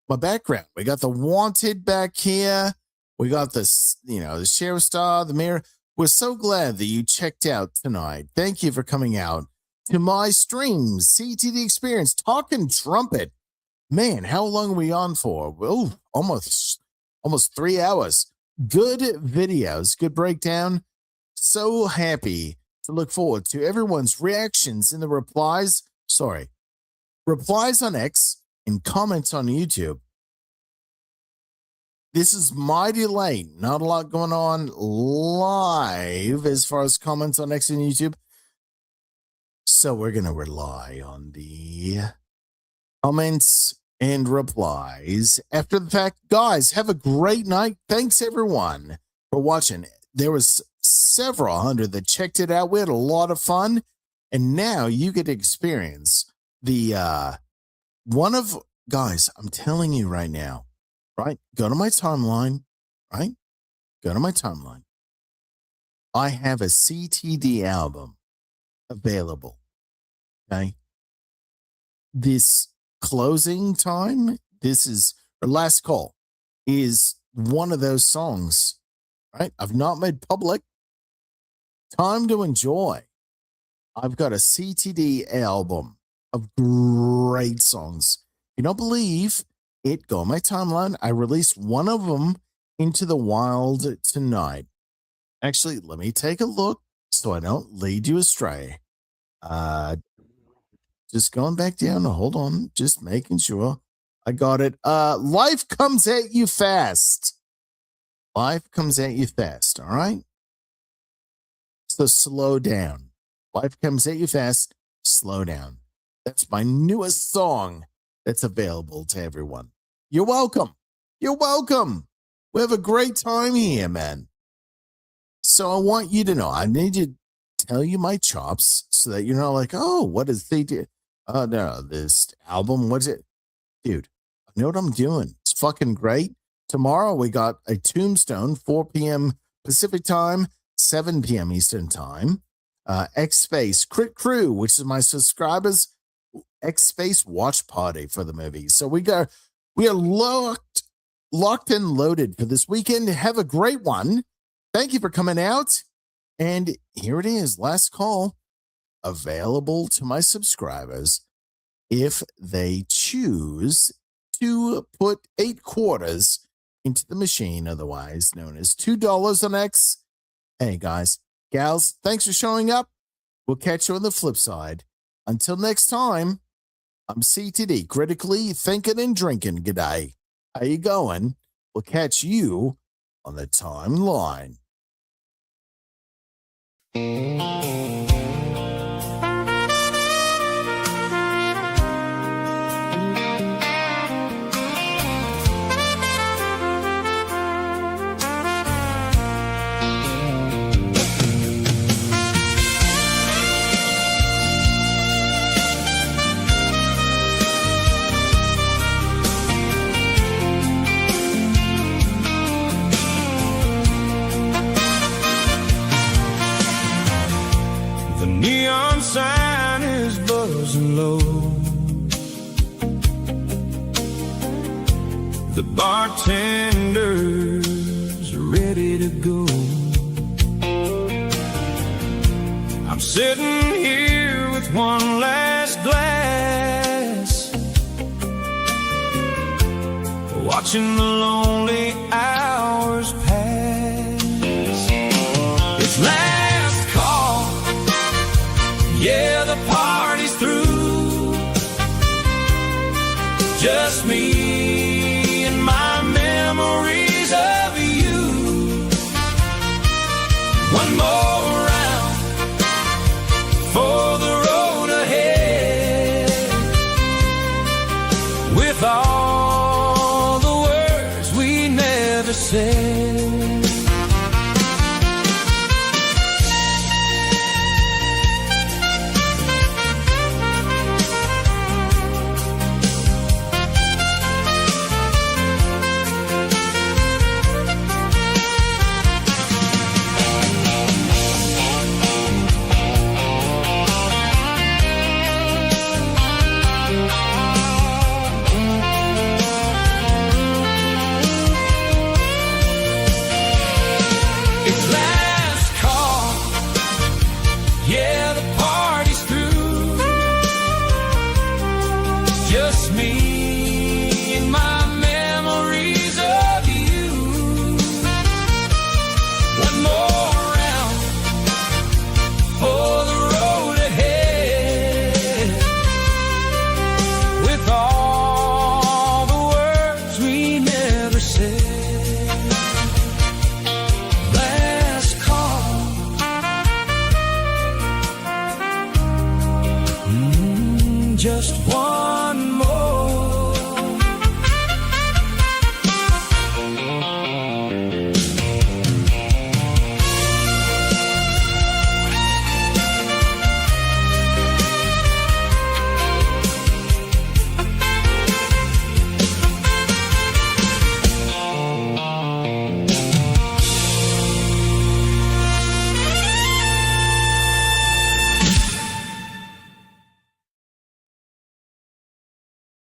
S2: background. We got the Wanted back here. We got this, the Sheriff Star, the Mirror. We're so glad that you checked out tonight. Thank you for coming out to my streams, CTD Experience, Talking Trumpet. Man, how long are we on for? Oh, almost 3 hours. Good videos, good breakdown. So happy to look forward to everyone's reactions in the replies on X and comments on YouTube. This is mighty late. Not a lot going on live as far as comments on X and YouTube. So we're going to rely on the comments and replies after the fact. Guys, have a great night. Thanks, everyone, for watching. There was several hundred that checked it out. We had a lot of fun. And now you get to experience the guys, I'm telling you right now, right? Go to my timeline, right? Go to my timeline. I have a CTD album available. Okay. This closing time, last call, is one of those songs, right? I've not made public. Time to enjoy. I've got a CTD album of great songs. If you don't believe it, go on my timeline. I released one of them into the wild tonight. Actually, let me take a look so I don't lead you astray. Just going back down. Hold on. Just making sure I got it. Life comes at you fast. Life comes at you fast. All right. So slow down. Life comes at you fast. Slow down. That's my newest song that's available to everyone. You're welcome. You're welcome. We have a great time here, man. So I want you to know, I need to tell you my chops so that you're not like, oh, what is they do? Oh, no, this album, what's it? Dude, I know what I'm doing. It's fucking great. Tomorrow we got a Tombstone, 4 p.m. Pacific time, 7 p.m. Eastern time. X-Space, Crit Crew, which is my subscribers, X-Space watch party for the movie. So we are locked and loaded for this weekend. Have a great one. Thank you for coming out. And here it is, last call, available to my subscribers if they choose to put 8 quarters into the machine, otherwise known as $2 on X. Hey, guys, gals, thanks for showing up. We'll catch you on the flip side. Until next time, I'm CTD, critically thinking and drinking. G'day. How you going? We'll catch you on the timeline.
S8: The neon sign is buzzing low. The bartender's ready to go. I'm sitting here with one last glass, watching the lonely hours pass. It's last call. Yeah, the party's through. Just me and my memories of you. One more round for the road ahead, with all the words we never said. me and my memories of you. One more round for the road ahead, with all the words we never said. Last call, just one